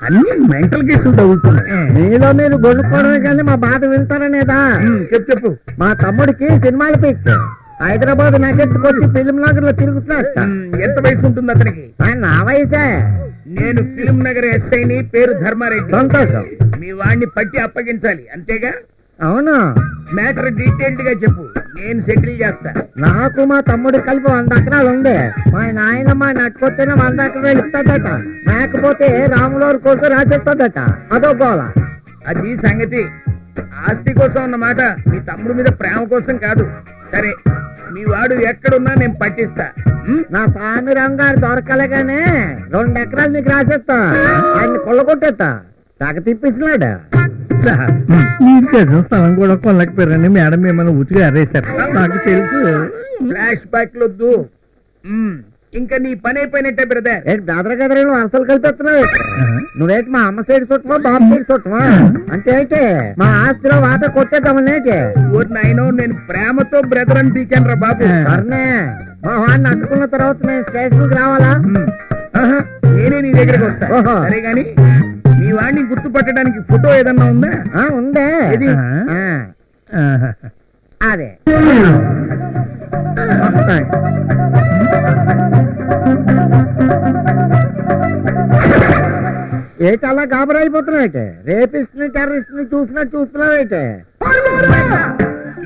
అన్ని మెంటల్ కేసులు తగులుతున్నాయి. నీలో నేను గొడుక్కోవడమే కానీ మా బాధ వింటారనేదా? చెప్పు. మా తమ్ముడికి సినిమాలు పిచ్చి. హైదరాబాద్ నగెత్తుకొచ్చి ఫిల్మ్ నగర్ లో తిరుగుతున్నాడు. ఎంత వయసు ఉంటుంది అతనికి? నా వయసే. నేను ఫిల్మ్ నగర్ ఎస్ఐని, పేరు ధర్మారెడ్డి. సంతోషం. మీ వాడిని పట్టి అప్పగించాలి, అంతేగా? అవును. మ్యాటర్ డీటెయిల్డ్ గా చెప్పు, నేను సెటిల్ చేస్తా. నాకు మా తమ్ముడు కలిపి 100 ఎకరాలు ఉంది. మా నాయనమ్మ నట్టుకొస్తేనే 100 ఎకరాలు ఇస్తుందట. లేకపోతే రాములవారి కోసం రాసిస్తుందట. అదో గోళ. అది సంగతి. ఆస్తి కోసం అన్నమాట, మీ తమ్ముడు మీద ప్రేమ కోసం కాదు. సరే, మీ వాడు ఎక్కడున్నా నేను పట్టిస్తా. నా స్వామి రంగారు దొరకలేగానే 2 ఎకరాలు నీకు రాసేస్తా. ఆయన్ని కొల్లగొట్టేస్తా. తెగ తిప్పిస్తున్నాడు. మీకు తెలిసిన స్థలం కూడా కొనలేకపోయారని మేడం ఏమైనా ఉతిగా అరేసారు. నాకు తెలుసు. ఫ్లాష్ బ్యాక్ వద్దు. ఇంకా నీ పని అయిపోయినట్టే బ్రదర్. ఏంటి బెదరగదరే నువ్వు అసలు కలిపేస్తున్నావు? నువ్వేంటి మా అమ్మ సైడ్ చుట్టమా బాబు సైడ్ చుట్టమా? అంటే ఏంటి మా ఆస్తిలో వాట కొట్టేద్దామనేటి? నాయనో, నేను ప్రేమతో బ్రదర్ అని పిలిచాను రా బాబు. సరేనే, మా వాడిని అట్టుకున్న తర్వాత నేను స్టేషన్కి రావాలా? ఆహా, నేనే నీ దగ్గరికి వస్తా. ఓహో. సరే గాని మీ వాడిని గుర్తుపట్టడానికి ఫోటో ఏదన్నా ఉందా? ఉందే. ఏది? అదే ఏంటి అలా గాబరా అయిపోతున్నావు? రేపిస్తున్న టెర్రరిస్ట్ ని చూస్తున్నావు?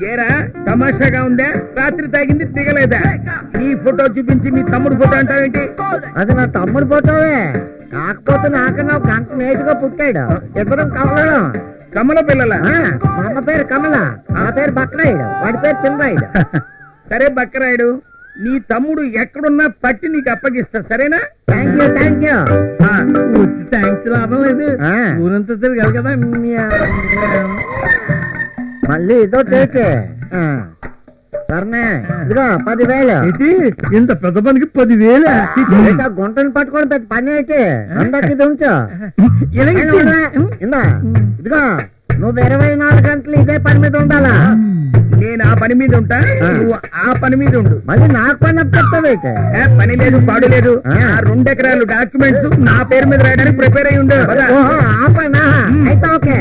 ఏరా తమాషాగా ఉందా? రాత్రి తాగింది దిగలేదా? నీ ఫోటో చూపించి నీ తమ్ముడు ఫోటో అంటావేంటి? అది నా తమ్ముడు ఫోటోవే, కాకపోతే నాకన్నా ఒక గంట నేటిగా పుట్టాడు. ఇద్దరం కమలం. కమల పిల్లల? మా అమ్మ పేరు కమల, ఆ పేరు బక్రాయుడు, వాడి పేరు చిన్నరాయుడు. సరే బక్కరాయుడు, నీ తమ్ముడు ఎక్కడున్నా పట్టి నీకు అప్పగిస్తా. సరేనా? Thank you. థ్యాంక్స్ లాభం లేదు. ఊరంతా తిరగాలి కదా. మళ్ళీ ఇదో చేసే. సరేనే, ఇదిగో 10,000. ఇంత పెద్ద పనికి 10,000? గుంటను పట్టుకొని పెద్ద పని అయితే అందరికి ఇది ఉంచు. ఇందా ఇదిగో, నువ్వు 24 గంటలు ఇదే పని మీద ఉండాలా? నేను ఆ పని మీద ఉంటా, నువ్వు ఆ పని మీద ఉండు. మళ్ళీ నాకు పని అప్పచెప్తావైతే? పని లేదు పాడు లేదు. ఆ 2 ఎకరాలు డాక్యుమెంట్స్ నా పేరు మీద రాయడానికి ప్రిపేర్ అయ్యి ఉండు. ఓహో, ఆ పనా? అయితే ఓకే.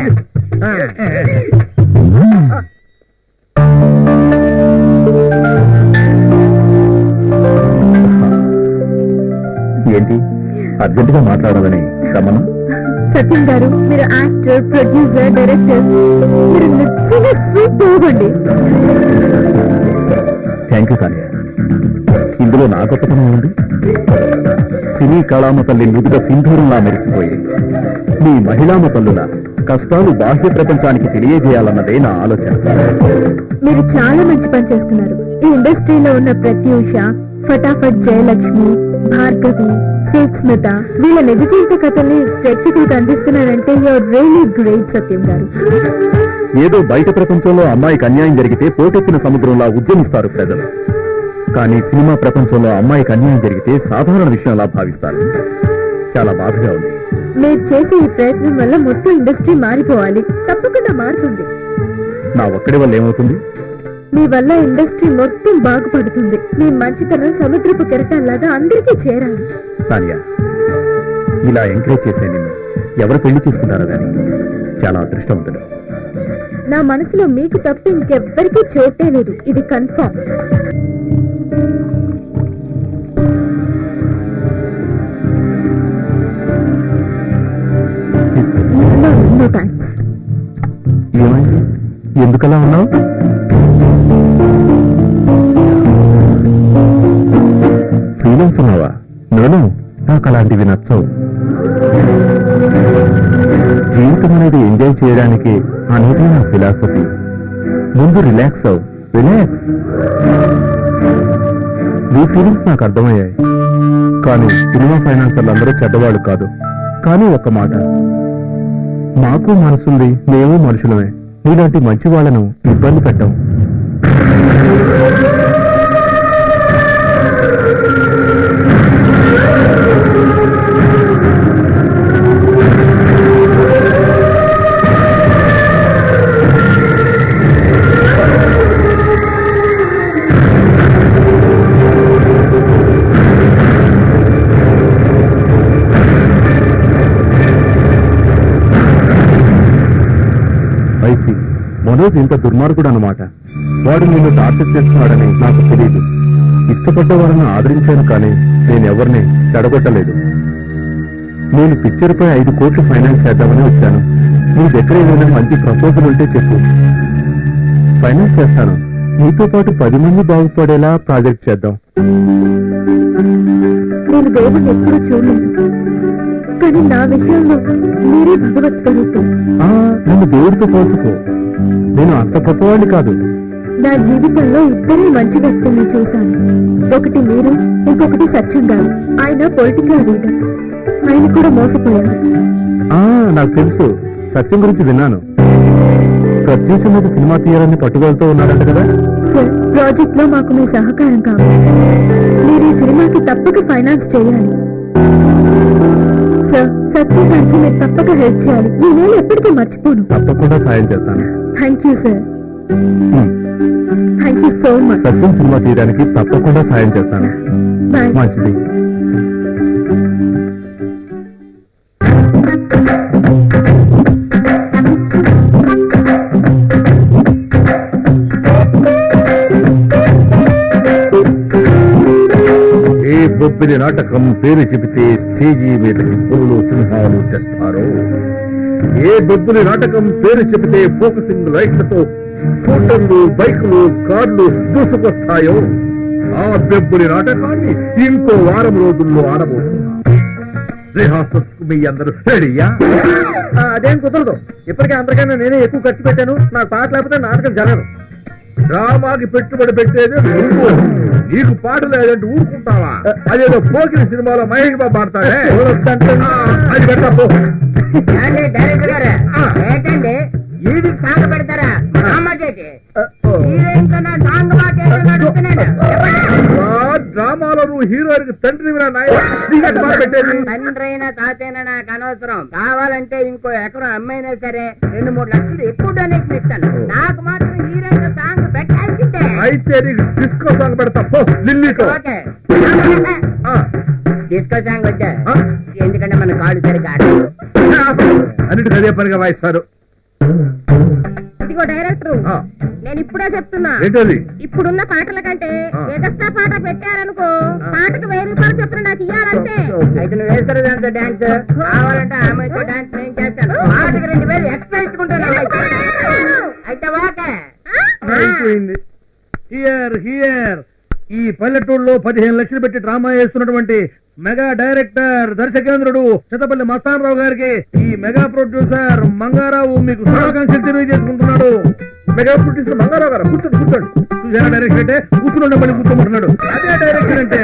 ఏంటి అర్జెంటుగా మాట్లాడాలని రమణ? సత్యం గారు, మీరు యాక్టర్, ప్రొడ్యూసర్, డైరెక్టర్, మీరు నిజంగా సూపర్ అండి. Thank you కానియా. ఇందులో నా గొప్పతనం ఉంది. సినీ కళామ తల్లి మృదుగా సింధూరంలా మెరిసిపోయి మీ మహిళామ తల్లుల కష్టాలు బాహ్య ప్రపంచానికి తెలియజేయాలన్నదే నా ఆలోచన. మీరు చాలా మంచి పని చేస్తున్నారు. ఈ ఇండస్ట్రీలో ఉన్న ప్రత్యూష, ఫటాఫట్ జయలక్ష్మి, భార్గవి, శేఖ్ స్మిత, వీళ్ళ నిజ జీవిత కథల్ని ప్రేక్షకులకు అందిస్తున్నారంటే యూఆర్ రియల్లీ గ్రేట్ సత్యం గారు. ఏదో బయట ప్రపంచంలో అమ్మాయికి అన్యాయం జరిగితే పోటెత్తిన సముద్రంలా ఉద్యమిస్తారు ప్రజలు. కానీ సినిమా ప్రపంచంలో అమ్మాయికి అన్యాయం జరిగితే సాధారణ విషయంలా భావిస్తారు. చాలా బాధగా ఉంది. మీరు చేసే ఈ ప్రయత్నం వల్ల మొత్తం ఇండస్ట్రీ మారిపోవాలి. తప్పకుండా మారుతుంది. నా ఒక్కడి వల్ల ఏమవుతుంది? మీ వల్ల ఇండస్ట్రీ మొత్తం బాగుపడుతుంది. మీ మంచితనం సముద్రపు కెరటాల్లాగా అందరికీ చేరాలి. సానియా, ఇలా ఎంకరేజ్ చేసే నిన్ను ఎవరు పెళ్లి చేసుకుంటారో గానీ చాలా అదృష్టవంతుడు. నా మనసులో మీకు తప్ప ఇంకెవ్వరికీ చోటే లేదు. ఇది కన్ఫర్మ్. No thanks. ఏమైంది? ఎందుకలా ఉన్నావు? ఫీల్ అవుతున్నావా? నేను నాకు అలాంటివి నచ్చవు. జీవితం అనేది ఎంజాయ్ చేయడానికి అనేది నా ఫిలాసఫీ. ముందు రిలాక్స్ అవు. రిలాక్స్. నీ ఫీలింగ్స్ నాకు అర్థమయ్యాయి. కానీ సినిమా ఫైనాన్సర్లు అందరూ చెడ్డవాళ్ళు కాదు. కానీ ఒక్క మాట, మాకు మనసుంది, మేము మనుషులమే. నీలాంటి మంచి వాళ్ళను ఇబ్బంది పెట్టాం. మనోజ్ ఇంత దుర్మార్గుడు అన్నమాట. వాడు నిన్ను టార్చర్ చేస్తున్నాడని నాకు తెలియదు. ఇష్టపడ్డ వారిని ఆదరించాను, కానీ నేను ఎవరిని చెడగొట్టలేదు. నేను పిక్చర్ పై 5 కోట్లు ఫైనాన్స్ చేద్దామని వచ్చాను. నీ దగ్గర ఏదైనా మంచి ప్రపోజల్ ఉంటే చెప్పు, ఫైనాన్స్ చేస్తాను. నీతో పాటు 10 మంది బాగుపడేలా ప్రాజెక్ట్ చేద్దాం. నేను దేవుడిని ఎప్పుడూ చూడలేదు. కానీ నా విషయంలో మీరే భగవత్ స్వరూపం. నన్ను దేవుడితో పోల్చుకో. నేను అంత గొప్పవాడిని కాదు. నా జీవితంలో ఇద్దరే మంచి వ్యక్తుల్ని చూశాను. ఒకటి మీరు, ఇంకొకటి సత్యం గారు. ఆయన పొలిటికల్ లీడర్. ఆయన కూడా మోసపోయారు. నాకు తెలుసు. సత్యం గురించి విన్నాను. ప్రత్యూష మీద సినిమా తీయాలని పట్టుదలతో ఉన్నాడంట కదా. సార్, ప్రాజెక్ట్ లో మాకు మీ సహకారం కావాలి. మీరు ఈ సినిమాకి తప్పక ఫైనాన్స్ చేయాలి. సార్, సత్యం గారికి మీరు తప్పక హెల్ప్ చేయాలి. నేనేం ఎప్పటికీ మర్చిపోను. తప్పకుండా సాయం చేస్తాను. Thank you sir. Thank you so much. Satyam cinema తీయడానికి తప్పకుండా సాయం చేస్తాను. బాయ్. మంచిది. ఏ బొబ్బిలి నాటకం పేరు చెబితే స్టేజీ మీదకి పురులు సింహాలు తెస్తారు. ఏ బొబ్బిలి నాటకం పేరు చెబితే ఫోకసింగ్ లైట్లతో స్కూటర్లు, బైకులు, కార్లు దూసుకొస్తాయో ఆ బెబ్బులి నాటకాన్ని ఇంకో వారం రోజుల్లో ఆడబోతున్నా. రిహార్సల్స్ కు మీ అందరూ రెడీయా? అదేం కుదరదు. ఇప్పటికే అందరికన్నా నేనే ఎక్కువ ఖర్చు పెట్టాను. నాకు పాట లేకపోతే నాటకం జరగదు. డ్రామాకి పెట్టుబడి పెట్టేది నువ్వు. నీకు పాట లేదంటే ఊరుకుంటావా? అదేదో పోకిరి సినిమాలో మహేష్ బాబు పాడతాడే, అది పెట్టా పో. డైరెక్టర్ గారు ఏంటండి ఈడికి సాంగ్ పెడతారా? డ్రామాలో నువ్వు హీరోయిన్ తండ్రి పెట్టేది. తండ్రైనా తాతైనా నాకు అనవసరం. కావాలంటే ఇంకో ఎకరం అమ్మైనా సరే 2-3 లక్షలు ఎక్కువ డొనేషన్ ఇస్తాను. నాకు మాత్రం హీరోయిన్ సాంగ్ పెట్టాల్సిందే. అయితే నీకు డిస్కో సాంగ్ పెడతా పో. లిల్లీతో ఓకే, డిస్కో సాంగ్ వచ్చా. ఎందుకంటే మన కాళ్ళు సరిగ్గా అన్నిటికీ అదే పనిగా వాయిస్తారు. ఇదిగో డైరెక్టర్, ఆ. నేను ఇప్పుడే చెప్తున్నా, ఏంటది? ఇప్పుడున్న పాటల కంటే ఆ. ఎగస్ట్రా పాట పెట్టారనుకో, పాటకు 1000 రూపాయలు చెప్పిన నాకు ఇయ్యాలంటే. అయితే నువ్వు వేస్తారు దాంతో డాన్స్. కావాలంటే ఆమెతో డాన్స్ నేను చేస్తాను. పాటకు 2000 ఎక్స్ట్రా ఇచ్చుకుంటాను. అయితే ఓకే. అయిపోయింది. హియర్ హియర్ ఈ పల్లెటూరులో 15 లక్షలు పెట్టి డ్రామా వేస్తున్నటువంటి మెగా డైరెక్టర్, దర్శకేంద్రుడు చిత్తపల్లి మస్తానరావు గారికి ఈ మెగా ప్రొడ్యూసర్ మంగారావు మీకు శుభాకాంక్షలు తెలియజేసుకుంటున్నాడు. మెగా ప్రొడ్యూసర్ మంగారావు గారు కూర్చోండి కూర్చోండి. చూసారా డైరెక్టర్ అంటే కూర్చుని మళ్ళీ కూర్చోమంటున్నాడు. అదే డైరెక్టర్ అంటే.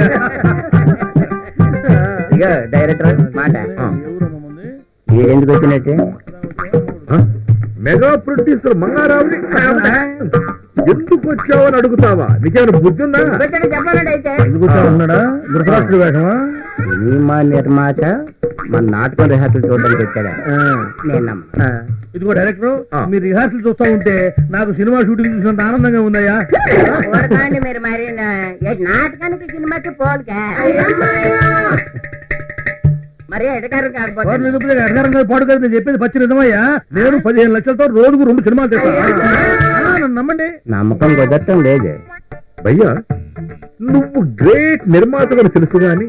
ఇక డైరెక్టర్ మాట ఎందుకు వచ్చినట్టే మెగా ప్రొడ్యూసర్ మంగారావుని ఎందుకు వచ్చావని అడుగుతావా? నీకేమైనా బుద్ధి ఉందా? చెప్పాలంటే అయితే ఉన్నాడా ధృతరాష్ట్రుడి వేషమా? సినిమా నిర్మాత మన నాటకం రిహార్సల్ చూడడానికి వచ్చాడా? నేను ఇదిగో డైరెక్టర్, మీరు రిహార్సల్ చూస్తా ఉంటే నాకు సినిమా షూటింగ్ చూసినంత ఆనందంగా ఉందయ్యా. మీరు మరి నాటకానికి సినిమాకి పోలికే మరి ఎడగారు కాకపోతే పాడు కదా నేను చెప్పేది పచ్చి నిజమయ్యా. నేను 15 లక్షలతో రోజుకు 2 సినిమాలు చేస్తాను. నమ్మండి. నమ్మకం కుదరటం లేదు భయ్యా, నువ్వు గ్రేట్ నిర్మాతగా తెలుసు గాని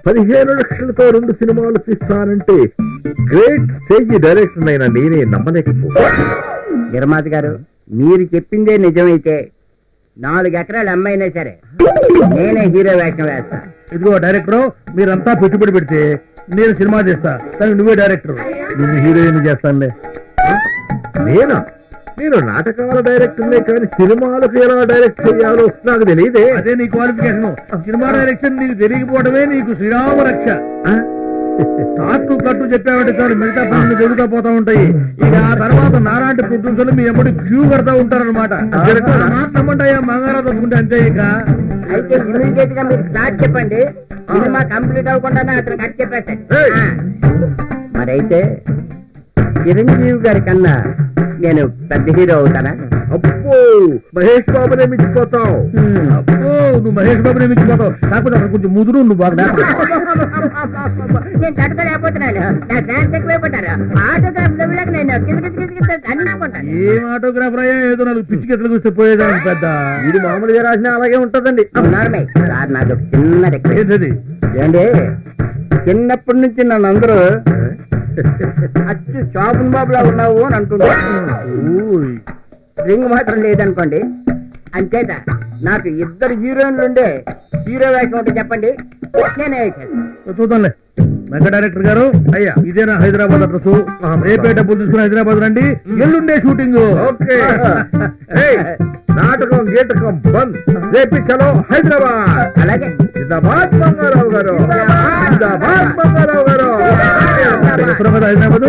15 లక్షలతో 2 సినిమాలు తీస్తానంటే గ్రేట్ స్టేజ్ డైరెక్టర్ అయినా నేనే నమ్మలేకపో. నిర్మాత గారు, మీరు చెప్పిందే నిజమైతే 4 ఎకరాలు అమ్మైనా సరే నేనే హీరో వేషం వేస్తా. ఇదిగో డైరెక్టర్, మీరంతా పెట్టుబడి పెడితే నేను సినిమా చేస్తా, కానీ నువ్వే డైరెక్టర్. నువ్వు హీరోయిన్ చేస్తానులే. నేనా? నేను నాటకాల డైరెక్టర్నే కానీ సినిమాలకు ఎలా డైరెక్ట్ చేయాలో నాకు తెలియదే. అదే నీ క్వాలిఫికేషన్. సినిమా డైరెక్షన్ నీకు తెలియకపోవడమే నీకు శ్రీరామ రక్ష. కాటు కట్టు చెప్పావంటే చాలు, మిగతా పనులు జరుగుతూ పోతా ఉంటాయి. ఇక ఆ తర్వాత నాలాంటి ప్రొడ్యూసర్లు మీ ఎప్పుడు క్యూ కడతా ఉంటారనమాట. నమ్మంటాయా మంగారా తప్పుకుంటే అంతే. ఇక అయితే ఇమీడియట్ గా మీరు స్టార్ట్ చెప్పండి. సినిమా కంప్లీట్ అవ్వకుండా అతను కట్ చెప్పేస్తాడు. మరైతే చిరంజీవి గారి కన్నా నేను పెద్ద హీరో అవుతానా? అబ్బో, మహేష్ బాబునే మించిపోతావు. అబ్బో, నువ్వు మహేష్ బాబునే మించిపోతావు. కాకపోతే అక్కడ కొంచెం ముదురు, నువ్వు బాగా నేను తట్టుకోలేకపోతున్నాను. నా డాన్స్ ఎక్కువైపోతారు. ఆటోగ్రాఫ్ నేను అనుకుంటాను. ఏం ఆటోగ్రాఫర్ అయ్యా? ఏదో 4 పిచ్చి గెట్లు చూస్తే పోయేదాన్ని పెద్ద. ఇది మామూలుగా రాసినా అలాగే ఉంటదండి. సార్, నాకు ఒక చిన్న రిక్వెస్ట్. ఏంటది? ఏంటి, చిన్నప్పటి నుంచి నన్ను అందరూ అచ్చు శోభన్ బాబులా ఉన్నావు అని అంటున్నారు. రింగ్ మాత్రం లేదనుకోండి. అంచేత నాకు 2 హీరోయిన్లు ఉండే హీరో వేషం ఒకటి చెప్పండి, నేనే చూద్దాంలే. మెగా డైరెక్టర్ గారు అయ్యా ఇదేనా హైదరాబాద్ అడ్రస్ రేపే డబ్బులు తీసుకుని హైదరాబాద్ రండి ఎల్లుండే షూటింగ్ ఓకే నాటకం గీటకం బంద్ రేపి చలో హైదరాబాద్ అలాగే జిందాబాద్ బంగారావు గారు జిందాబాద్ బంగారావు గారు ఎప్పుడు కదా హైదరాబాద్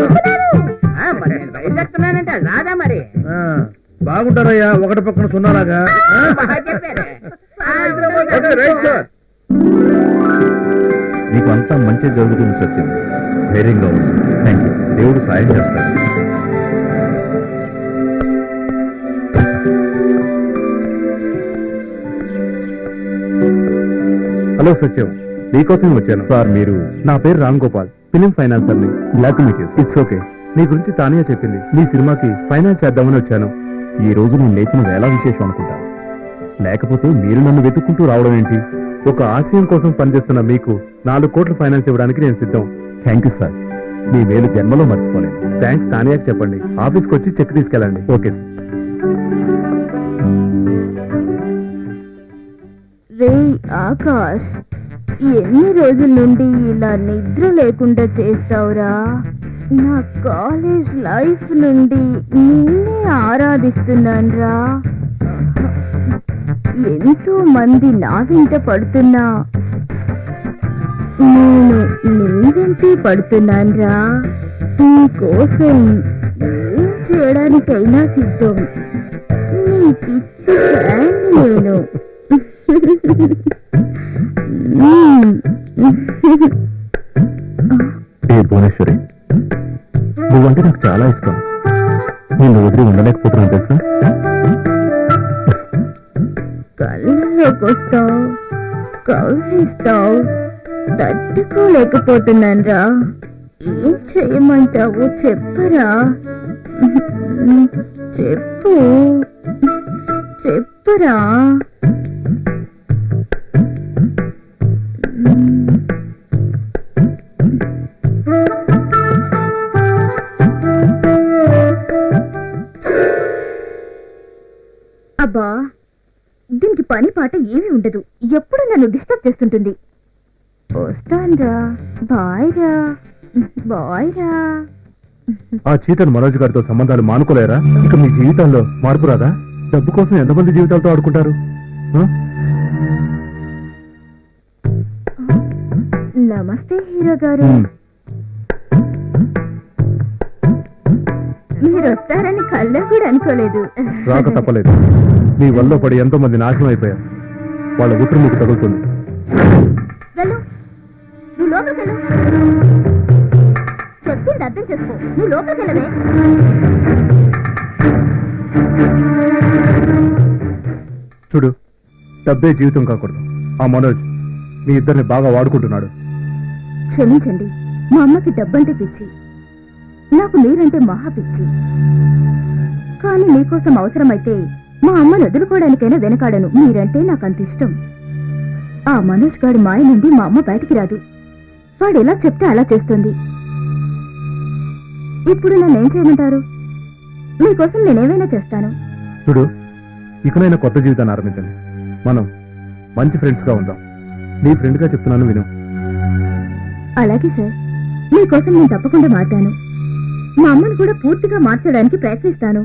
మరి నేను బయలుదేరుతున్నానంటే అది రాదా మరి బాగుంటారయ్యా ఒకటి పక్కన సున్నాలాగా బాగా చెప్పారే. Okay, right sir. నీకు అంతా మంచి జరుగుతుంది సత్యం ధైర్యంగా ఉంది థ్యాంక్ యూ దేవుడు సాయం చేస్తాడు హలో సత్యం మీకోసం వచ్చాను సార్ మీరు నా పేరు రామ్ గోపాల్ ఫిలిం ఫైనాన్సర్ ని బ్లాక్ మీట్ ఇట్స్ ఓకే నీ గురించి తానియా చెప్పింది మీ సినిమాకి ఫైనాన్స్ చేద్దామని వచ్చాను ఈ రోజు నేను లేచిన వేళ విశేషం అనుకుంటా లేకపోతే మీరు నన్ను వెతుక్కుంటూ రావడం ఏంటి ఒక ఆశయం కోసం పనిచేస్తున్న మీకు 4 కోట్ల ఫైనాన్స్ ఇవ్వడానికి నేను సిద్ధం థ్యాంక్ యూ సార్ మీ మేలు జన్మలో మర్చిపోలేను థ్యాంక్స్ తానియాకి చెప్పండి ఆఫీస్కి వచ్చి చెక్ తీసుకెళ్ళండి ఓకే రే ఆకాష్, ఎన్ని రోజుల నుండి ఇలా నిద్ర లేకుండా చేస్తావురా? నా కాలేజ్ లైఫ్ నుండి నిన్నే ఆరాధిస్తున్నాన్రా. ఎంతో మంది నా వెంట పడుతున్నా నేను నీ వెంటే పడుతున్నాన్రా. నీ కోసం ఏం చేయడానికైనా సిద్ధం. నీ పిచ్చి ఫ్యాన్ నేను. ఏ భువనేశ్వరి నువ్వంటే నాకు చాలా ఇష్టం నేను వదిలి ఉండలేకపోతున్నాను తెలుసా కళ్ళలోకి వస్తావు, కౌగిస్తావు, తట్టుకోలేకపోతున్నాన్రా. ఏం చేయమంటావు చెప్పరా? చెప్పు చెప్పురా. అబ్బా, దీనికి పని పాట ఏమీ ఉండదు. ఎప్పుడు నన్ను డిస్టర్బ్ చేస్తుంటుంది. వస్తాన్రా, బాయ్ రా, బాయ్ రా. ఆ చీటను మనోజ్ గారితో సంబంధాలు మానుకోలేరా? ఇక మీ జీవితంలో మార్పు రాదా? డబ్బు కోసం ఎంతమంది జీవితాలతో ఆడుకుంటారు? నమస్తే హీరో గారు. మీరు వస్తారని కళ్ళ కూడా అనుకోలేదు. రాక తప్పలేదు. నీ వల్ల పడి ఎంతో మంది నాశనం అయిపోయారు. వాళ్ళ ఉత్తరం మీకు తగులుతుంది. వెళ్ళు, నువ్వు లోపలికి వెళ్ళు. చెప్పింది అర్థం చేసుకో. నువ్వు లోపలికి వెళ్ళవే. చూడు, డబ్బే జీవితం కాకూడదు. ఆ మనోజ్ మీ ఇద్దరిని బాగా వాడుకుంటున్నాడు. క్షమించండి, మా అమ్మకి డబ్బంటే పిచ్చి, నాకు మీరంటే మహా పిచ్చి. కానీ మీకోసం అవసరమైతే మా అమ్మను వదులుకోవడానికైనా వెనకాడను. మీరంటే నాకు అంత ఇష్టం. ఆ మనోజ్ గారి మాయ నుండి మా అమ్మ బయటికి రాదు. వాడు ఎలా చెప్తే అలా చేస్తుంది. ఇప్పుడు నన్నేం చేయమంటారు? మీకోసం నేనేమైనా చేస్తాను. చూడు, ఇకనైనా కొత్త జీవితాన్ని ఆరంభించండి. మనం మంచి ఫ్రెండ్స్ గా ఉందాం. నీ ఫ్రెండ్ గా చెప్తున్నాను, విను. అలాగే సార్, మీకోసం నేను తప్పకుండా మారుతాను. మా అమ్మను కూడా పూర్తిగా మార్చడానికి ప్రయత్నిస్తాను.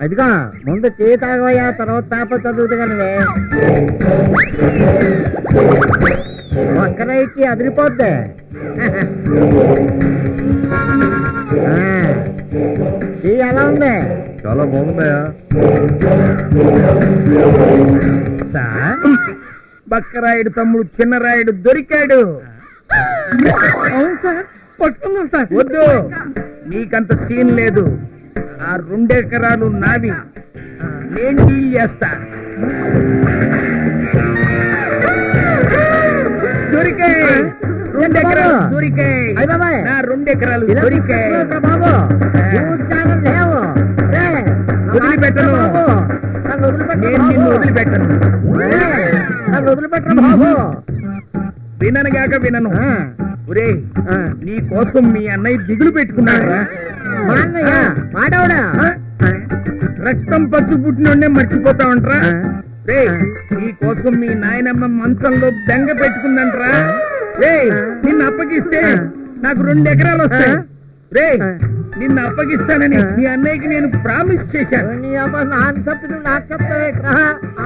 అదిగా ముందు టీ తాగవయ్యా, తర్వాత పేపర్ చదువుతు కనువే. ఒక్కరైకి అదిరిపోద్ది. టీ ఎలా ఉంది? చాలా బాగుందయా. బక్కరాయుడు తమ్ముడు చిన్నరాయుడు దొరికాడు. అవును సార్, పట్టుకున్నాం సార్. వద్దు, నీకంత సీన్ లేదు. ఆ 2 ఎకరాలు నావి, నేను డీల్ చేస్తా. దొరికాయి 2 ఎకరాలు, దొరికాయి. అయ్య బాబాయ్, నా 2 ఎకరాలు ఇలా దొరికాయి. బాబు ఉద్యోగం లేవు. వదిలిపెట్టను, నన్ను వదిలిపెట్టు నేను నిన్ను వదిలిపెట్టను. నన్ను వదిలిపెట్టను బాబు. విననుగాక వినను. ఒరే, నీ కోసం మీ అన్నయ్య దిగులు పెట్టుకున్నాడు. మా అన్నయ్య మాడవుడా? రక్తం పచ్చి పుట్టినోడే మర్చిపోతా ఉంటారా? నీ కోసం మీ నాయనమ్మ మంచంలో బెంగ పెట్టుకుందంట్రా. రే నిన్ను అప్పగిస్తే నాకు 2 ఎకరాలు వస్తాయి. రే నిన్ను అప్పగిస్తానని మీ అన్నయ్యకి నేను ప్రామిస్ చేశాను. నాకు చెప్తుంది నాకు చెప్తావే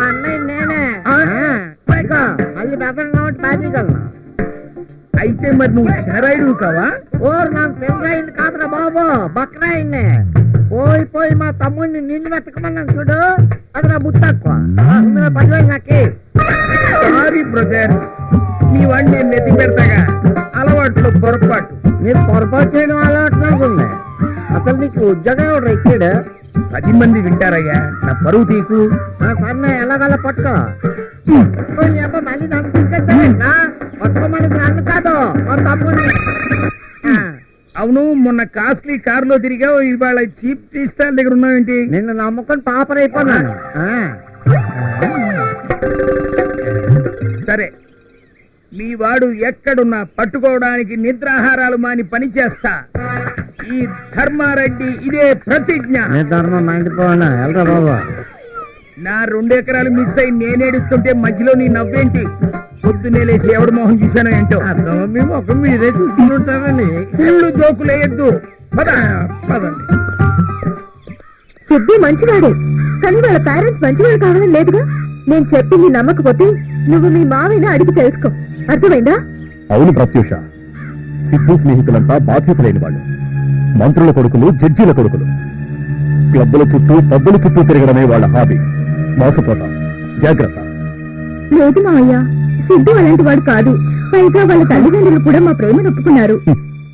అన్నయ్య నేనే మళ్ళీ బెదర్ నోటి బాధ్యగలను. అయితే మరి నువ్వు చిన్నరాయుడు కావా? ఓరు నాకు పెళ్ళయింది కాదురా బాబు, బక్రాయింది. పోయి మా తమ్ముడిని నిన్ను వెతకమన్నాను చూడు, అది నా బుత్తక్కువ. 10,000 నాకి. సారీ బ్రదర్, నీ వాడిని నేను నెత్తి పెడతాగా. అలవాట్లో పొరపాటు. నీకు పొరపాటు చేయడం అలవాటు నాకుంది. అసలు నీకు ఉద్యోగం ఎవరు ఇచ్చాడు? 10 మంది వింటారయ్యా, నా పరువు తీకు. సన్న ఎలాగలా పట్టుకో. మళ్ళీ నన్ను తీసుకెళ్తావేంటా? పట్టుకోమని నన్ను కాదు మా తమ్ముడిని. అవును, మొన్న కాస్ట్లీ కారులో తిరిగావు, ఇవాళ చీప్ టీ స్టాల్ దగ్గర ఉన్నావేంటి? నిన్ను నమ్ముకొని పాపరైపోయినాను. సరే, మీ వాడు ఎక్కడున్నా పట్టుకోవడానికి నిద్రాహారాలు మాని పని చేస్తా. ఈ ధర్మారెడ్డి ఇదే ప్రతిజ్ఞ. ధర్మం మండిపోనా వెళ్ళరా బాబు. నా 2 ఎకరాలు మిస్ అయి నేనేడుస్తుంటే మధ్యలో నీ నవ్వేంటి? పొద్దున్నే లేచి ఎవడు మొహం చూశానో ఏంటో. మీ ముఖం మీరే చూసుకుంటారని ఇల్లు జోకులేయద్దు. పదండి. సిద్ధి మంచివాడే, కానీ వాళ్ళ పేరెంట్స్ మంచివాడు కావాలని లేదుగా. నేను చెప్పింది నమ్మకపోతే నువ్వు మీ మావిని అడిగి తెలుసుకో, అర్థమైందా? అవును ప్రత్యూష, సిద్ధు స్నేహితులంతా బాధ్యత లేని వాళ్ళు. మంత్రుల కొడుకులు, జడ్జీల కొడుకులు. క్లబ్బుల చుట్టూ, పబ్బుల చుట్టూ తిరగడమే వాళ్ళ హాబీ. మోసపోతాం, జాగ్రత్త. లేదు మావయ్య, సిద్ధు అలాంటి వాడు కాదు. పైగా వాళ్ళ తల్లిదండ్రులు కూడా మా ప్రేమను ఒప్పుకున్నారు.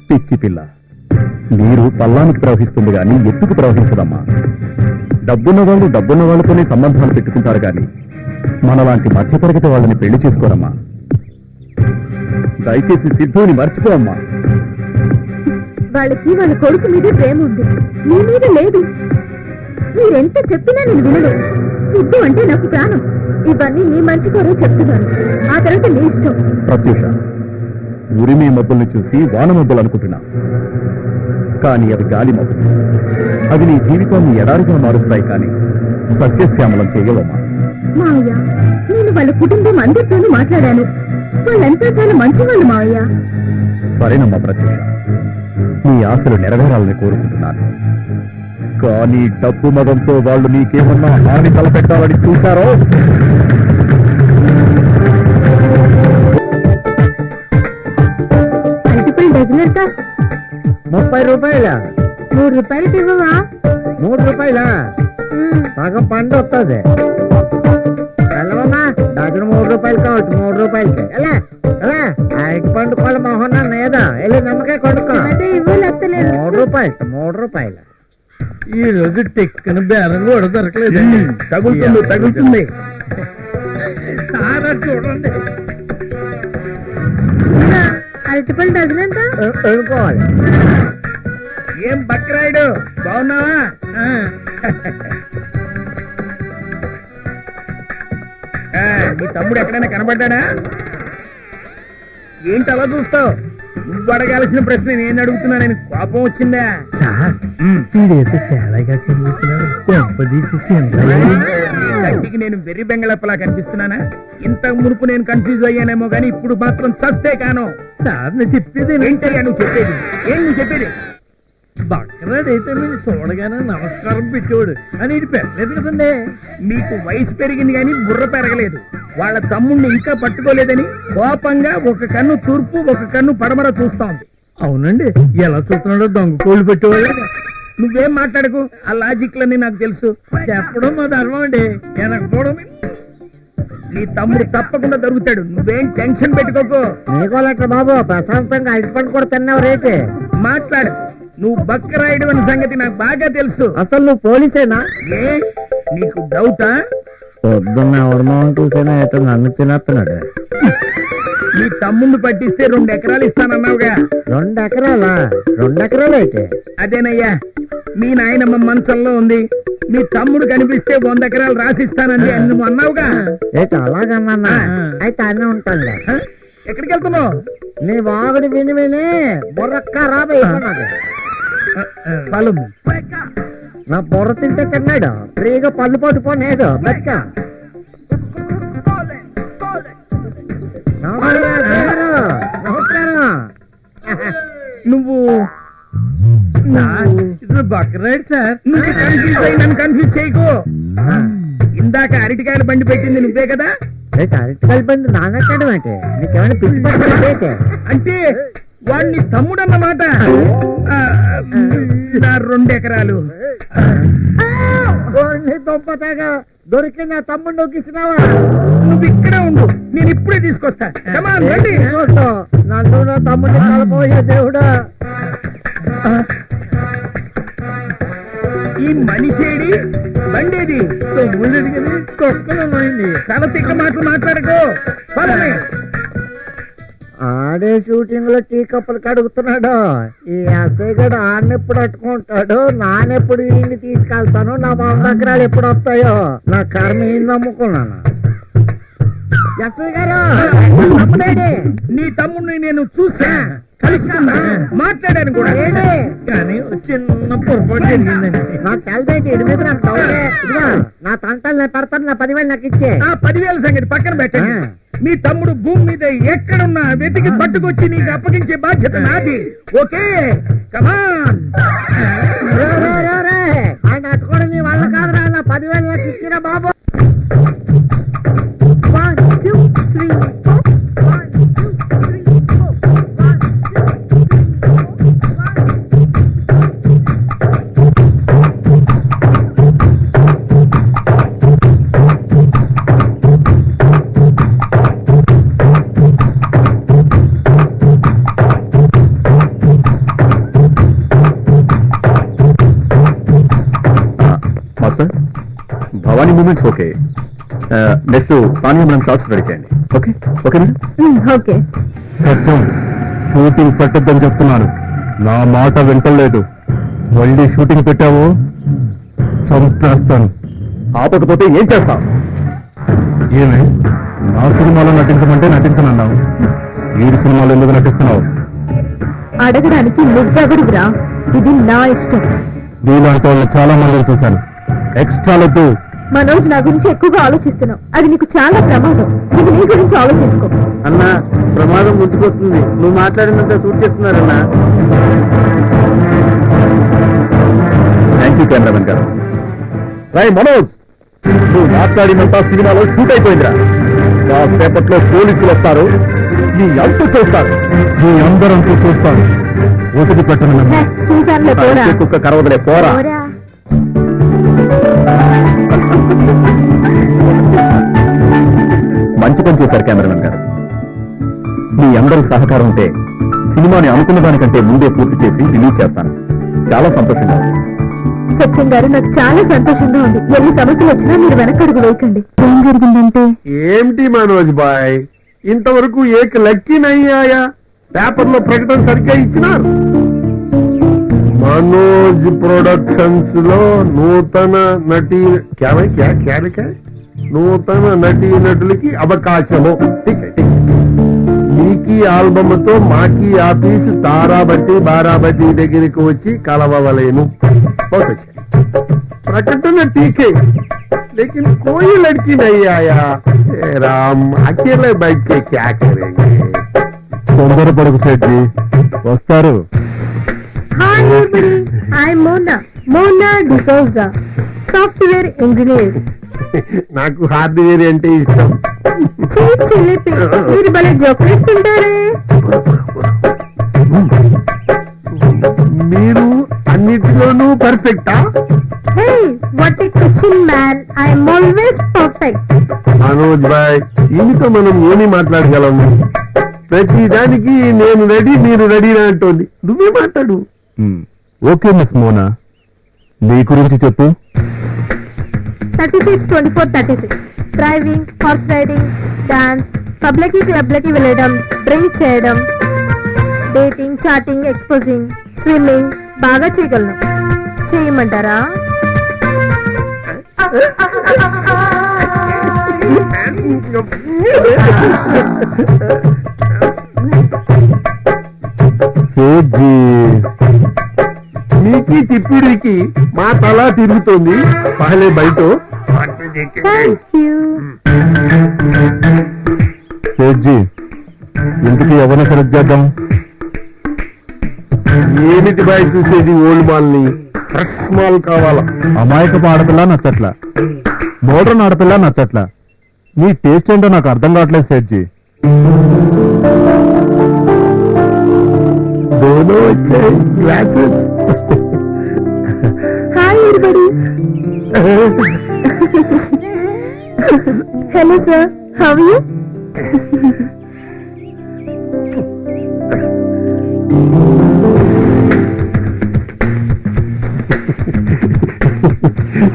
పిచ్చి పిల్ల, నీరు పల్లానికి ప్రవహిస్తుంది గాని ఎత్తుకు ప్రవహించదమ్మా. డబ్బున్న వాళ్ళతోనే సంబంధాలు పెట్టుకుంటారు గాని మనలాంటి మధ్యతరగతి వాళ్ళని పెళ్లి చేసుకోరమ్మా. దయచేసి సిద్ధుని మర్చిపోమ్మా. వాళ్ళకి వాళ్ళ కొడుకు మీద ప్రేమ ఉంది, నీ మీద లేదు. మీరెంత చెప్పినా నేను వినను. సిద్ధు అంటే నాకు ప్రాణం. ఇవన్నీ నీ మంచి కోరే చెప్తున్నాను, ఆ తర్వాత నీ ఇష్టం. ప్రత్యూష, ఉరిమే మబ్బుల్ని చూసి వాన మబ్బులు అనుకుంటున్నా, కానీ అవి గాలి మబ్బులు. అవి నీ జీవితాన్ని ఎడారిగా మారుస్తాయి, కానీ సస్యశ్యామలం చేయవమ్మా. మావయ్య, నేను వాళ్ళ కుటుంబం అందరితోనూ మాట్లాడాను. వాళ్ళంతా చాలా మంచి వాళ్ళు మావయ్య. సరేనమ్మా ప్రత్యూష, నీ ఆశలు నెరవేరాలని కోరుకుంటున్నాను. కానీ డబ్బు మదంతో వాళ్ళు నీకేమన్నా హాని తలపెట్టాలని చూశారో అరటిపళ్ళు డజన్ ఎంత? 30 రూపాయలా? 3 రూపాయలకి ఇవ్వవా? 3 రూపాయలా? సగం పండు వస్తుంది. వెళ్ళవమ్మా, డజన్ 3 రూపాయలు కావచ్చు. 3 రూపాయలకి ఎలా ఎలా అరటి పండు కొల మొహన్నా నేదా వెళ్ళి నిమ్మకాయ కొడుకో. అదే ఇవ్వాలి అత్తలేదు. 3 రూపాయలు 3 రూపాయలు. ఈ రోజు టెక్కన బేరం కూడా దొరకలేదు. తగులుతుంది. సారా చూడండి. అరటిపళ్ళు డజన్ ఎంత? ఎడుకోవాలి. ఏం బక్రాయుడు, బాగున్నావా? నీ తమ్ముడు ఎక్కడైనా కనబడ్డాడా? ఏంటి అలా చూస్తావు? నువ్వు అడగాల్సిన ప్రశ్న నేను అడుగుతున్నా. నేను కోపం వచ్చిందా? కంటికి నేను వెర్రి బెంగళప్పలా కనిపిస్తున్నానా? ఇంత మునుపు నేను కన్ఫ్యూజ్ అయ్యానేమో గానీ ఇప్పుడు మాత్రం చస్తే కాను. సార్ నేను చెప్పేది ఏంటయ్యా నువ్వు చెప్పేది? ఏం నువ్వు చెప్పేది? బక్రాడైతే మీరు చూడగానే నమస్కారం పెట్టేవాడు అని ఇది పెట్టలేదు కదండి. మీకు వయసు పెరిగింది కానీ బుర్ర పెరగలేదు. వాళ్ళ తమ్ముడిని ఇంకా పట్టుకోలేదని కోపంగా ఒక కన్ను తూర్పు, ఒక కన్ను పడమర చూస్తా ఉంది. అవునండి, ఎలా చూస్తున్నాడో దొంగ కోళ్ళు పెట్టేవాడు. నువ్వేం మాట్లాడకు, ఆ లాజిక్లన్నీ నాకు తెలుసు. చెప్పడం మా ధర్మం అండి, వెనకపోవడం. నీ తమ్ముడు తప్పకుండా దొరుకుతాడు, నువ్వేం టెన్షన్ పెట్టుకోకు. నీకోలట్ల బాబు, ప్రశాంతంగా అరటిపండు కూడా తిన్నావు రేటే. మాట్లాడు. నువ్వు బక్రాయుడు అనే సంగతి నాకు బాగా తెలుసు. అసలు నువ్వు పోలీసేనా? ఏ నీకు డౌటా? పొద్దున్న ఎవరి మొహం చూసినా అయితే నన్ను తినేస్తున్నాడు. నీ తమ్ముడిని పట్టిస్తే 2 ఎకరాలు ఇస్తానన్నావుగా. 2 ఎకరాలా? 2 ఎకరాలు అయితే అదేనయ్యా, మీ నాయనమ్మ మంచంలో ఉంది. మీ తమ్ముడు కనిపిస్తే 100 ఎకరాలు రాసిస్తానండి అని నువ్వు అన్నావుగా. అయితే అలాగన్నా అయితే అన్నీ ఉంటానులే. ఎక్కడికి వెళ్తున్నావు? నీ వాగుడు విని విని బుర్రక్క రాబోయేది. పలు నా బుర్ర తింటే తిన్నాడు, ఫ్రీగా పళ్ళు పట్టుకోనేదు బతుక. నువ్వు బక్రైడ్ సార్ నన్ను కన్ఫ్యూజ్ చేయకు ఇందాక అరటికాయల బండి పెట్టింది నువ్వే కదా అరటికాయల బండి నాన్నట్టడం అంటే నీకేమైనా పిచ్చి పట్టినట్టు అంటే వాడిని తమ్ముడు అన్నమాట నా 2 ఎకరాలు దొంపతాగా దొరికి నా తమ్ముడు నొక్కిస్తున్నావా నువ్వు ఇక్కడే ఉండు నేను ఇప్పుడే తీసుకొస్తా రండి నన్ను నా తమ్ముడిని కలపోయే దేవుడా ఈ మనిషేడి బండేది తమ్ముడేది కదా తొక్కలమైంది తల తిక్క మాటలు మాట్లాడకు పదమే ఆడే షూటింగ్ లో టీ కప్పులు కడుగుతున్నాడు ఈ ఎస్ఐ గడు ఆడనెప్పుడు అట్టుకుంటాడు నానెప్పుడు వీడిని తీసుకెళ్తాను నా మొమ్మకరాలు ఎప్పుడు వస్తాయో నా కర్మ ఏం నమ్ముకున్నాను ఎస్ఐ గారు తమ్ముడేడి? నీ తమ్ముడిని నేను చూసా కలుసుకున్నా మాట్లాడాను కూడా కానీ చిన్న పొరపాటు జరిగిందండి నాకు తెలదేంటి ఇడి మీద నాకు డౌటే. ఇదిగో, నా తంటాలు నేను పడతాను నా 10,000 నాకు ఇచ్చే ఆ 10,000 సంగతి పక్కన పెట్టండి మీ తమ్ముడు భూమి మీద ఎక్కడున్నా వెతికి పట్టుకొచ్చి నీకు అప్పగించే బాధ్యత నాది ఓకే కమాన్ ఆయన అట్టుకోవడం నీ వల్ల కాదురా నా 10,000 నాకు ఇచ్చిరా బాబు 1 2 3 4 1 2 3 master Bhavani movements okay next పానీ మనం షార్ట్స్ రెడీ చేయండి ఓకే ఓకేనా ఓకే సత్యం షూటింగ్ పెట్టద్దని చెప్తున్నాను నా మాట వింటలేదు మళ్ళీ షూటింగ్ పెట్టావు చంపేస్తాను ఆపకపోతే ఏం చేస్తాం ఏమి నా సినిమాలో నటించమంటే నటించనన్నావు వీడి సినిమాలో ఎందుకు నటిస్తున్నావు అడగడానికి నువ్వెవడుగురా ఇది నా ఇష్టం నీలాంటి వాళ్ళు చాలా మందిని చూశాను ఎక్స్ట్రాలొద్దు మనోజ్ నా గురించి ఎక్కువగా ఆలోచిస్తున్నావు అది నీకు చాలా ప్రమాదం ఇది నీ గురించి ఆలోచించుకో అన్నా ప్రమాదం ముందుకొస్తుంది నువ్వు మాట్లాడినంత సూట్ చేస్తున్నారన్నా థ్యాంక్ యూ కెమెరామెన్ గారు రై మనోజ్ నువ్వు మాట్లాడినంత సినిమాలో షూట్ అయిపోయిందిరా కాసేపట్లో పోలీసులు వస్తారు నీ అంత చూస్తారు నీ అందరంతా చూస్తాను ఒటికి పెట్టను చూసానులే పోరా కుక్క కరవదలే పోరా పోరా. మంచి పని చేశారు కెమెరామెన్ గారు మీ అందరి సహకారం ఉంటే సినిమాని అనుకున్న దానికంటే ముందే పూర్తి చేసి రిలీజ్ చేస్తాను చాలా సంతోషంగా ఉంది సత్యం గారు నాకు చాలా సంతోషంగా ఉంది ఎన్ని సమస్యలు వచ్చినా మీరు వెనకడుగు వేయకండి ఏం జరిగిందంటే ఏమిటి మనోజ్ బాయ్ ఇంతవరకు ఏక లక్కీనయ్యాయా పేపర్లో ప్రకటన సరిగ్గా ఇచ్చినారు మనోజ్ ప్రొడక్షన్స్ లో నూతన నటి నూతన నటీ నటులకి అవకాశము మీకి ఆల్బమ్ తో మాకి ఆఫీస్ తారాబట్టి బారాబట్టి దగ్గరికి వచ్చి కలవలేను ప్రకటన టీకే लेकिन कोई लड़की नहीं आया राम अकेले बैठ के क्या करेंगे తొందరపడకు సేట్జీ వస్తారు hi everybody I Mona D'Souza software engineer నాకు హార్డ్వేర్ అంటే ఇష్టం చిలిపి మీరు భలే జోకులేసి తింటారే మీరు అన్నిటిలోనూ పర్ఫెక్టా hey what a question man I am always perfect Manoj boy దీనితో మనం ఏమి మాట్లాడగలము ప్రతి దానికి నేను రెడీ మీరు రెడీ అంటోంది నువ్వే మాట్లాడు ఓకే మిస్ మోనా నీ గురించి చెప్పు 36 24 36 driving horse riding dance public క్లబ్లకి వెళ్ళడం డ్రింక్ చేయడం డేటింగ్ చాటింగ్ ఎక్స్పోజింగ్ స్విమ్మింగ్ బాగా చేయగలను చేయమంటారా నీకి తిప్పిడికి మా తల తిరుగుతోంది పహలే బయట థ్యాంక్ యూ సేట్జీ ఇంటికి ఎవరిని సెలెక్ట్ చేద్దాం ఏమిటి బాయ్ చూసేది ఓల్డ్ మాల్ ని ఫ్రెష్ మాల్ కావాలా? అమాయకపు ఆడపిల్ల నచ్చట్లా, మోడర్న్ ఆడపిల్ల నచ్చట్లా. నీ టేస్ట్ ఏంటో నాకు అర్థం కావట్లేదు సేట్జీ. దోనో వచ్చాయి glasses. Hi everybody. Hello sir, how are you?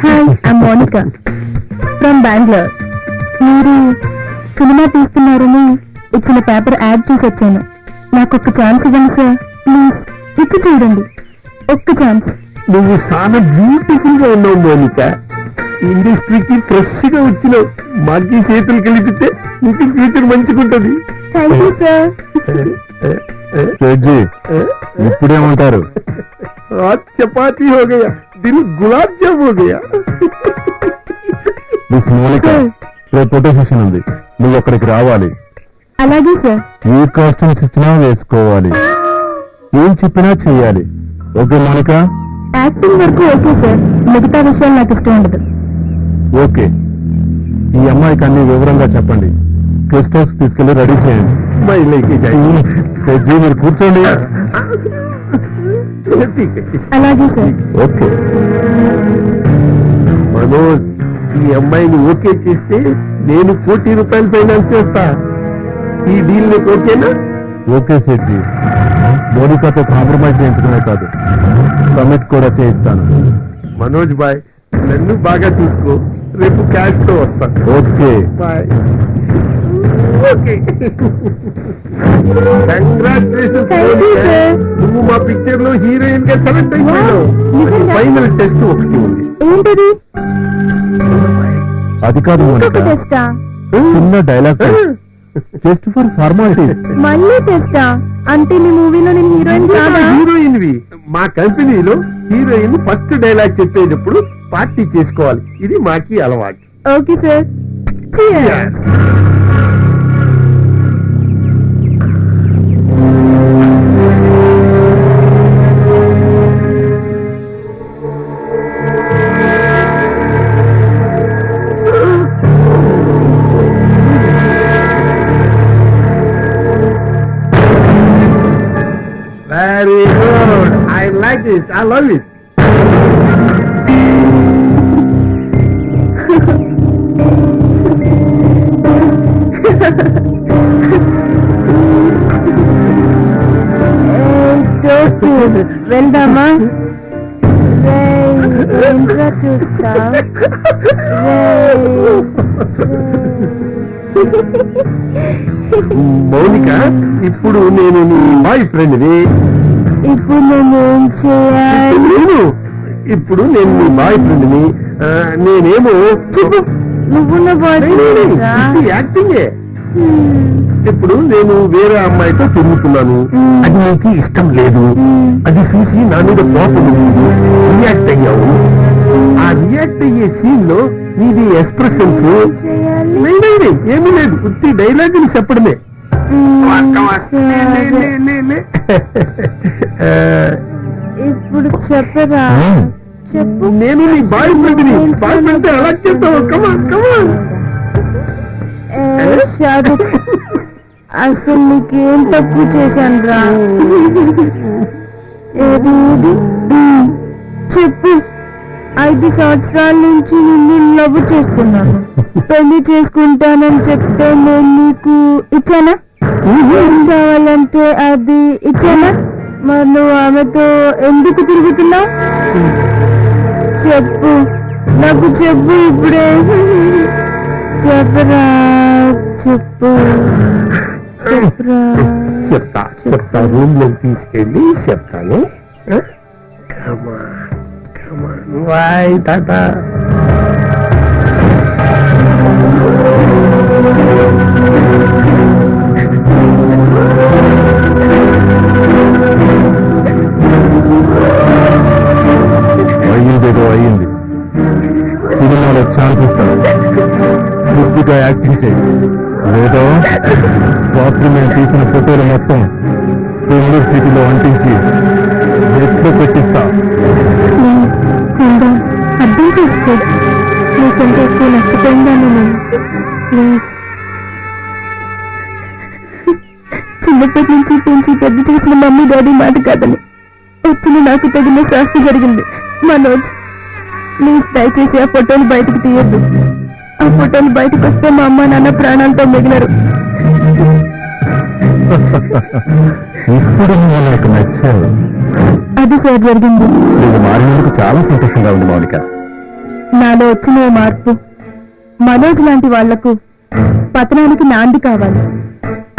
Hi, I'm Monica from Bengaluru. మీరు సినిమా తీస్తున్నారని ఇచ్చిన పేపర్ యాడ్ చూసి వచ్చాను. నాకు ఒక్క ఛాన్స్ ఇవ్వండి సార్, ప్లీజ్. ఇచ్చి చూడండి, ఒక్క ఛాన్స్. నువ్వు చాలా బ్యూటిఫుల్ గా ఉన్నావు మోనిక. ఇండస్ట్రీకి ఫ్రెష్ గా వచ్చినావు. మాకి చేతులు కలిపితే నీకు ఫ్యూచర్ మంచిగుంటది. Thank you sir. సేట్జీ ఇప్పుడేమంటారు? आज चपाती हो गया, दिल गुलाब जाम हो गया. మిస్ మోనిక, రేపు ఫోటో సెషన్ ఉంది, నువ్వు అక్కడికి రావాలి. అలాగే సార్. ఏ కాస్ట్యూమ్స్ ఇచ్చినా వేసుకోవాలి, ఏం చెప్పినా చెయ్యాలి. Okay Monica? యాక్టింగ్ వరకు ఓకే సార్, మిగతా విషయాలు నాకు ఇష్టం ఉండదు. ఓకే. ఈ అమ్మాయికి అన్ని వివరంగా చెప్పండి. గెస్ట్ హౌస్ తీసుకెళ్లి రెడీ చేయండి. मैं लेके जाएंगे. సేట్జీ మీరు కూర్చోండి. ठीक है. అలాగే సార్. ఓకే. మనోజ్, ఈ అమ్మాయిని ఓకే చేస్తే నేను ₹1,00,00,000 ఫైనాన్స్ చేస్తా. ఈ డీల్ నీకు ఓకేనా? ఓకే సేట్జీ, మోనికాతో కాంప్రమైజ్ చేయించడమే కాదు, కమిట్ కూడా చేయిస్తాను. మనోజ్ బాయ్, నన్ను బాగా చూసుకో. రేపు క్యాష్ తో వస్తా. Okay. Bye. Okay. Congratulations. Thank you, sir. నువ్వు మా పిక్చర్ లో హీరోయిన్ గా సెలెక్ట్ అయిపోయావు. నిజంగా? ఫైనల్ టెస్ట్ ఒకటి ఉంది. ఏంటది? అది కాదు మోనిక, ఇంకొక టెస్టా? చిన్న డైలాగ్ జస్ట్ ఫర్ ఫార్మాలిటీ. మళ్ళీ టెస్టా? అంటే నీ మూవీలో నేను హీరోయిన్ కాదా? హీరోయిన్ వి. మా కంపెనీలో హీరోయిన్ ఫస్ట్ డైలాగ్ చెప్పేటప్పుడు పార్టీ చేసుకోవాలి. ఇది మాకి అలవాటు. Okay sir. Cheers. Very good. I like it. I love it. వెళ్దామా? ఏంట్రా చూస్తా? మౌనిక, ఇప్పుడు నేను నీ బాయ్ ఫ్రెండ్ని. ఇప్పుడు నేను ఏం చేయాలి? ఇప్పుడు నేను నీ బాయ్ ఫ్రెండ్ని. నేనేమో నువ్వు నా బాయ్ యాక్టింగే. ఇప్పుడు నేను వేరే అమ్మాయితో తిరుగుతున్నాను. అది నీకు ఇష్టం లేదు. అది చూసి నా మీద కోపం రియాక్ట్ అయ్యావు. ఆ రియాక్ట్ అయ్యే సీన్ లో నీది ఎక్స్ప్రెషన్స్ ఏమీ లేదు. పూర్తి డైలాగులు చెప్పడమే. ఇప్పుడు చెప్పరా? చెప్పు. నేను నీ బాయ్ ఫ్రెండ్ని. బాయ్ ఫ్రెండ్ అలా చేస్తావు. కమాన్ కమాన్. షారుఖ్, అసలు నీకేం తప్పు చేశాను రా? చెప్పు. 5 సంవత్సరాల నుంచి నిన్ను లవ్ చేస్తున్నాను. పెళ్లి చేసుకుంటానని చెప్తే నేను నీకు ఇచ్చానా? ఏం కావాలంటే అది ఇచ్చానా? మరి నువ్వు ఆమెతో ఎందుకు తిరుగుతున్నావు? చెప్పు, నాకు చెప్పు ఇప్పుడే. చెప్పరా, చెప్పు, చెప్పరా. చెప్తా రూమ్ లోకి తీసుకెళ్ళి చెప్తాను. బాయ్ టాటా. అయ్యిందేదో అయ్యింది. సినిమాలో ఛాన్స్ ఇస్తాను, పూర్తిగా యాక్టింగ్ చేయి. లేదో రాత్రి మేము తీసిన ఫోటోలు మొత్తం బెంగళూరు సిటీలో అంటించి ఏదో పెట్టిస్తా. అర్థం చేసుకోడు. నీకంటే ఎక్కువ నష్టపోయిందాను నేను. ప్లీజ్. చిన్నప్పటి నుంచి పెంచి పెద్ద చేసిన మమ్మీ డాడీ మాట కాదని వచ్చిన నాకు తగిన శాస్తి జరిగింది. మనోజ్, ప్లీజ్ దయచేసి ఆ ఫోటోలు బయటకు తీయద్దు. ఆ ఫోటోలు బయటకు వస్తే మా అమ్మ నాన్న ప్రాణాలతో మిగిలరు. ఇప్పుడు నువ్వు నాకు నచ్చావు. అది సార్ జరిగింది. నువ్వు మారినందుకు చాలా సంతోషంగా ఉంది మౌనిక. నాలో వచ్చిన ఓ మార్పు మనోజ్ లాంటి వాళ్లకు పతనానికి నాంది కావాలి.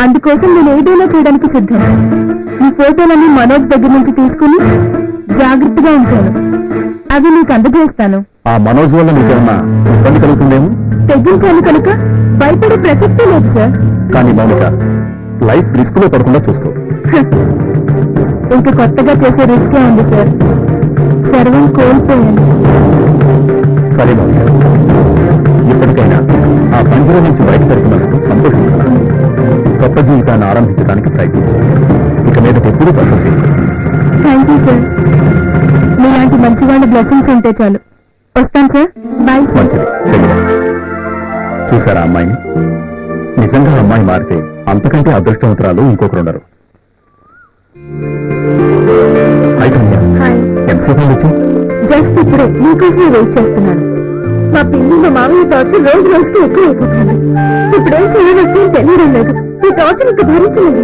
అందుకోసం నేను ఏదైనా చేయడానికి సిద్ధం. ఈ ఫోటోలన్నీ మనోజ్ దగ్గర నుంచి తీసుకుని జాగ్రత్తగా ఉంచాను. అవి నీకు అందజేస్తాను. ఆ మనోజ్ వల్ల నీకేమన్నా ఇబ్బంది కలుగుతుందేమో. తెగించాను కనుక భయపడే ప్రసక్తే లేదు సార్. కానీ మౌనిక, లైఫ్ రిస్క్ లో పడకుండా చూసుకో. ఇంకా కొత్తగా చేసే రిస్కే ఉంది సార్. సర్వం కోల్పోయాను. సరే మౌనిక, ఇప్పటికైనా ఆ పంజరం నుంచి బయటపడుతున్నందుకు సంతోషిస్తున్నాను. కొత్త జీవితాన్ని ఆరంభించడానికి ప్రయత్నించు. ఇక మీద ఎప్పుడూ పర్లేదు చేయి. Thank you sir. మీలాంటి మంచి వాళ్ళ బ్లెస్సింగ్స్ ఉంటే చాలు. వస్తాను సార్. Bye sir. మంచిది, చెయ్యి. చూసారా అమ్మాయిని? నిజంగా అమ్మాయి మారితే అంతకంటే అదృష్టవంతురాలు ఇంకొకరు ఉండరు. అయితే హాయ్. ఎంతసేపు వచ్చి జస్ట్ ఇప్పుడే మీకోసమే వెయిట్ చేస్తున్నాను. మా పిల్లి మా మామయ్య టార్చర్ రోజు రోజుకి ఎక్కువ అయిపోతుంది. ఇప్పుడేం చేయవచ్చు తెలియడం లేదు. ఈ టార్చర్ ఇంకా భరించలేదు.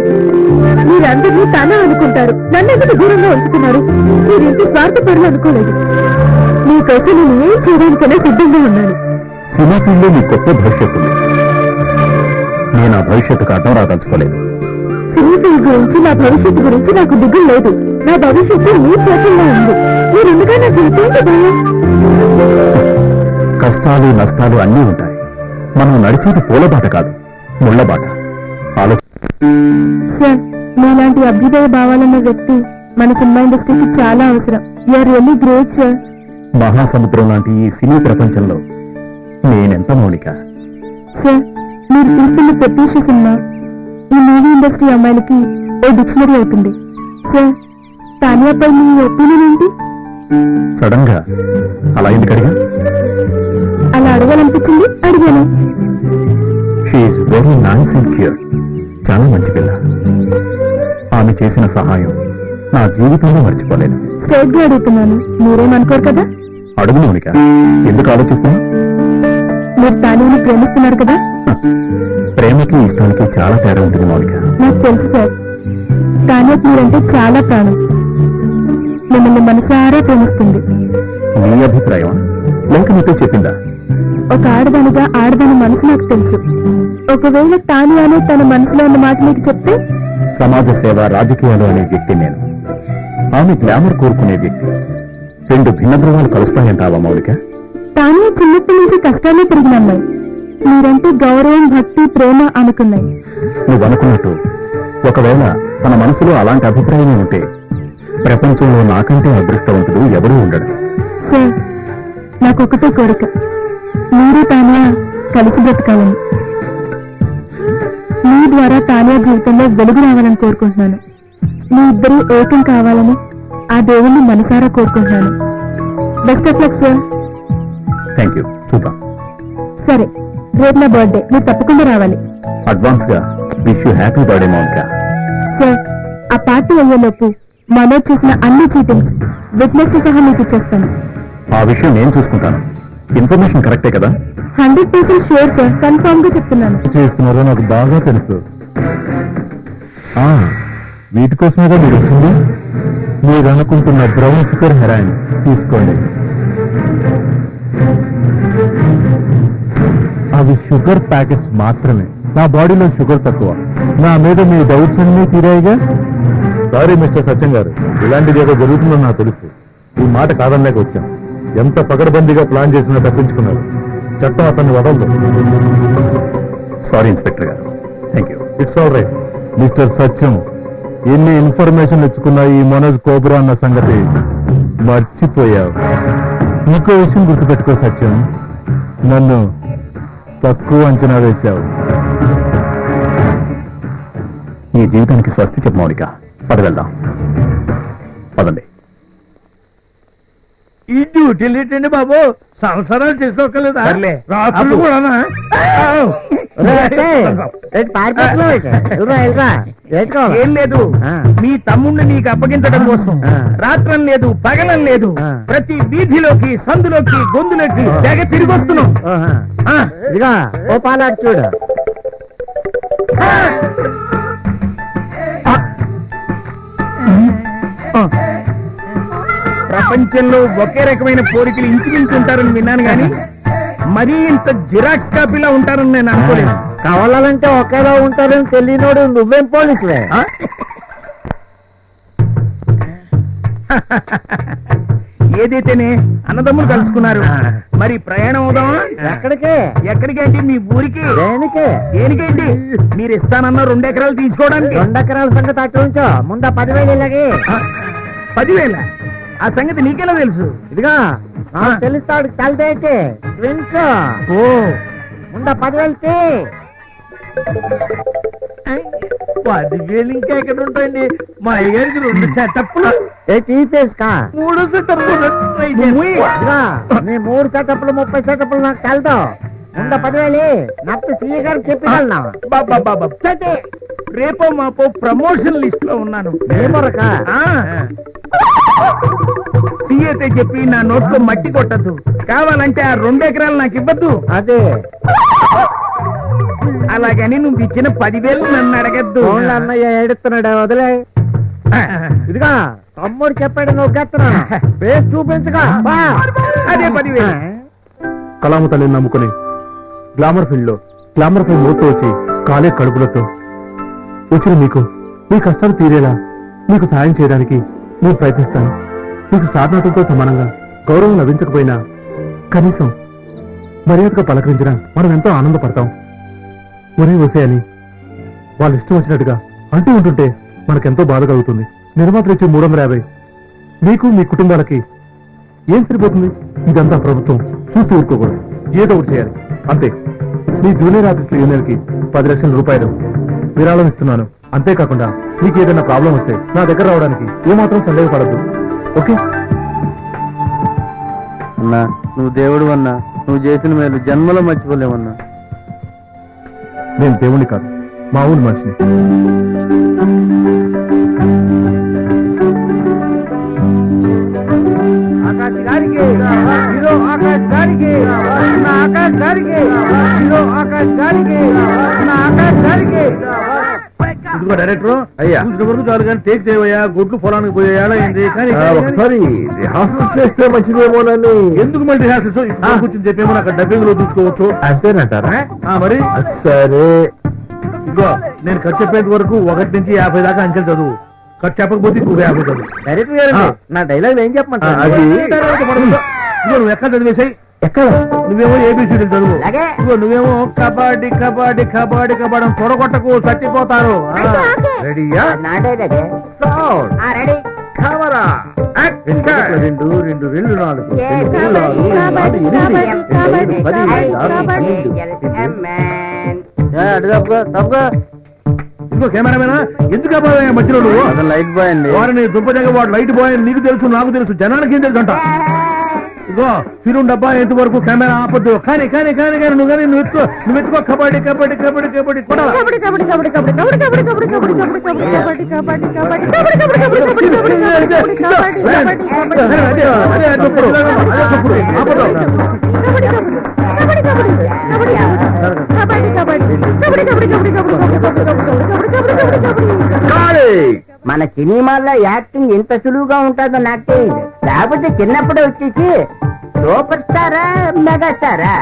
మీరందరినీ తన అనుకుంటారు, నన్ను ఎందుకు దూరంగా ఉంచుతున్నారు? మీరు ఇంత స్వార్థపరులు అనుకోలేదు. మీకోసం నేను ఏం చేయడానికైనా సిద్ధంగా ఉన్నాను. సినిమా ఫీల్డ్లో మీ కొత్త భవిష్యత్తు ఉంది. నేను ఆ భవిష్యత్తుకు అడ్డం రాదలుచుకోలేదు. సినీ గురించి, నా భవిష్యత్తు గురించి నాకు దిగులు లేదు. నా భవిష్యత్తు మీ చేతుల్లో ఉంది. మీరు ఎందుకైనా జీవితంతో భయం. కష్టాలు నష్టాలు అన్నీ ఉంటాయి. మనం నడిచేది పూలబాట కాదు, ముళ్ళబాట. సార్, మీలాంటి అభ్యుదయ భావాలన్న వ్యక్తి మన సినిమా ఇండస్ట్రీకి చాలా అవసరం. You're really great sir. Mahasamudram లాంటి ఈ సినీ ప్రపంచంలో నేనెంత మౌనిక. సార్, మీరు తీస్తున్న ప్రత్యూష సినిమా ఈ మూవీ ఇండస్ట్రీ అమ్మాయిలకి ఓ డిక్షనరీ అవుతుంది. సార్, తానియాపై మీ ఒపీనియన్ ఏంటి? సడన్ గా అలా ఎందుకు అడిగా? అలా అడగాలనిపించింది, అడిగాను. She's very nice and cute. చాలా మంచి పిల్ల. ఆమె చేసిన సహాయం నా జీవితంలో మర్చిపోలేదు. స్ట్రైట్ గా అడుగుతున్నాను, మీరేమనుకోరు కదా? అడుగు మౌనిక, ఎందుకు ఆలోచిస్తున్నా? మీరు తానిని ప్రేమిస్తున్నారు కదా? ప్రేమకి ఇష్టానికి చాలా తేడా ఉంటుంది మౌనిక. నాకు తెలుసు సార్. తానియా మీరంటే చాలా ప్రాణం. మిమ్మల్ని మనసారా ప్రేమిస్తుంది. నీ అభిప్రాయం లేక నీతో చెప్పిందా? ఒక ఆడదానిగా ఆడదాని మనసు నాకు తెలుసు. ఒకవేళ తానియానే తన మనసులో ఉన్న మాట మీకు చెప్తే? సమాజ సేవ, రాజకీయాలు అనే వ్యక్తి నేను. ఆమె గ్లామర్ కోరుకునే వ్యక్తి. రెండు భిన్న ధృవాలు కలుస్తాయంటావా మౌలిక? తానియా చిన్నప్పటి నుంచి కష్టాలే పెరిగిన అమ్మాయి. మీరంటే గౌరవం, భక్తి, ప్రేమ అనుకున్నాయి. నువ్వు అనుకున్నట్టు ఒకవేళ తన మనసులో అలాంటి అభిప్రాయమే ఉంటే ప్రపంచంలో నాకంటే అదృష్టవంతుడు ఎవరూ ఉండడు. సార్, నాకొకటే కోరిక, మీరు తానియా కలిసి బ్రతకాలని. మీ ద్వారా తానియా జీవితంలో వెలుగు రావాలని కోరుకుంటున్నాను. మీ ఇద్దరు ఏకం కావాలని ఆ దేవుణ్ణి మనసారా కోరుకుంటున్నాను. Best of luck sir. Thank you. చూద్దాం. సరే, రేపు నా బర్త్డే, మీరు తప్పకుండా రావాలి. అడ్వాన్స్ గా wish you happy birthday Mounika. Sir, ఆ పార్టీ అయ్యేలోపు మనోజ్ చేసిన అన్ని చీటింగ్స్ విట్నెస్ తో సహా మీకు ఇచ్చేస్తాను. ఆ విషయం నేను చూసుకుంటాను. ఇన్ఫర్మేషన్ కరెక్టే కదా? 100% షూర్ సార్. కన్ఫర్మ్ గా చెప్తున్నాను. చేస్తున్నారో నాకు బాగా తెలుసు. వీటి కోసమేగా మీరు వచ్చింది. మీరు అనుకుంటున్న బ్రౌన్ షుగర్ హెరాయిన్ తీసుకోండి. అవి షుగర్ ప్యాకెట్స్ మాత్రమే. నా బాడీలో షుగర్ తక్కువ. నా మీద మీ డౌట్స్ అన్నీ తీరాయిగా. సారీ మిస్టర్ సత్యం గారు, ఇలాంటిది ఏదో జరుగుతుందో నాకు తెలుసు. ఈ మాట కాదనలేక వచ్చాం. ఎంత పకడ్బందీగా ప్లాన్ చేసినా తప్పించుకున్నారు. చట్టం అతన్ని వదలదు. సారీ ఇన్స్పెక్టర్ గారు. Thank you. It's all right. Mister Satyam, ఎన్ని ఇన్ఫర్మేషన్ ఇచ్చుకున్నా ఈ మనోజ్ కోబ్రా అన్న సంగతి మర్చిపోయావు. ఇంకో విషయం గుర్తుపెట్టుకో సత్యం, నన్ను తక్కువ అంచనా వేశావు. ఈ జీవితానికి స్వస్తి చెప్పు మౌనిక. పద వెళ్దాం. పదండి. ఈ డ్యూటీలు ఏంటండి బాబు, సంవత్సరాలు చేసుకోగలదా? సర్లే. రాత్రులు కూడానా? ఏం లేదు, మీ తమ్ముడిని నీకు అప్పగించడం కోసం రాత్రం లేదు పగలం లేదు ప్రతి వీధిలోకి సందులోకి గొంతులోకి తెగ తిరిగి వస్తున్నాం. ఇదిగా ఓ పాలాడు చూడు. ప్రపంచంలో ఒకే రకమైన పోలికలు ఇంచుమించు ఉంటారని విన్నాను గాని మరీ ఇంత జిరాక్స్ కాపీలా ఉంటారని నేను అనుకోలేదు. కావాలంటే ఒకేలా ఉంటారని తెలియనోడు నువ్వేం పోలీసులే. ఏదైతేనే అన్నదమ్ములు కలుసుకున్నారు, మరి ప్రయాణం అవుదామా? ఎక్కడికే? ఎక్కడికేంటి? మీ ఊరికి. దేనికే? దేనికేంటి? మీరు ఇస్తానన్న 2 ఎకరాలు తీసుకోవడానికి. 2 ఎకరాల సంగతి అటు ఉంచో, ముందా 10,000 ఇలాగే. 10,000? ఆ సంగతి నీకెలా తెలుసు? ఇదిగా తెలుస్తాడు తలదేటి ట్విన్స్. ఓ, ముందా 10,000 10,000 ఇంకా ఎక్కడ ఉంటాయండి? మా అయ్యగారికి 2 సెటప్లు, తీసేసుకా 3 సెటప్లు. ఇదిగా నీ 3 సెటప్లు 30 సెటప్లు నాకు కలదు. ముందా 10,000 నాకు సీఏ గారు చెప్పగలనా? బాబా రేపో మాపో ప్రమోషన్ లిస్ట్ లో ఉన్నాను. ఏమొరక? సీఏతే చెప్పి నా నోట్లో మట్టి కొట్టద్దు. కావాలంటే ఆ 2 ఎకరాలు నాకు ఇవ్వద్దు. అదే అలాగని నువ్వు ఇచ్చిన 10,000 నన్ను అడగద్దు. ఫోన్లో అన్నయ్య ఏడుస్తున్నాడు, వదిలే. ఇదిగా తమ్ముడు చెప్పాడు, నువ్వు గెత్తనా పేరు చూపించగా. అదే 10,000. కళామ తల్లిని నమ్ముకుని గ్లామర్ ఫీల్డ్ లో గ్లామర్ పై మోతూ వచ్చి కాలే కడుపులతో వచ్చిన మీకు మీ కష్టాలు తీరేలా మీకు సాయం చేయడానికి నేను ప్రయత్నిస్తాను. మీకు సాధనతో సమానంగా గౌరవం లభించకపోయినా కనీసం మర్యాదగా పలకరించినా మనం ఎంతో ఆనందపడతాం. ఒరే వసే అని వాళ్ళు ఇష్టం వచ్చినట్టుగా అంటూ ఉంటుంటే మనకెంతో బాధ కలుగుతుంది. నిర్మాతలు ఇచ్చే 350 మీకు మీ కుటుంబాలకి ఏం సరిపోతుంది? ఇదంతా ప్రభుత్వం చూస్తూ ఊరుకోకూడదు, ఏదో ఒకటి చేయాలి అంతే. మీ జూనియర్ ఆర్టిస్టుల యూనియన్ కి 10 లక్షల రూపాయలు విరాళం ఇస్తున్నాను. అంతేకాకుండా మీకు ఏదైనా ప్రాబ్లం వస్తే నా దగ్గర రావడానికి ఏమాత్రం సందేహపడద్దు. ఓకే అన్నా, నువ్వు దేవుడు అన్నా, నువ్వు చేసిన మేలు జన్మలో మర్చిపోలేమన్నా. నేను దేవుణ్ణి కాదు, మామూలు మనిషిని. ఆకాశ్ గారికి, హీరో ఆకాశ్ గారికి, నా ఆకాశ్ గారికి, హీరో ఆకాశ్ గారికి, నా ఆకాశ్ గారికి. ఇదిగో డైరెక్టర్ అయ్యా. చూసిన వరకు చాలు కానీ టేక్ చేయవయ్యా. గుడ్లు పొలానికి పోయా ఏంటి? కానీ ఒకసారి రిహార్సల్ చేస్తే మంచిదేమోనని. ఎందుకు మళ్ళీ రిహార్సల్స్? కూర్చొని చెప్పేమో అక్కడ డబ్బింగ్ లో చూసుకోవచ్చు. అంతేనంటారా? మరి సరే, ఇదిగో నేను ఖర్చు చెప్పేంత వరకు 1 నుంచి 50 దాకా అంచెలు చదువు. ఖర్చు చెప్పకపోతే 50 చదువు. డైరెక్టర్ గారు నా డైలాగ్ ఏం చెప్పమంటారు? అది ఇదిగో నువ్వు ఎక్కడ చదివేసాయి? ఎక్కడ? నువ్వేమో ఏబిసిడీలు చదువు. అలాగే. ఇదిగో నువ్వేమో కబడ్డీ కబడ్డీ కబడ్డీ కబడ్డీ తొడగొట్టకు, చచ్చిపోతారు. రెడీయా? నా డైలాగే. సౌండ్. రెడీ. Camera action. 2 2 2 4 ఏ 2 3 4 5 6 7 8 9 10 11 ఇదిగో కెమెరామేనా, ఎందుకు అబ్బాయి మధ్యలో నువ్వు? లైట్ బాయ్ అండి. వారిని దుంపజంగా వాడు లైట్ బాయ్ అని నీకు తెలుసు, నాకు తెలుసు, జనానికి ఏం తెలుసు అంట. ఇదిగో ఫిరుండ్ డబ్బా ఎంతవరకు కెమెరా ఆపద్దు. కానీ కానీ కానీ కానీ నువ్వు కానీ నువ్వు ఎత్తుకో కబడ్డీ కబడ్డీ కబడ్డీ కబడ్డీ కొడాలా. అదే తప్పుడు, అదే తప్పుడు. ఆపదు. మన సినిమాల్లో యాక్టింగ్ ఇంత సులువుగా ఉంటుందో నాకు తెలియదు. లేకపోతే చిన్నప్పుడే వచ్చేసి సూపర్ స్టారా మెగాస్టారా?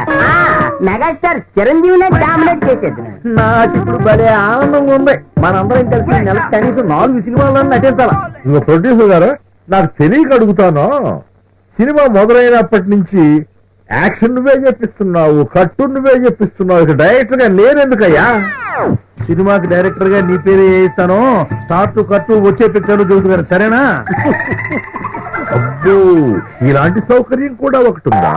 మెగాస్టార్ చిరంజీవినే డామినేట్ చేసేది. నాకు ఇప్పుడు భలే ఆనందంగా ఉంది. మనందరం కలిసి నెలకు కనీసం 4 సినిమాల్లో నటించాలా. ఇదిగో ప్రొడ్యూసర్ గారు, నాకు తెలియక అడుగుతాను. సినిమా మొదలైనప్పటి నుంచి యాక్షన్ నువ్వే చెప్పిస్తున్నావు, కట్టు నువ్వే చెప్పిస్తున్నావు, ఇక డైరెక్టర్ గా నేనెందుకయ్యా? సినిమాకి డైరెక్టర్ గా నీ పేరు ఇస్తాను. స్టార్ట్ కట్టు వచ్చే పిక్చర్లు చూసుకున్నారు, సరేనా? అబ్బో, ఇలాంటి సౌకర్యం కూడా ఒకటి ఉందా?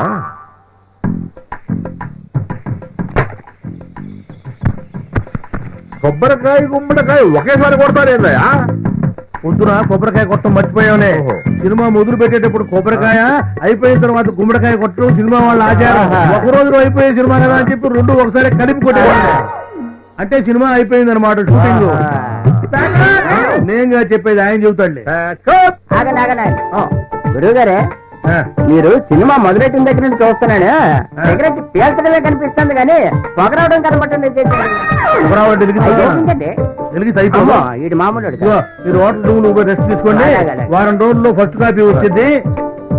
కొబ్బరికాయ గుమ్మడికాయ ఒకేసారి కొడతారేందయ్యా? పొద్దున కొబ్బరికాయ కొట్టడం మర్చిపోయావులే. సినిమా మొదలు పెట్టేటప్పుడు కొబ్బరికాయ, అయిపోయిన తర్వాత గుమ్మడికాయ కొట్టడం సినిమా వాళ్ళ ఆచారం. ఒక రోజులో అయిపోయే సినిమా కదా అని చెప్పి రెండు ఒకసారి కలిపి కొట్టేవాళ్ళు. అంటే సినిమా అయిపోయింది అనమాట షూటింగ్. నేనుగా చెప్పేది ఆయన చెబుతాడులే. గురువు గారే, మీరు సినిమా మొదలెట్టిన దగ్గర నుంచి చూస్తున్నాను. సిగరెట్ పేల్చడమే కనిపిస్తుంది కానీ పొగరావడం కనపడుతుంది. వీడి మామూలు మీరు హోటల్ రూమ్ రెస్ట్ తీసుకోండి. వారం రోజుల్లో ఫస్ట్ కాపీ వచ్చింది.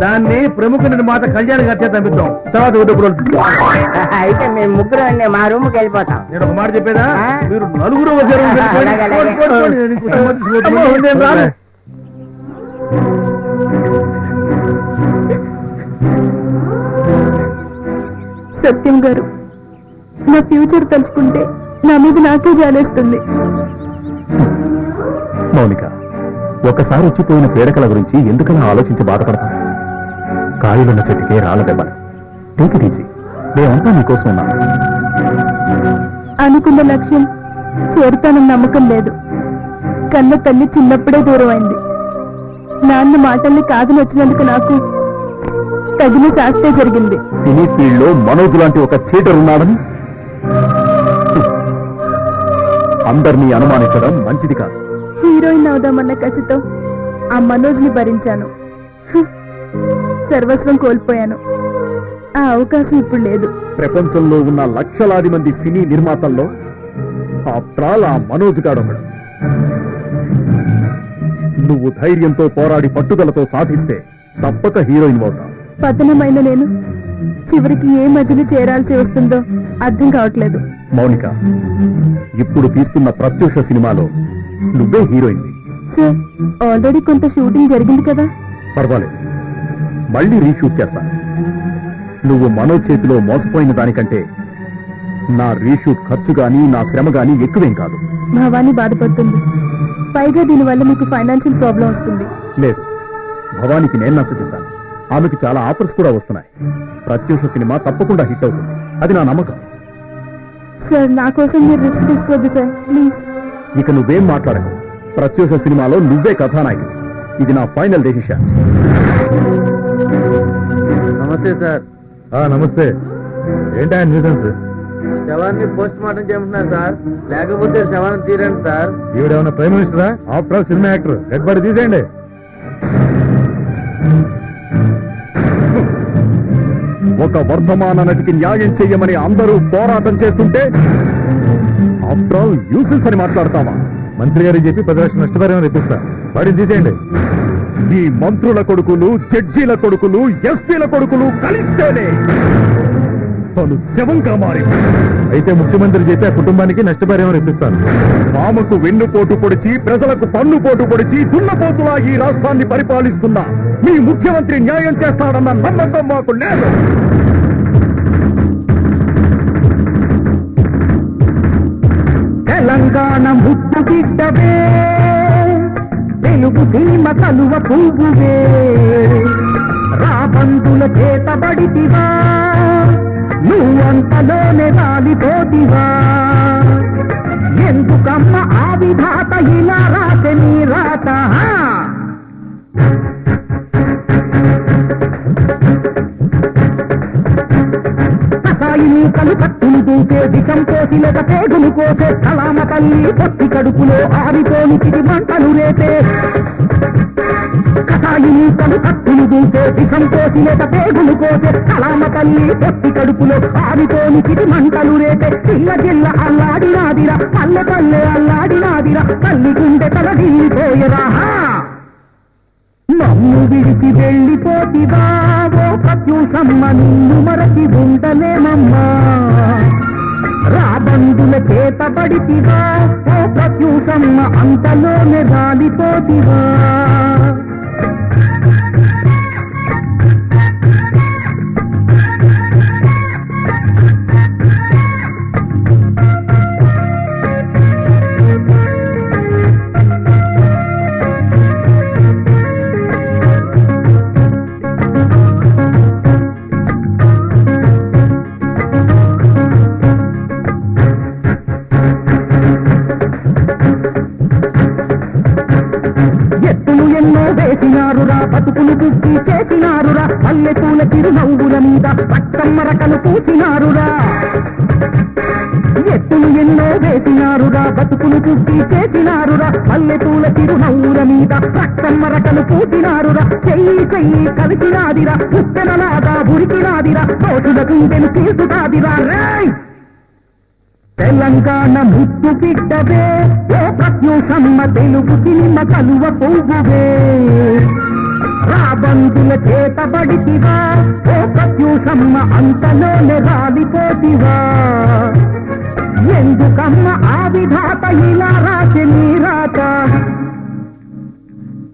దాన్ని ప్రముఖ నిర్మాత కళ్యాణ్ గారి చేత పంపిద్దాం. తర్వాత అయితే మేము ముగ్గురు మా రూమ్ కి వెళ్ళిపోతాం. నేను ఒక మాట చెప్పేదా, మీరు నలుగురు సత్యం గారు, నా ఫ్యూచర్ తలుచుకుంటే నా మీద నాకే జాలేస్తుంది. మౌనిక, ఒకసారి వచ్చిపోయిన పీడకల గురించి ఎందుకలా ఆలోచించి బాధపడతాం? కాయలున్న చెట్టుకే రాళ్ళ దెబ్బలు. Take it easy. మేమంతా నీకోసం ఉన్నాం. అనుకున్న లక్ష్యం చేరుతానన్న నమ్మకం లేదు. కన్న తల్లి చిన్నప్పుడే దూరం అయింది. నాన్న మాటల్ని కాదని వచ్చినందుకు నాకు తగిన శాస్త్రే జరిగింది. సినీ ఫీల్డ్ లో మనోజ్ లాంటి ఒక చీటర్ ఉన్నాడని అందరినీ అనుమానించడం మంచిది కాదు. హీరోయిన్ అవుదామన్న కసితో ఆ మనోజ్ని భరించాను. సర్వస్వం కోల్పోయాను. ఆ అవకాశం ఇప్పుడు లేదు. ప్రపంచంలో ఉన్న లక్షలాది మంది సినీ నిర్మాతల్లో ఆఫ్టర్ ఆల్ ఆ మనోజ్ గాడొకడు. నువ్వు ధైర్యంతో పోరాడి పట్టుదలతో సాధిస్తే తప్పక హీరోయిన్ అవుతావు. పతనమైన నేను చివరికి ఏ మధ్యలో చేరాల్సి వస్తుందో అర్థం కావట్లేదు. మౌనిక, ఇప్పుడు తీస్తున్న ప్రత్యూష సినిమాలో నువ్వే హీరోయిన్. సార్, ఆల్రెడీ కొంత షూటింగ్ జరిగింది కదా. పర్వాలేదు, మళ్ళీ రీషూట్ చేస్తా. నువ్వు మనోజ్ చేతిలో మోసపోయిన దానికంటే నా రీషూట్ ఖర్చు గాని నా శ్రమ గాని ఎక్కువేం కాదు. భావాన్ని బాధపడుతుంది. పైగా దీనివల్ల మీకు ఫైనాన్షియల్ ప్రాబ్లం వస్తుంది. లేదు, భవానికి నేను నచ్చజెప్తాను. ఆమెకు చాలా ఆఫర్స్ కూడా వస్తున్నాయి. ప్రత్యూష సినిమా తప్పకుండా హిట్ అవుతుంది, అది నా నమ్మకం. సార్, నా కోసం మీరు రిస్క్ తీసుకోవద్దు సార్, ప్లీజ్. ఇక నువ్వేం మాట్లాడకు. ప్రత్యూష సినిమాలో నువ్వే కథానాయకుడు. ఇది నా ఫైనల్ డెసిషన్. నమస్తే సార్. నమస్తే. ఏంటా న్యూసెన్స్? శవాన్ని పోస్ట్ మార్టం చేయమంటున్నారు సార్, లేకపోతే శవాన్ని తీరండి సార్. ఈవిడేమన్నా ప్రైమ్ మినిస్టరా? After all cinema actor. Dead body తీసేయండి. ఒక వర్ధమాన నటికి న్యాయం చెయ్యమని అందరూ పోరాటం చేస్తుంటే ఆఫ్టర్ ఆల్ యూసెన్స్ అని మాట్లాడతావా? మంత్రి గారికి చెప్పి 10 లక్షలు నష్టపరిహారం ఇప్పిస్తా. వాడిని తీసేయండి. ఈ మంత్రుల కొడుకులు, జడ్జీల కొడుకులు, ఎస్పీల కొడుకులు కలిస్తేనే తను శవంగా మారి. అయితే ముఖ్యమంత్రి చెప్పి ఆ కుటుంబానికి నష్టపరిహారం ఇప్పిస్తాను. ఆమెకు వెన్నుపోటు పొడిచి, ప్రజలకు పన్నుపోటు పొడిచి, దున్నపోతులా ఈ రాష్ట్రాన్ని పరిపాలిస్తున్నా మీ ముఖ్యమంత్రి న్యాయం చేస్తాడన్న నమ్మకం మాకు లేదు. తెలంగాణ ముద్దు బిడ్డవే, తెలుగు సీమ కలువ పువ్వువే, రాబందుల చేతబడితివా, నువ్వంతలోనే రాలిపోతివా. ఎందుకమ్మ ఆ విధాత ఇలా రాత నీ రాత? కసాయిని కలు కట్టులు దూసే, విషం కోసిలక పేగులు కోసే, కలామ తల్లి పొత్తి కడుపులో ఆరిపోనికి మంటలు రేపే. కసాయిని కలు కట్టులు దూసే, విషం కోసిలక పేగులు కోసే, కలామ తల్లి పొత్తి కడుపులో ఆరిపోనికి మంటలు రేపే. జిల్ల జిల్ల అల్లాడినాదిరా, పల్లె పల్లె అల్లాడినాదిరా, తల్లి గుండె తలగిలిపోయరా. నన్ను విడిచి వెళ్ళిపోతివా ఓ ప్రత్యూషమ్మ, నిన్ను మరచి ఉండలేమమ్మా. రాబందుల చేతబడితివా ఓ ప్రత్యూషమ్మ, అంతలోనే రాలిపోతివా. చేసినారురా బతుకులు బుద్ధి చేసినారురా పల్లెటూల చిరునవ్వుల మీద పట్టమ్మరకలు పూసినారురా ఎత్తులు ఎన్నో వేసినారురా బతుకులు బుద్ధి చేసినారురా పల్లెటూల చిరునవ్వుల మీద పట్టమ్మరకలు పూసినారురా చెయ్యి చెయ్యి కలిసినాదిరా ఉత్తరలాగా ఉరికినాదిరా తోటుల గుండెలు తీసుకాదిరా రేయ్ తెలంగాణ ముద్దు బిడ్డవే ఓ ప్రత్యూషమ్మ తెలుగు సినిమ కలువ పువ్వువే రాబందుల చేతబడితివా ఓ ప్రత్యూషమ్మ అంతలోనే రాలిపోతివా ఎందుకమ్మ ఆ విధాత ఇలా రాసి నీ రాత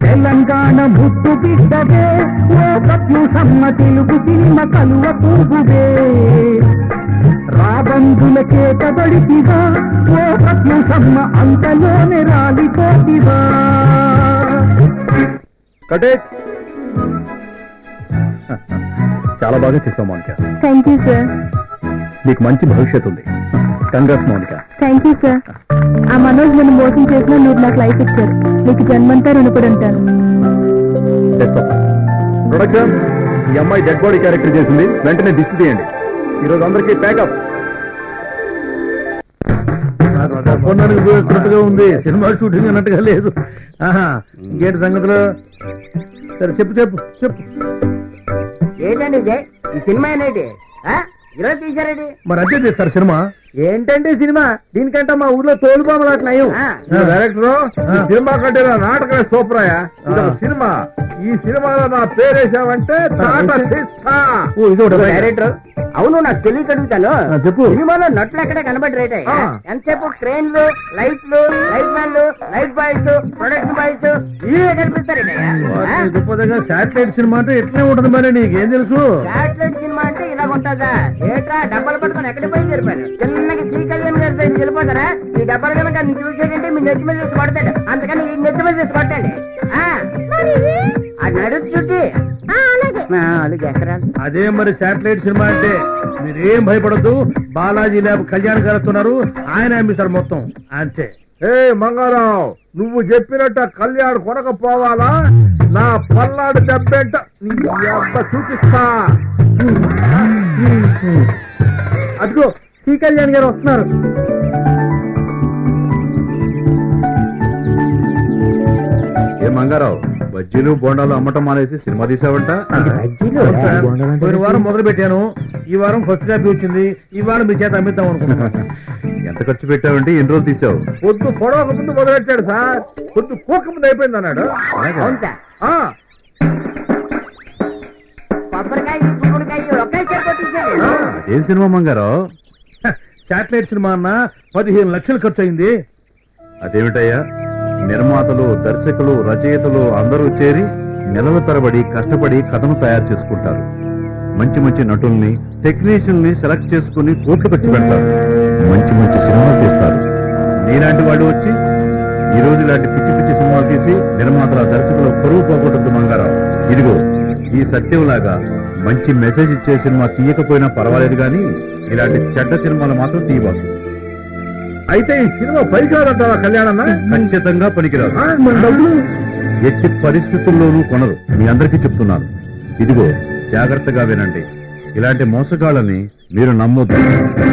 తెలంగాణ ముద్దు బిడ్డవే ఓ ప్రత్యూషమ్మ తెలుగు సినిమ కలువ పువ్వువే రాబందుల చేతబడితివా ఓ ప్రత్యూషమ్మ అంతలోనే రాలిపోతివా కటే చాలా బాగా చేస్తావు మౌనిక. Thank you sir. నీకు మంచి భవిష్యత్తు ఉంది. Congrats Mounika. Thank you sir. ఆ మనోజ్ నన్ను మోసం చేసినా మీరు నాకు లైఫ్ ఇచ్చారు. మీకు జన్మంతా రుణపడి ఉంటాను. ప్రొడక్షన్, ఈ అమ్మాయి డెడ్ బాడీ క్యారెక్టర్ చేసింది, వెంటనే దిష్టి తీయండి. ఈరోజు అందరికీ ప్యాకప్. పోయినట్టుగా ఉంది, సినిమా షూటింగ్ అన్నట్టుగా లేదు. ఆహా, ఇంకేంటి సంగతులు? సరే చెప్పు చెప్పు చెప్పు. ఏంటండి ఇది? ఈ సినిమా ఏంటి ఈరోజు తీశారేంటి? మరి అదే చేస్తారు సినిమా. ఏంటంటే సినిమా దీనికంటే మా ఊర్లో తోలుబామలు అట్లా డైరెక్టర్, సినిమా కంటే నాటకమే సూపరాయా. సినిమా, ఈ సినిమాలో నా పేరేసావంటే డైరెక్టర్, అవును నాకు తెలియక అడుగుతాను. చెప్పు. సినిమాలో నట్లు ఎక్కడ కనబడరేట? ఎంతసేపు ట్రైన్లు, లైట్లు, లైట్ మ్యాన్లు, లైట్ బాయ్స్, ప్రొడక్షన్ బాయ్స్ ఇవే కనిపిస్తారట. శాటిలైట్ సినిమా అంటే ఎట్లే ఉంటది, మరి నీకేం తెలుసు? శాటిలైట్ సినిమా అంటే ఇలా ఉంటుందా? ఏట్రా డబ్బలు పట్టుకొని ఎక్కడికి పోయి జరిపాను. చిన్నగా శ్రీ కళ్యాణ్ గారి దగ్గరికి వెళ్ళిపోతారా? ఈ డబ్బలు కనుక నేను చూసేటంటే మీ నెత్తి మీద చేసి కొడతాడు. అందుకని ఈ నెత్తి మీద చేసి కొట్టండి. అది నడుచు చుట్టి అదే మరి శాటిలైట్ సినిమా అంటే. మీరేం భయపడద్దు, బాలాజీ ల్యాబ్ కళ్యాణ్ గారు వస్తున్నారు, ఆయన అమ్మిస్తారు మొత్తం అంతే. ఏ మంగారావు, నువ్వు చెప్పినట్టు కళ్యాణ్ కొనకపోవాలా? నా పల్నాడు దెబ్బేంట చూపిస్తా. అదిగో శ్రీ కళ్యాణ్ గారు వస్తున్నారు. ఏ మంగారావు, బజ్జీలు బోండాలు అమ్మటం మానేసి సినిమా తీసావంట? పోయిన వారం మొదలు పెట్టాను, ఈ వారం ఫస్ట్ కాపీ వచ్చింది, ఈ వారం మీ చేత అమ్మిద్దాం అనుకున్నాను. ఎంత ఖర్చు పెట్టావంటే ఎన్ని రోజులు తీసావు? పొద్దు పొడవక ముందు మొదలు పెట్టాడు సార్, పొద్దు కోక ముందు అయిపోయింది అన్నాడు. అవును సార్. కొబ్బరికాయ, గుమ్మడికాయ ఒకేసారి కొట్టించాడు. ఏం సినిమా మంగారావు? శాటిలైట్ సినిమా అన్న 15 లక్షలు ఖర్చు అయింది. అదేమిటయ్యా, నిర్మాతలు, దర్శకులు, రచయితలు అందరూ చేరి నెలల తరబడి కష్టపడి కథను తయారు చేసుకుంటారు. మంచి మంచి నటుల్ని, టెక్నీషియన్ని సెలెక్ట్ చేసుకుని కోట్లు ఖర్చు పెడతారు. మంచి మంచి సినిమాలు తీస్తారు. నీలాంటి వాడు వచ్చి ఈ రోజు ఇలాంటి పిచ్చి పిచ్చి సినిమాలు తీసి నిర్మాతల, దర్శకులు పరువు పోగొట్టద్దు మంగారావు. ఇదిగో ఈ సత్యంలాగా మంచి మెసేజ్ ఇచ్చే సినిమా తీయకపోయినా పర్వాలేదు, కానీ ఇలాంటి చెడ్డ సినిమాలు మాత్రం తీయవచ్చు. అయితే ఈ సినిమా పనికిరాదంటావా కళ్యాణ్? ఖచ్చితంగా పనికిరాదు. ఎట్టి పరిస్థితుల్లోనూ కొనరు, మీ అందరికీ చెప్తున్నాను. ఇదిగో జాగ్రత్తగా వినండి, ఇలాంటి మోసగాళ్ళని మీరు నమ్మొద్దు.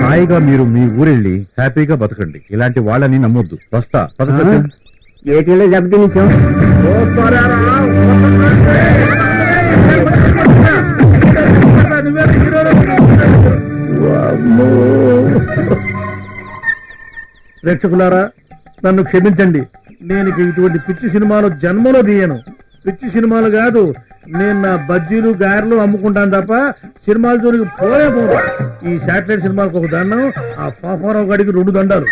హాయిగా మీరు మీ ఊరెళ్ళి హ్యాపీగా బతకండి. ఇలాంటి వాళ్ళని నమ్మొద్దు. వస్తా. ఏటీలో దెబ్బతినిచ్చాం. ప్రేక్షకులారా, నన్ను క్షమించండి. నేను ఇటువంటి పిచ్చి సినిమాలు జన్మలో తీయను. పిచ్చి సినిమాలు కాదు, నేను నా బజ్జీలు, గారెలు అమ్ముకుంటాను తప్ప సినిమాల జోలికి పోలే పోను. ఈ శాటిలైట్ సినిమాలకు ఒక దండం, ఆ పాపారావు గడికి 2 దండాలు.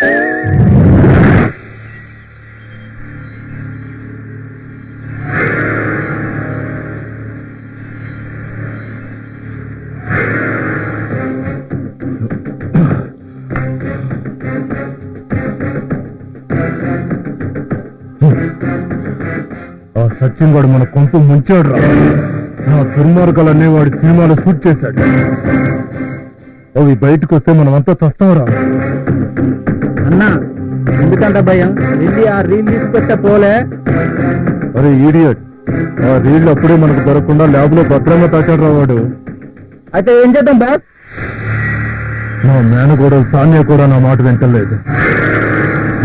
ఆ సచిన్ గారు మన కొంత ముంచాడు రా. నా దుర్మార్గాలన్నీ వాడి సినిమాలో షూట్ చేశాడు. అవి బయటకు వస్తే మనమంతా చస్తాంరా. అన్నా ఎందుకంట భయం? వెళ్ళి ఆ రీల్ తీసుకొస్తే పోలే. అరే ఈడియట్, ఆ రీళ్లు అప్పుడే మనకు దొరకకుండా ల్యాబ్ లో భద్రంగా తాచాడు రావాడు. అయితే ఏం చేద్దాం బాస్? మా మేనగోడ సాన్య కూడా నా మాట వింటలేదు.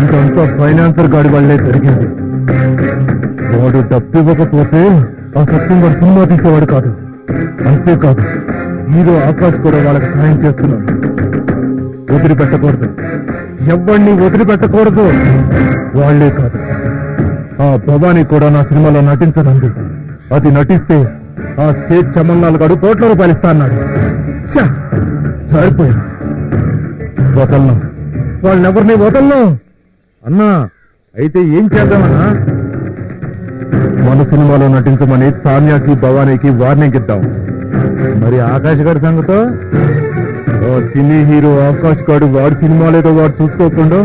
ఇంకంతా ఫైనాన్సర్ గాడి వల్లే జరిగింది. వాడు డబ్బు ఇవ్వకపోతే ఆ సత్యం వాడు సినిమా తీసేవాడు కాదు. అంతేకాదు హీరో ఆకాష్ కూడా వాళ్ళకి సహాయం చేస్తున్నాడు. వదిలిపెట్టకూడదు, ఎవరిని వదిలిపెట్టకూడదు. వాళ్లే కాదు, ఆ భవానీ కూడా నా సినిమాలో నటించనంది. అది నటిస్తే ఆ స్టేట్ చమన్నాలు గడు కోట్ల రూపాయలు ఇస్తా అన్నాడు. సరిపోయింది, వదలను, వాళ్ళెవరిని వదలను. అన్నా అయితే ఏం చేద్దామన్నా? మన సినిమాలో నటించమని సాన్యాకి భవానీకి వార్నింగ్ ఇద్దాం. మరి ఆకాష్ గారి సంగతో? ఓ సినీ హీరో ఆకాష్ గారు వాడి సినిమాలేదో వాడు చూసుకోకుండా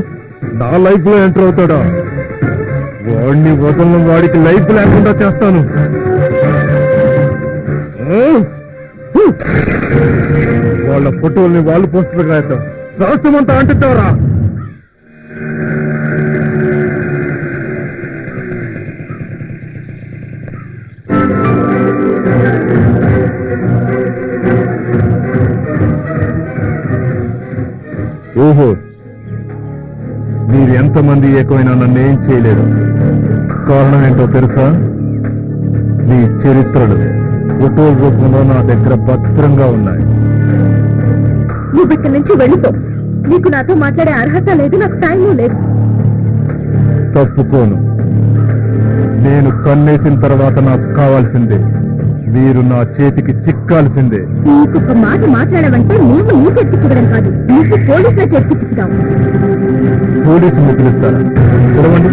నా లైఫ్ లో ఎంటర్ అవుతాడా? వాడిని వదలను, వాడికి లైఫ్ లేకుండా చేస్తాను. వాళ్ళ ఫోటోల్ని వాళ్ళు పోస్టర్ రాద్దాం, రాష్ట్రమంతా అంటుతావరా? ఓహో, మీరు ఎంతమంది ఏకమైనా నన్ను ఏం చేయలేదు. కారణం ఏంటో తెలుసా? మీ చరిత్రలు ఫోటోల రూపంలో నా దగ్గర భద్రంగా ఉన్నాయి. నువ్వు ఇక్కడి నుంచి వెళ్ళిపో. నీకు నాతో మాట్లాడే అర్హత లేదు, నాకు టైము లేదు. తప్పుకోను. నేను కన్నేసిన తర్వాత నాకు కావాల్సిందే. మీరు నా చేతికి చిక్కాల్సిందే. నీకు ఒక మాట మాట్లాడమంటే మేము నీ చెప్పించడం కాదు, నీకు పోలీసులో చెప్పించుతాం. పోలీసులు పిలుస్తారా? చూడవండి,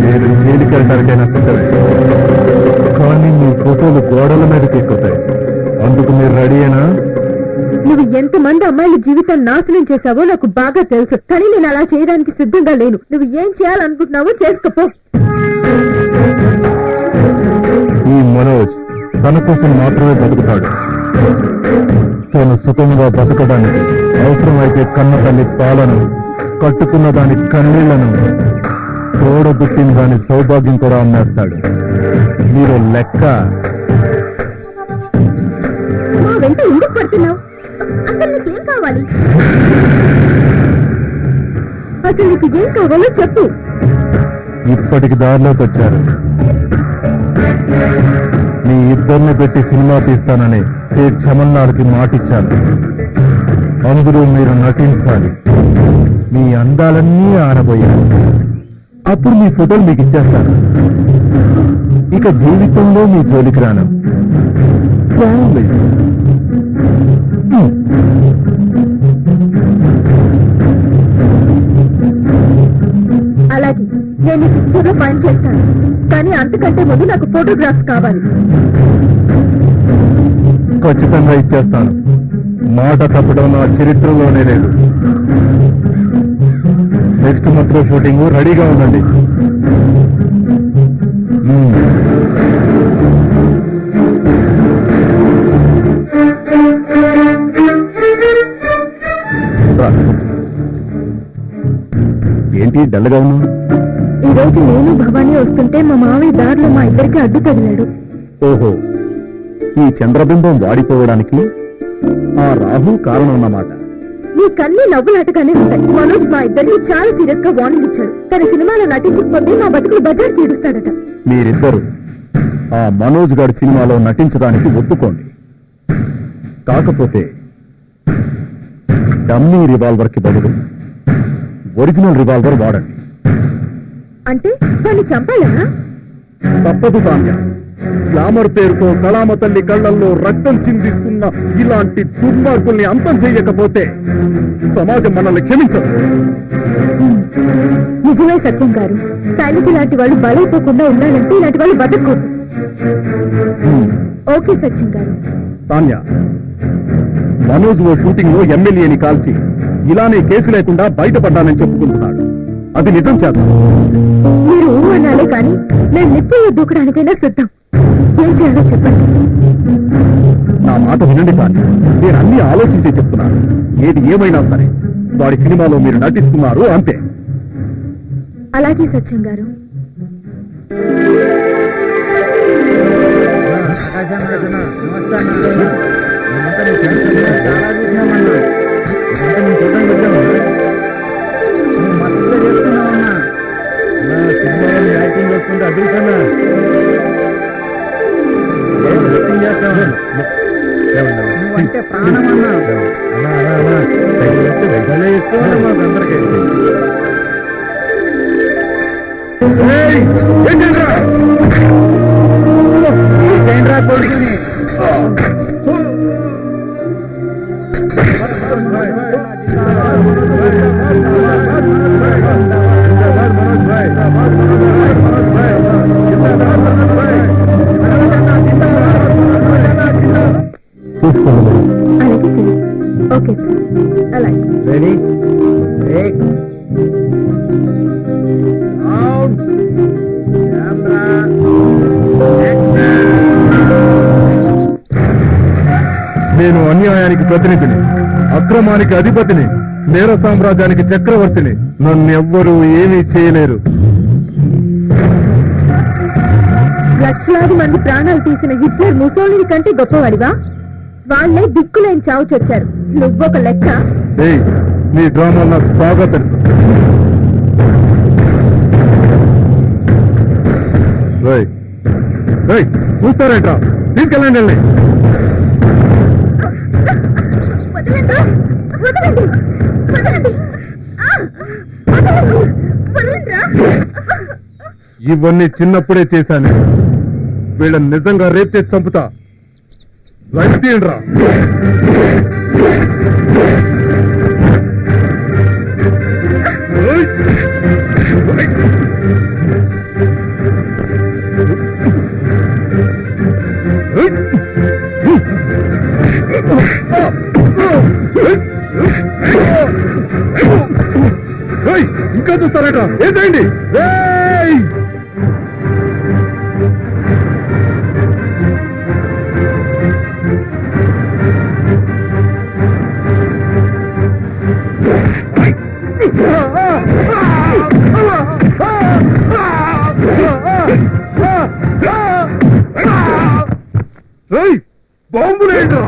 నేను జైలుకి వెళ్ళడానికైనా సిద్ధమే. కానీ మీ ఫోటోలు గోడల మీదకి ఎక్కుతాయి. అందుకు మీరు రెడీయేనా? నువ్వు ఎంతమంది అమ్మాయిల జీవితాన్ని నాశనం చేశావో నాకు బాగా తెలుసు, కానీ నేను అలా చేయడానికి సిద్ధంగా లేను. నువ్వు ఏం చేయాలనుకుంటున్నావో చేసుకోపో. ఈ మనోజ్ తన కోసం మాత్రమే బతుకుతాడు. తను సుఖంగా బతకడానికి అవసరమైతే కన్న తల్లి పాలను, కట్టుకున్న దాని కన్నీళ్లను, తోడబుట్టిన దాని సౌభాగ్యం కూడా అమ్మేస్తాడు. మీరు లెక్క. మా వెంట ఎందుకు పడుతున్నావు? అసలు నీకేం కావాలి? అసలు నీకు ఏం కావాలో చెప్పు. ఇప్పటికి దారిలోకి వచ్చారు. మీ ఇద్దరిని పెట్టి సినిమా తీస్తానని చమన్నాడికి మాటిచ్చాను. అందులో మీరు నటించాలి. మీ అందాలన్నీ ఆనబోయారు. అప్పుడు మీ ఫోటోలు మీకు ఇచ్చేస్తాను. ఇక జీవితంలో మీ జోలికి రాను. అలాగే నేను ఈ పిక్చర్లో పని చేస్తాను, కానీ అంతకంటే ముందు నాకు ఫోటోగ్రాఫ్స్ కావాలి. ఖచ్చితంగా ఇచ్చేస్తాను. మాట తప్పడం నా చరిత్రలోనే లేదు. నెక్స్ట్ మంత్ లో షూటింగ్ రెడీగా ఉందండి. ఏంటి డల్గా ఉన్నావు? ఈ రోజు నేను భవానీ వస్తుంటే మా మావయ్య దారిలో మా ఇద్దరికి అడ్డు తగిలాడు. ఓహో, ఈ చంద్రబింబం వాడిపోవడానికి ఆ రాహు కారణం అన్నమాట. నీకన్నీ నవ్వులాటగానే ఉంటాయి. మనోజ్ మా ఇద్దరికి చాలా సీరియస్ గా వార్నింగ్ ఇచ్చాడు. తన సినిమాలో నటించకపోతే మా బతుకులు బజార్ తీడుస్తాడట. మీరిద్దరు ఆ మనోజ్ గారి సినిమాలో నటించడానికి ఒప్పుకోండి. కాకపోతే డమ్మీ రివాల్వర్ కి బదులు ఒరిజినల్ రివాల్వర్ వాడండి. అంటే వాడిని చంపాలనా? తప్పదు సామ్య. గ్లామర్ పేరుతో కళామ తల్లి కళ్లల్లో రక్తం చిందిస్తున్న ఇలాంటి దుర్మార్గుల్ని అంతం చేయకపోతే సమాజం మనల్ని క్షమించదు. నిజమే సత్యం గారు. సైనికు లాంటి వాళ్ళు బలైపోకుండా ఉండాలంటే ఇలాంటి వాళ్ళు బతకూడదు. ఓకే సత్యం గారు. సామ్య, మనోజ్ ఓ షూటింగ్ లో ఎమ్మెల్యేని కాల్చి ఇలానే కేసు లేకుండా బయటపడ్డానని చెప్పుకుంటున్నాడు. అది నిజం చేద్దాం. మీరు అనాలే కానీ నేను నిప్పుల్లో దూకడానికైనా సిద్ధం. ఏం చేయాలో చెప్పండి. నా మాట వినండి సామ్య, నేను అన్ని ఆలోచించి చెప్తున్నాను. ఏది ఏమైనా సరే వాడి సినిమాలో మీరు నటిస్తున్నారు అంతే. అలాగే సత్యం గారు. ప్రకాశ్ అన్న నమస్తే అన్న మేమంతా నీ ఫ్రెండ్స్ అన్నా, చాలా చూసినామన్నా మేమంతా నీ చూడడానికి వచ్చామన్నా నువ్వు మస్తుగా చేస్తున్నావన్నా సినిమాలో యాక్టింగ్ వస్తుంటే అభిషన్నా యాక్టింగ్ చేస్తావా నువ్వంటే ప్రాణం అన్నా ఎక్కువ మాకు అందరికీ ఏంట్రా కొడుకుని అలాగే సార్. ఓకే సార్, అలాగే. రెడీ నేను అన్యాయానికి ప్రతినిధిని, అక్రమానికి అధిపతిని, నేర సామ్రాజ్యానికి చక్రవర్తిని. నన్నెవ్వరూ ఏమీ చేయలేరు. లక్షలాది మంది ప్రాణాలు తీసిన హిట్లర్ ముసోలిని కంటే గొప్పవాడివా? వాళ్ళే దిక్కులేని చావు చచ్చారు, నువ్వొక లెక్క. ఏయ్, నీ డ్రామా నాకు బాగా తెలుసు. చూస్తారేంట్రా? తీసుకెళ్ళండి వెళ్ళి. వదలండి, వదలండి, వదలండి. ఆ! వదలండి, వదలండిరా. ఇవన్నీ చిన్నప్పుడే చేశాను. వీళ్ళని నిజంగా రేప్ చేసి చంపుతా. రైట్ తీయండిరా. ఇంకా చూస్తారట? ఏంటండి? బాంబులేంట్రా?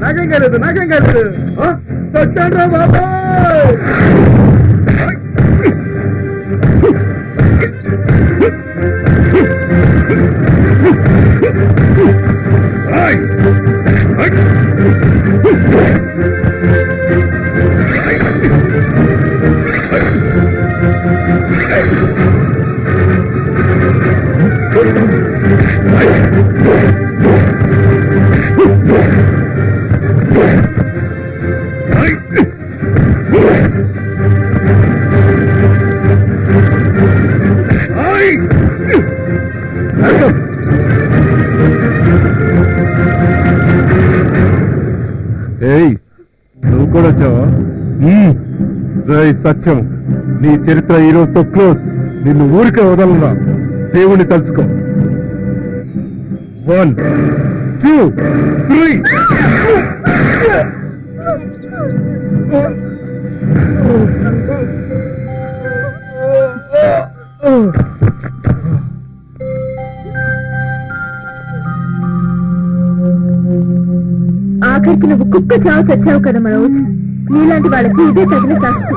నాకేం కాలేదు. సత్యండ్రా బాబా. ఏయ్, నువ్వు కూడా వచ్చావా? సత్యం, నీ చరిత్ర ఈ రోజుతో క్లోజ్. నిన్ను ఊరికే వదలనా. దేవుణ్ణి తలుచుకో. 1 2 3. ఆఖరి నువ్వు కుక్క చావు చచ్చావు కదా మనోజ్. నీలాంటి వాళ్ళకి ఇదే తగిన శాస్తి.